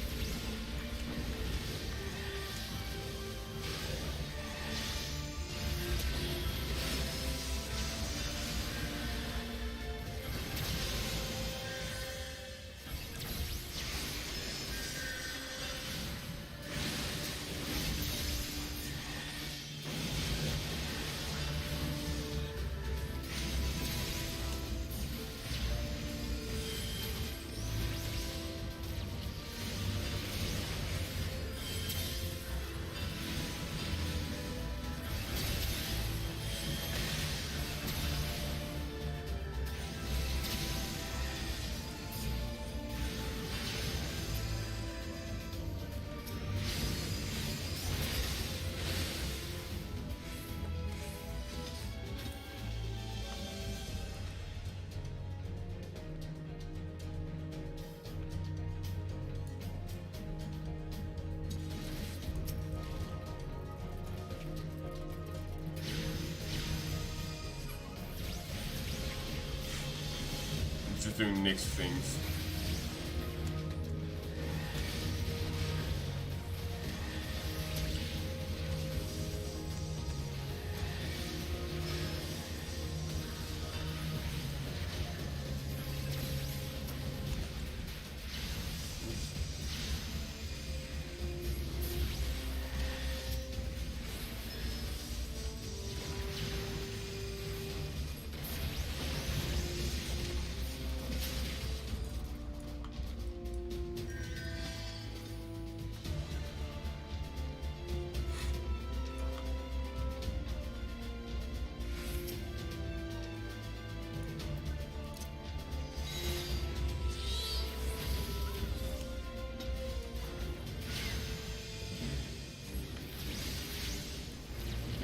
just doing Nyx things.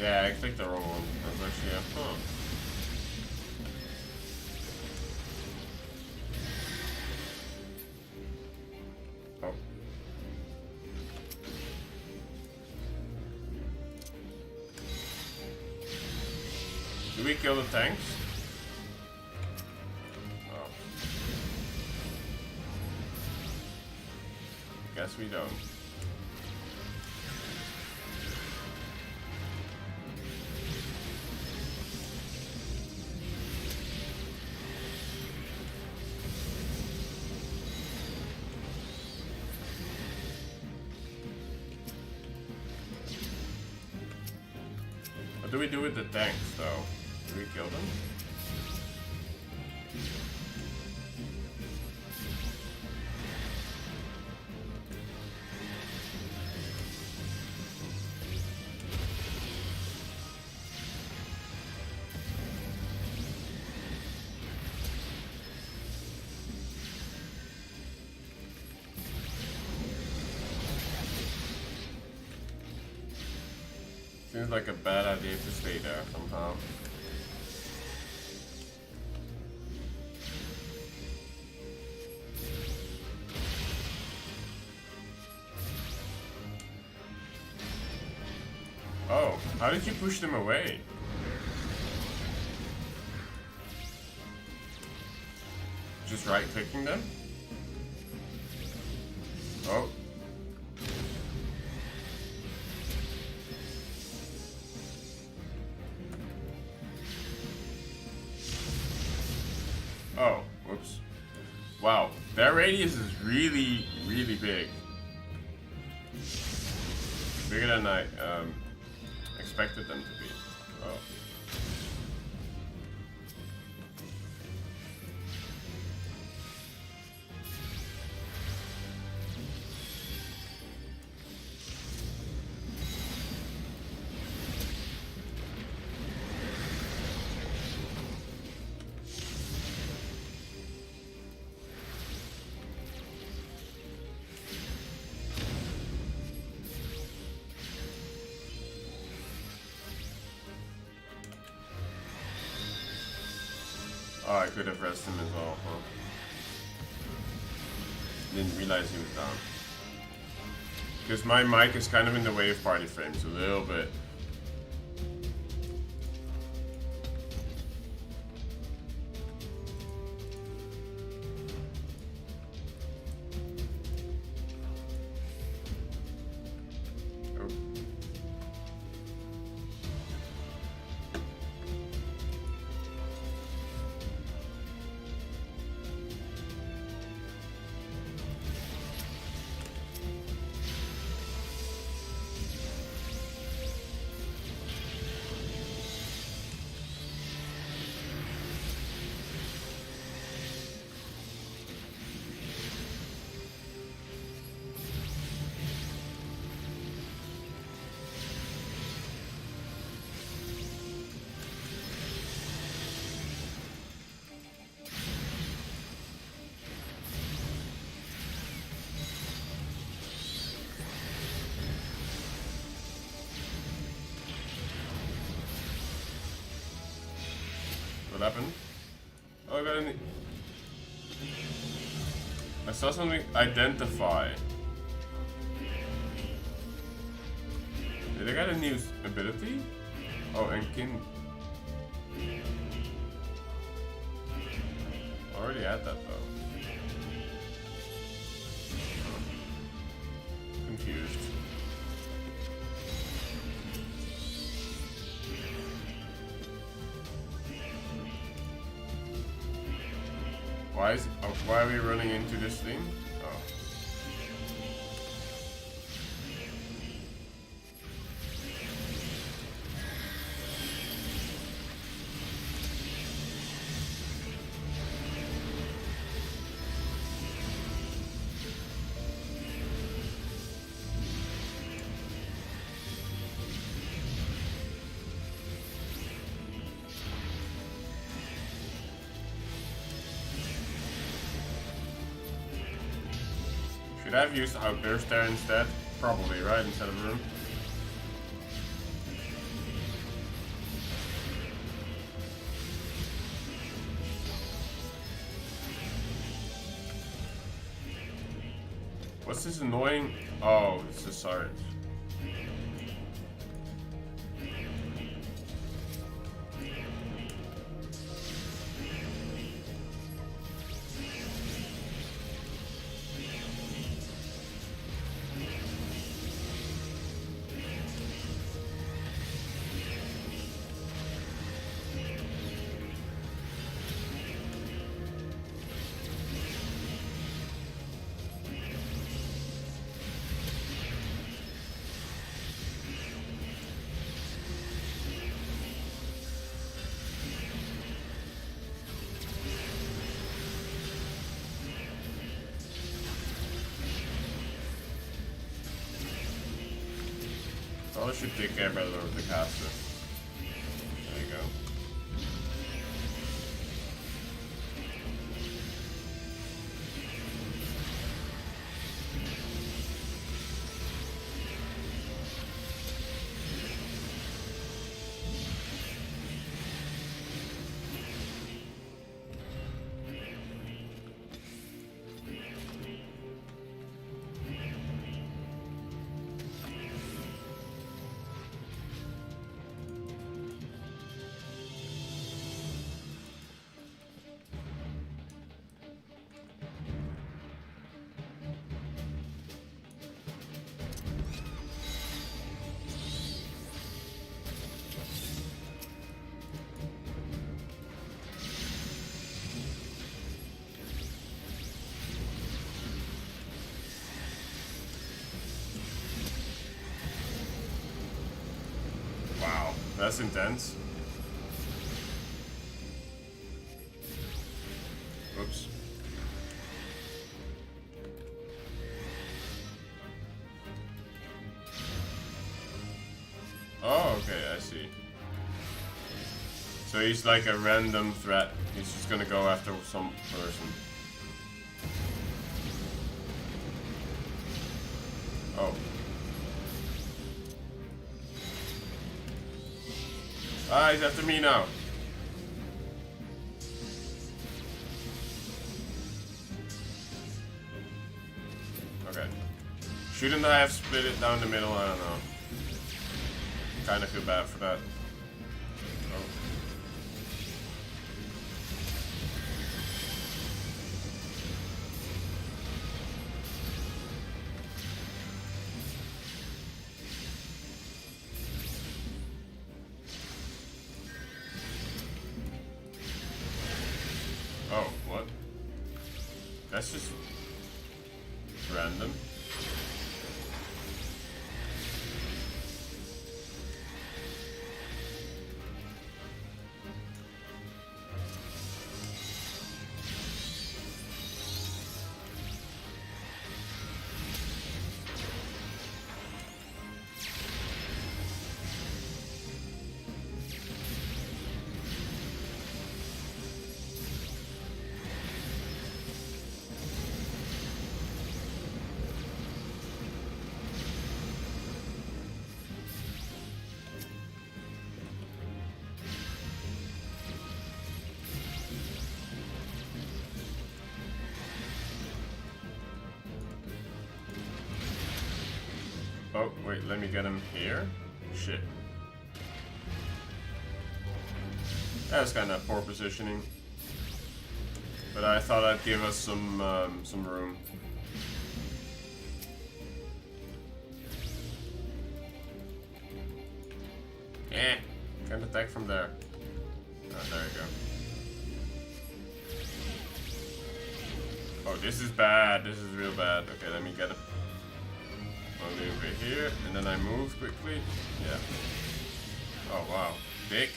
Yeah, I clicked the wrong one. That's actually huh. Oh. Do we kill the tanks? Oh. Guess we don't. What do we do with the tanks, though? Do we kill them? Seems like a bad idea to stay there somehow. Oh, how did you push them away? Just right-clicking them? Oh. Oh, whoops. Wow, their radius is really, really big. Bigger than I expected them to be. Oh. Oh, I could have rested him as well, huh? Didn't realize he was down. Because my mic is kind of in the way of party frames a little bit. What happened? Oh, I got any. I saw something. Identify. Did I get a new ability? Oh, and kin. Already already had that though. Confused. Why are we running into this thing? Oh. Should I have used Outburst there instead? Probably, right? Instead of Room. What's this annoying? Oh, it's the Sarge. I should take care better of the caster. There you go. That's intense. Oops. Oh, okay, I see. So he's like a random threat. He's just gonna go after some person. Oh. Ah, he's after me now. Okay. Shouldn't I have split it down the middle? I don't know. Kinda feel bad for that. Oh. Oh, what? That's just random. Oh, wait, let me get him here? Shit. That's kind of poor positioning. But I thought I'd give us some room. Can't attack from there. Oh, there you go. Oh, this is bad. This is real bad. Okay, let me get it. I'll do over here, and then I move quickly. Yeah. Oh, wow. Big.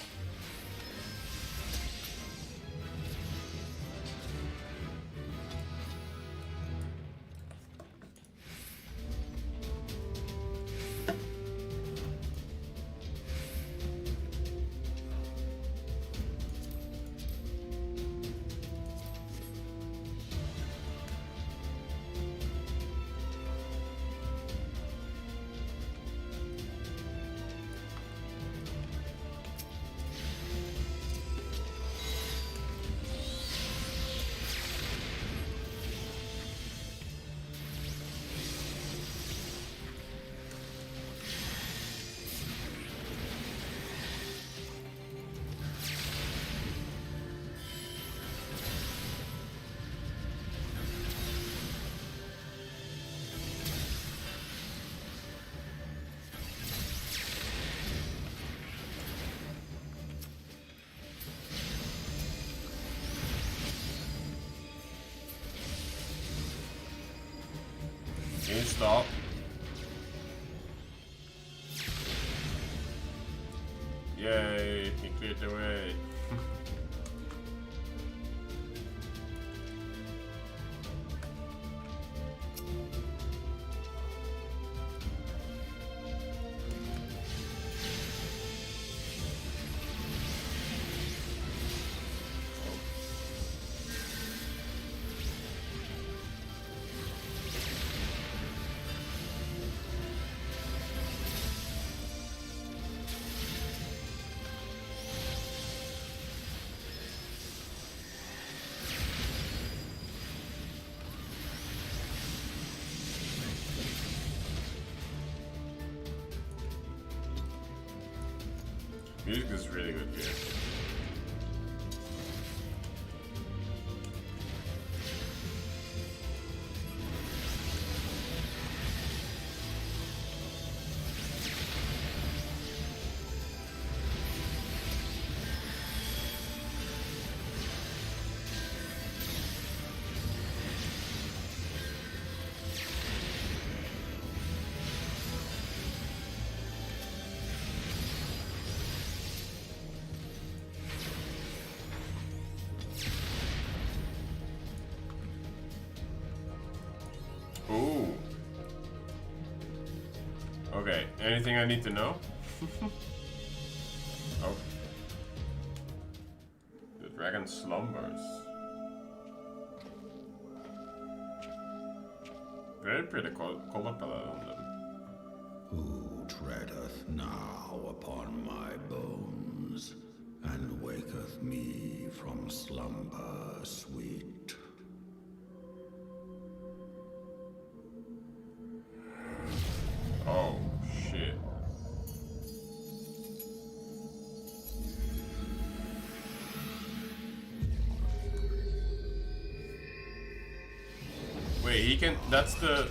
Can you stop? Yay, he cleared the way. Music is really good here. Ooh. Okay, anything I need to know? Oh. The dragon slumbers. Very pretty color palette on them. Who treadeth now upon my bones, and waketh me from slumber sweet? Oh, shit. Wait, he can... That's the...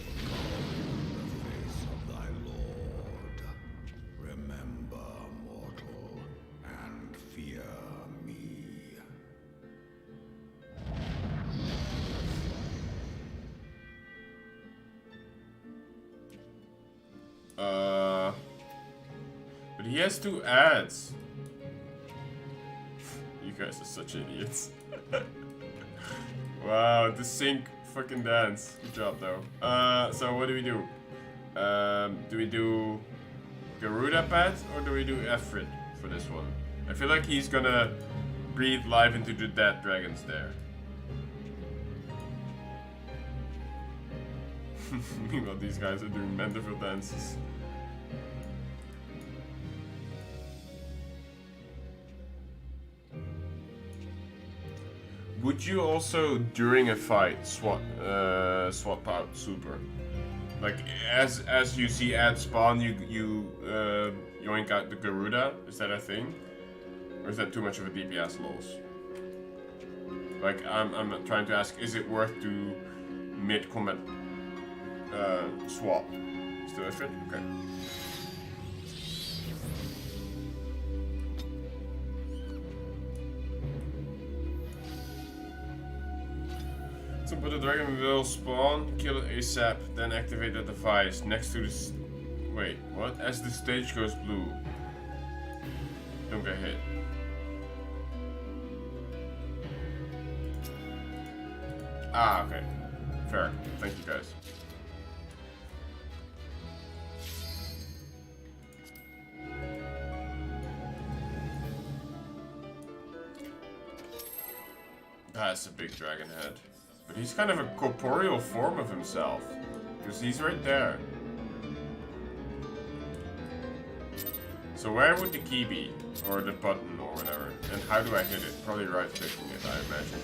But he has 2 ads. You guys are such idiots. Wow, the sync fucking dance. Good job though. So what do we do? Do we do Garuda Pad or do we do Efrid for this one? I feel like he's gonna breathe life into the dead dragons there. Meanwhile, these guys are doing Manderville dances. Would you also, during a fight, swap out super? Like as you see ads spawn, you yoink out the Garuda. Is that a thing, or is that too much of a DPS loss? Like, I'm trying to ask, is it worth to mid-combat swap? Still effort? Okay. So put the dragon will spawn, kill it ASAP, then activate the device next to the... Wait, what? As the stage goes blue. Don't get hit. Ah, okay. Fair. Thank you guys. That's a big dragon head. But he's kind of a corporeal form of himself. Because he's right there. So where would the key be? Or the button or whatever? And how do I hit it? Probably right clicking it, I imagine.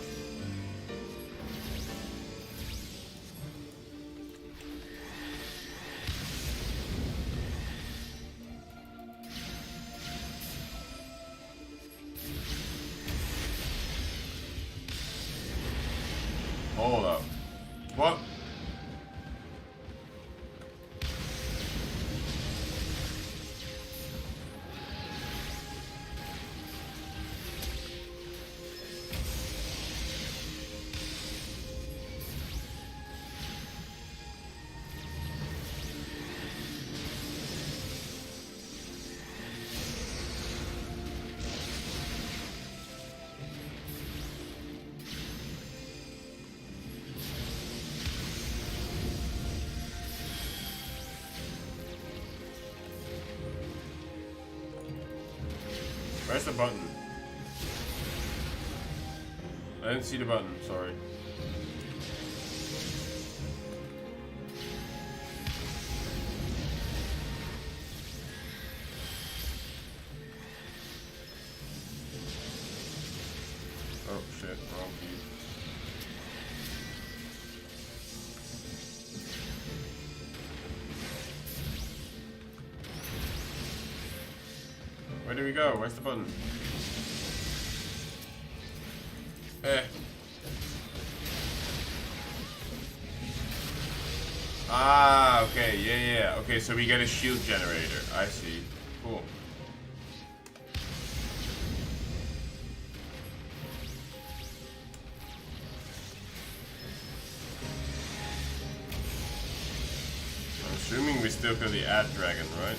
Hold up. What? Where's the button? I didn't see the button, sorry. Oh shit, wrong key. Where do we go? Where's the button? Eh. Ah, okay, yeah. Okay, so we get a shield generator. I see. Cool. I'm assuming we still got the ad dragon, right?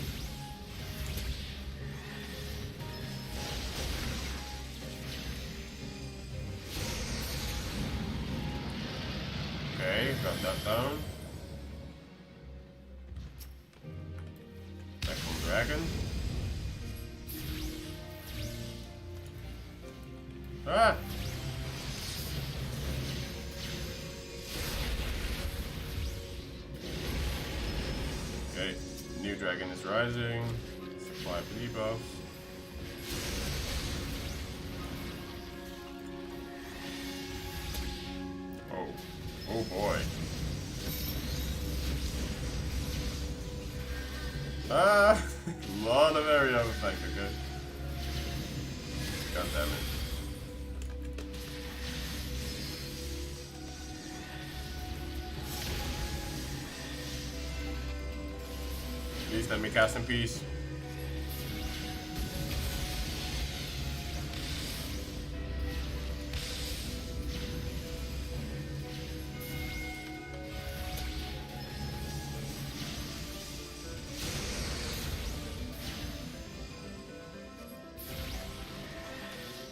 Okay, got that down. Back from dragon. Ah! Okay, new dragon is rising. Supply debuff. Oh boy. Ah! A lot of area of effect, okay. God damn it. Please let me cast in peace.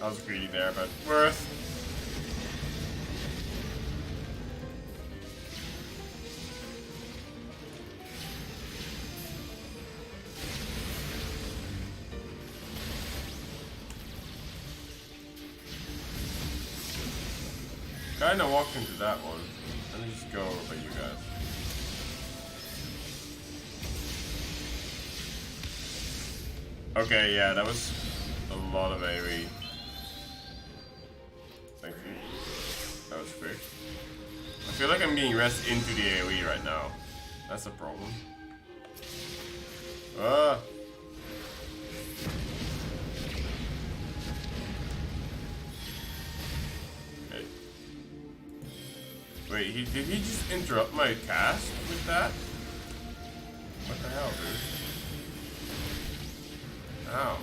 I was greedy there, but worth. Kinda walked into that one. Let me just go over you guys. Okay, yeah, that was a lot of AoE. Thank you. That was quick. I feel like I'm being rushed into the AoE right now. That's a problem. Ah! Okay, Wait, did he just interrupt my cast with that? What the hell, dude? Ow.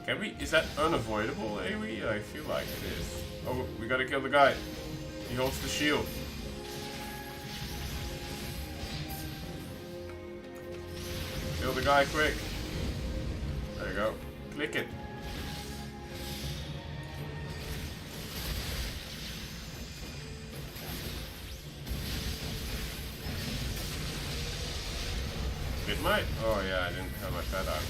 Can we? Is that unavoidable, AoE? I feel like it is. Oh, we gotta kill the guy. He holds the shield. Kill the guy quick. There you go. Click it. It might. Oh yeah, I didn't have my pet out.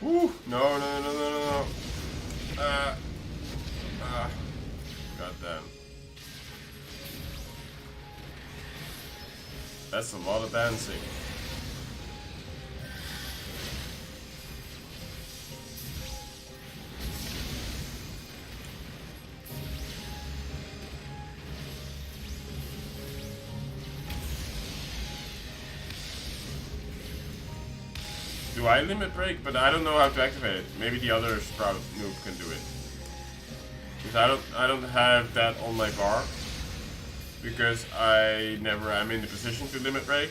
Woo! No. Goddamn. That's a lot of dancing. Do I limit break? But I don't know how to activate it. Maybe the other Sprout noob can do it. Because I don't have that on my bar. Because I never am in the position to limit break.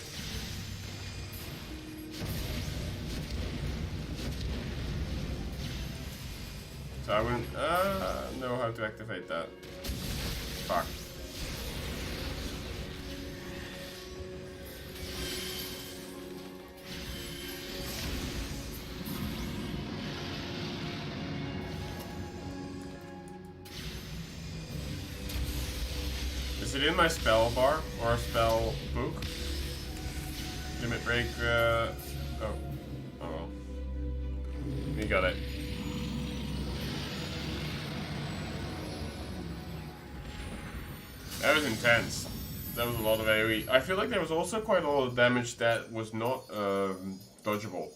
So I wouldn't know how to activate that. Fuck. Is it in my spell bar or spell book? Limit break, oh well. We got it. That was intense. That was a lot of AoE. I feel like there was also quite a lot of damage that was not dodgeable.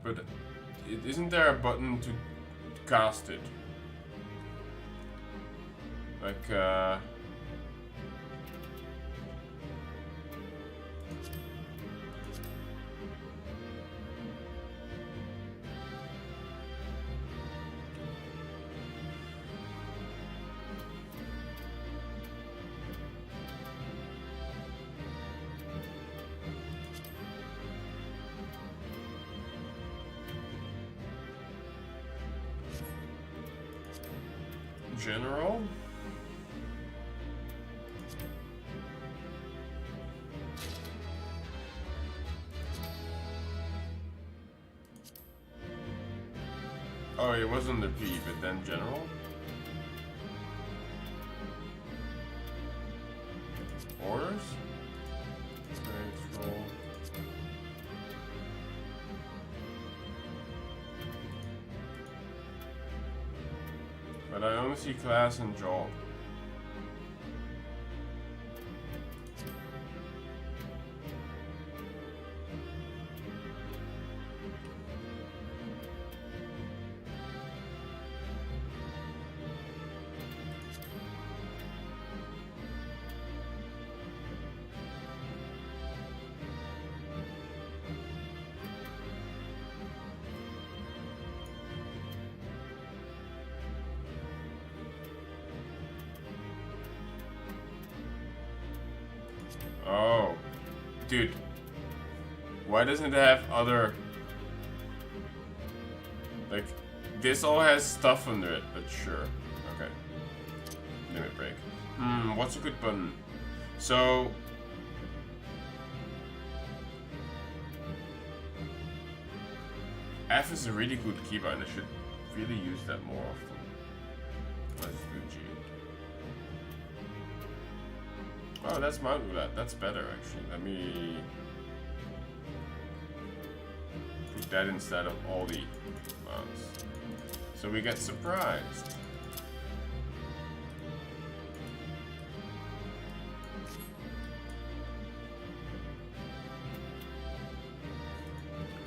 But isn't there a button to cast it? Like, general? Oh, it wasn't the P, but then general? Orders? Roll. But I only see class and job. Oh, dude, why doesn't it have other, like, this all has stuff under it, but sure, okay, limit break. What's a good button? So, F is a really good key button, I should really use that more often. Let's do G. Oh, that's Mount Ul'dah. That's better, actually. Let me put that instead of all the mounts. So we get surprised.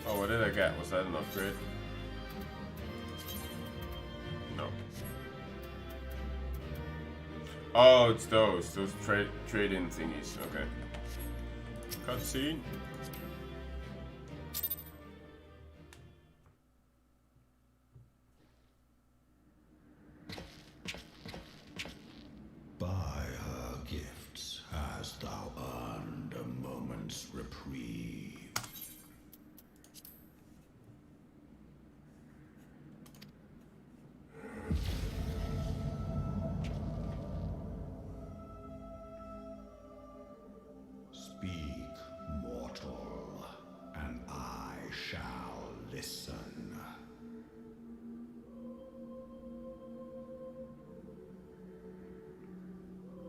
Oh, what did I get? Was that an upgrade? Oh, it's those trade-in thingies. Okay. Cutscene. By her gifts hast thou earned a moment's reprieve. Speak, mortal, and I shall listen.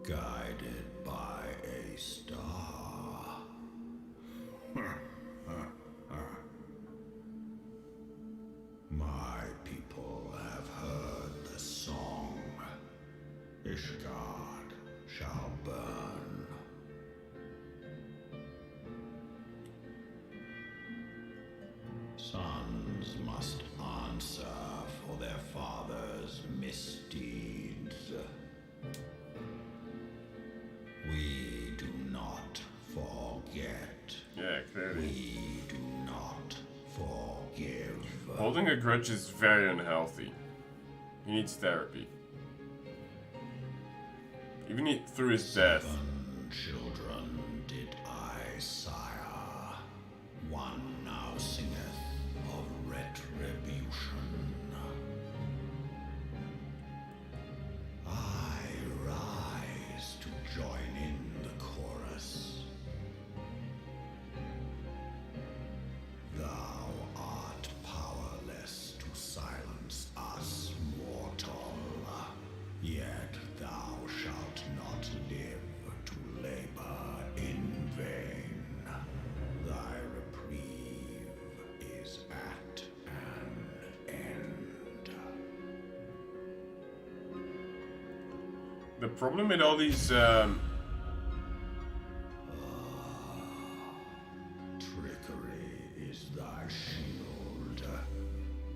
Guided by a star. My people have heard the song. Ishgard shall burn. Sons must answer for their father's misdeeds. We do not forget. Yeah, clearly. We do not forgive. Holding a grudge is very unhealthy. He needs therapy. Even through his death. 7 children did I sire. One now singeth of retribution. I rise to join in the chorus. Thou art powerless to silence us, mortal. Yet thou shalt not live to labor in vain. Thy reprieve is at an end. The problem with all these Trickery is thy shield.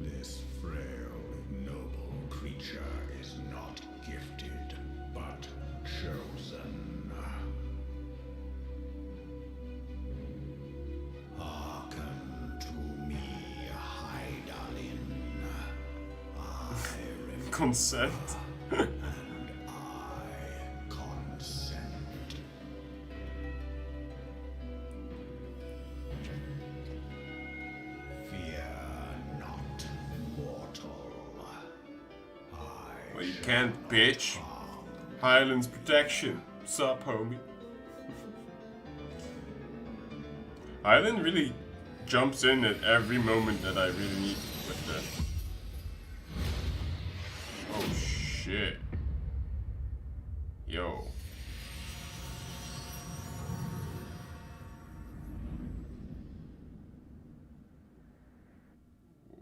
This frail, ignoble creature is not gifted, but chosen. Hearken to me, Hydaelyn. I consent. and I consent. Fear not, mortal. Well, you can't, bitch. Hydaelyn's protection. Sup, homie? Hydaelyn really jumps in at every moment that I really need with that. Oh shit. Yo.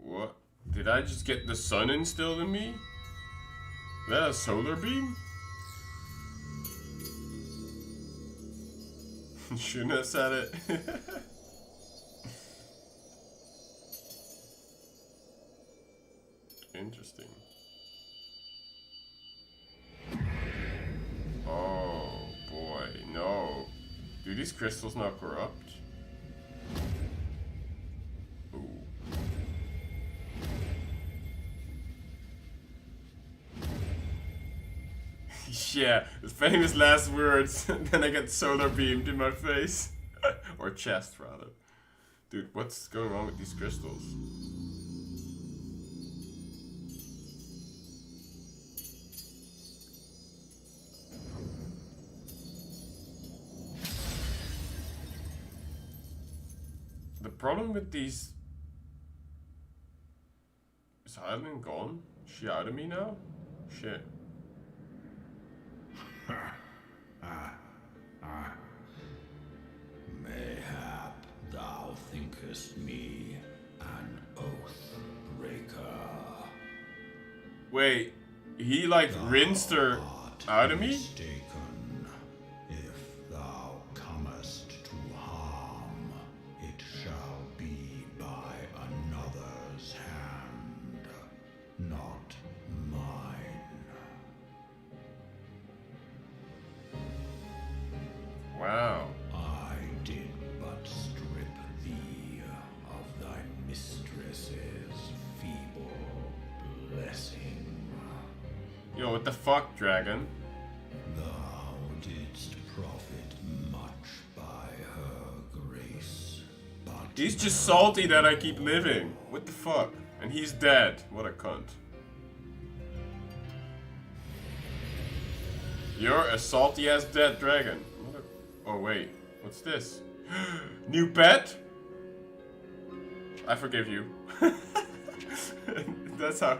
What? Did I just get the sun instilled in me? Is that a solar beam? Shouldn't have said it. Interesting. Oh boy, no. Do these crystals not corrupt? Ooh. Yeah, the famous last words, then I get solar beamed in my face. Or chest, rather. Dude, what's going on with these crystals? The problem with these... Is Hydaelyn gone? Is she out of me now? Shit. Mayhap thou thinkest me an oath breaker. Wait, he like rinsed her out of me? Mistaken. If thou comest to harm, it shall be by another's hand, not mine. Yo, what the fuck, dragon? Thou didst profit much by her grace, but He's just salty that I keep living. What the fuck? And he's dead. What a cunt. You're a salty ass dead dragon. Oh wait, what's this? New pet? I forgive you. That's how.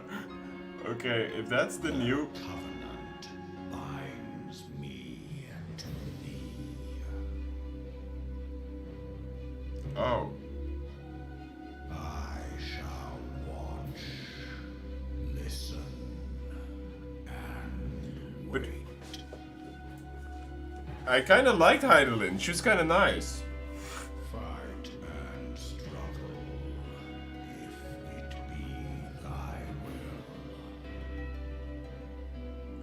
Okay, if that's the new. covenant binds me to thee. Oh. I shall watch, listen, and But I kind of liked Hydaelyn. She was kind of nice. fight and struggle, if it be thy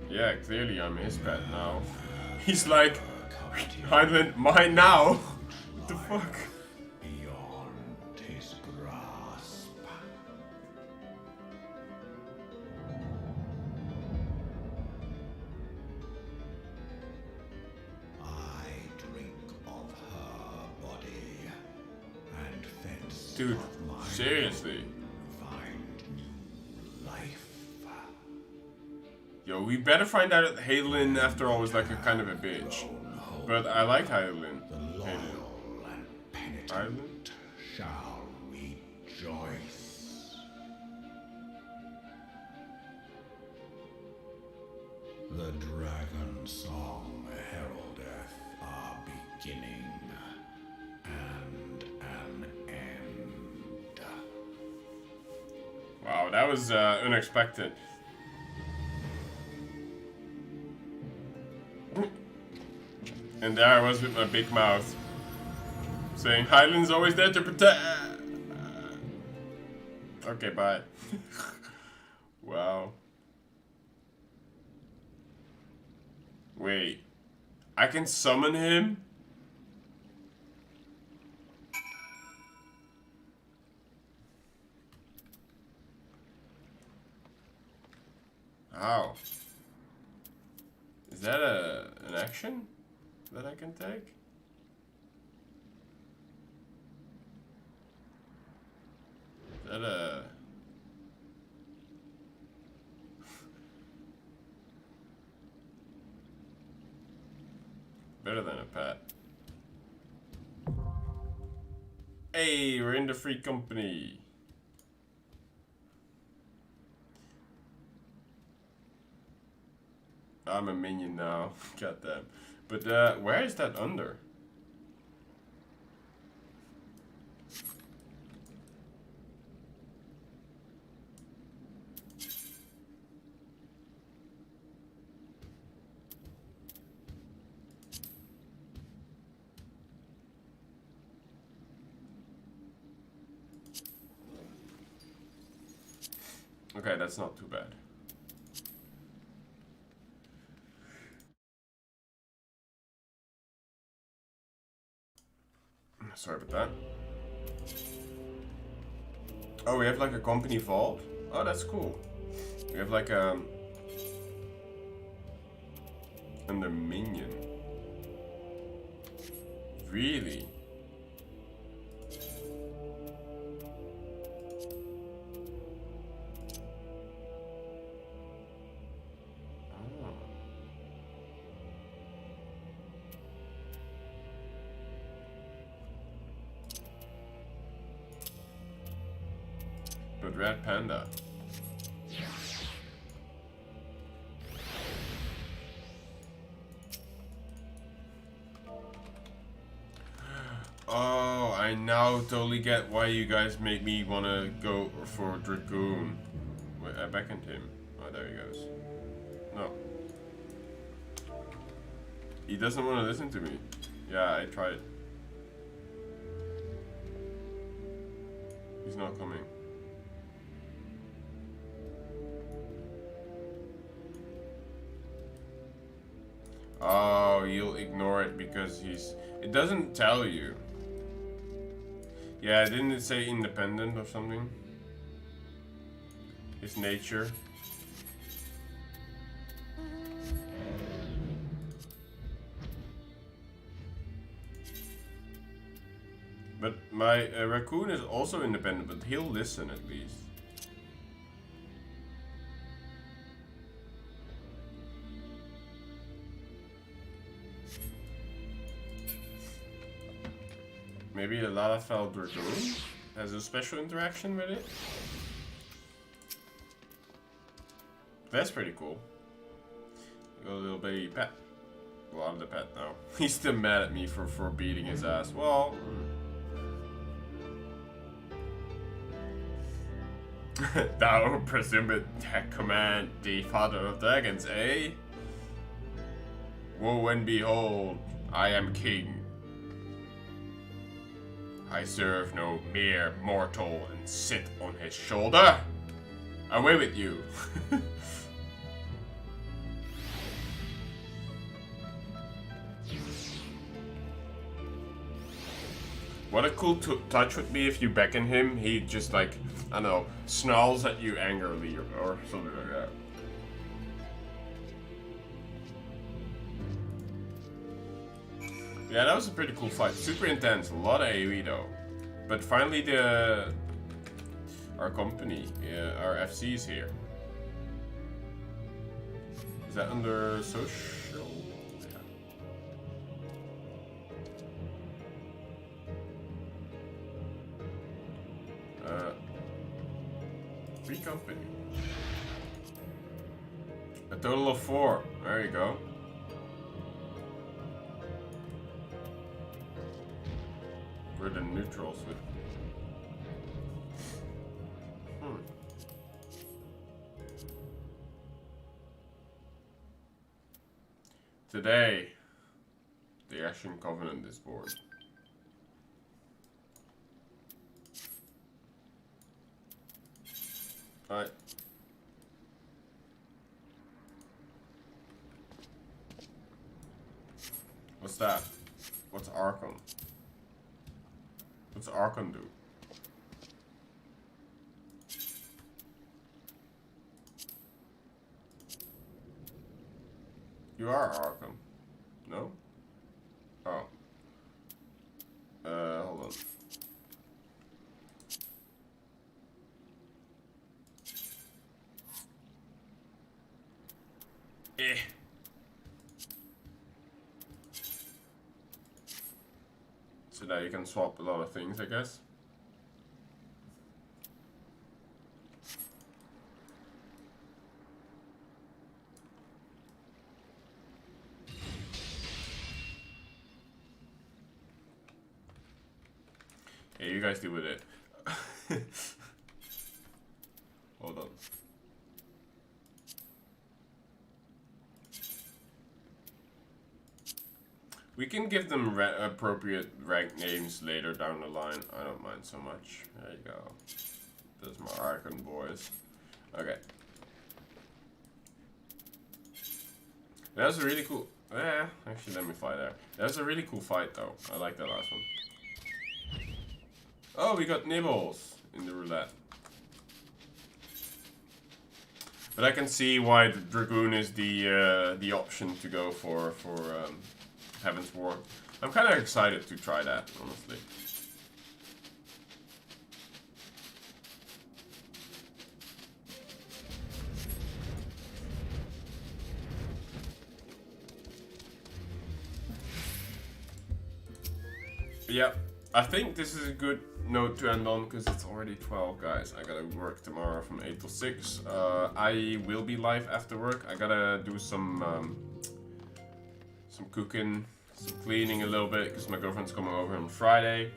will. Yeah, clearly I'm his pet now. He's like, Hydaelyn, mine now. What the fuck? Beyond his grasp. I drink of her body, and thence Dude, of mine seriously. find new life. Yo, we better find out that Hydaelyn, after all, was like a kind of a bitch. But I like Hydaelyn. Hydaelyn? Shall rejoice. The dragon song heraldeth our beginning and an end. Wow, that was unexpected. And there I was with my big mouth, saying, Hydaelyn's always there to protect. Okay, bye. Wow. Wait, I can summon him? How? Is that an action that I can take? Is that a... Better than a pet. Hey, we're in the free company. I'm a minion now. Goddamn. But where is that under? Okay, that's not too bad. Sorry about that. Oh, we have like a company vault? Oh, that's cool. We have like under minion. Really? But Red Panda. Oh, I now totally get why you guys make me want to go for Dragoon. Wait, I beckoned him. Oh, there he goes. No. He doesn't want to listen to me. Yeah, I tried. He's not coming. Oh, you'll ignore it because he's... It doesn't tell you. Yeah, didn't it say independent or something? His nature. But my raccoon is also independent, but he'll listen at least. Maybe a Lalafell Dragoon has a special interaction with it. That's pretty cool. Got a little baby pet. Well, I'm the pet now. He's still mad at me for beating his ass. Well... Thou presumeth command the father of dragons, eh? Woe and behold, I am king. I serve no mere mortal and sit on his shoulder. Away with you. What a cool touch would be if you beckon him, he just like, I don't know, snarls at you angrily or something like that. Yeah, that was a pretty cool fight. Super intense, a lot of AoE though. But finally our company, our FC is here. Is that under social? Yeah. Free company. A total of 4. There you go. We're the neutrals with. Today, the Ashen Covenant is born. Alright. What's that? What's Archon? What's Archon do? You are Arkham. No? Oh. Hold on. So now you can swap a lot of things, I guess. Yeah, you guys deal with it. Hold on. We can give them appropriate rank names later down the line. I don't mind so much. There you go. Those are my Archon boys. Okay. That was a really cool... Yeah, actually let me fly there. That was a really cool fight though. I like that last one. Oh, we got nibbles in the roulette. But I can see why the Dragoon is the option to go for Heaven's Ward. I'm kind of excited to try that, honestly. Yeah, I think this is a good note to end on because it's already 12, guys. I gotta work tomorrow from 8 till 6. I will be live after work. I gotta do some cooking, some cleaning a little bit because my girlfriend's coming over on Friday.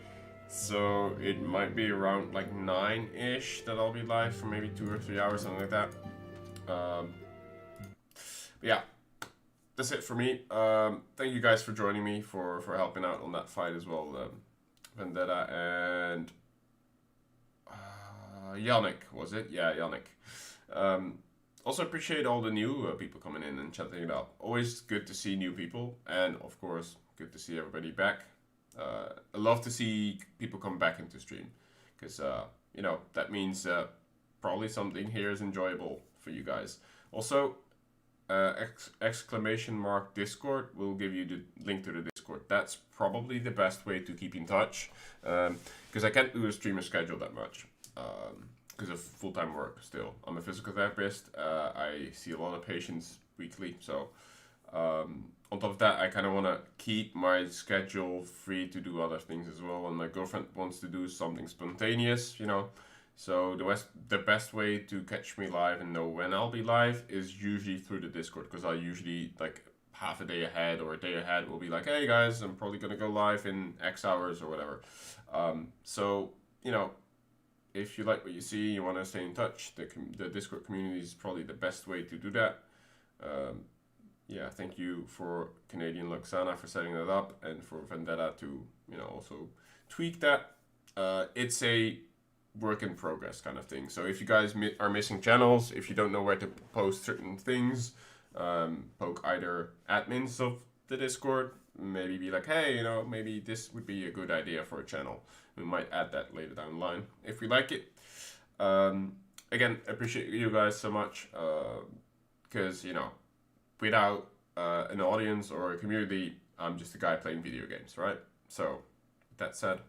So it might be around like 9-ish that I'll be live for maybe 2 or 3 hours, something like that. But yeah, that's it for me. Thank you guys for joining me, for helping out on that fight as well. Vendetta and Yannick, was it? Yeah, Yannick. Also appreciate all the new people coming in and chatting it up. Always good to see new people, and of course, good to see everybody back. I love to see people come back into stream, because you know, that means probably something here is enjoyable for you guys. Also, exclamation mark Discord will give you the link to the Discord. Discord. That's probably the best way to keep in touch, because I can't do a streamer schedule that much because of full-time work still. I'm a physical therapist. I see a lot of patients weekly, so on top of that, I kind of want to keep my schedule free to do other things as well, and my girlfriend wants to do something spontaneous, you know. So the best way to catch me live and know when I'll be live is usually through the Discord, because I usually, like, half a day ahead or a day ahead will be like, hey guys, I'm probably going to go live in X hours or whatever. So, you know, if you like what you see, you want to stay in touch, the Discord community is probably the best way to do that. Yeah, thank you for Canadian Luxana for setting that up, and for Vendetta to, you know, also tweak that. It's a work in progress kind of thing. So if you guys are missing channels, if you don't know where to post certain things, poke either admins of the Discord, maybe be like, hey, you know, maybe this would be a good idea for a channel. We might add that later down the line if we like it. Again, appreciate you guys so much, because, you know, without an audience or a community, I'm just a guy playing video games, right? So, with that said,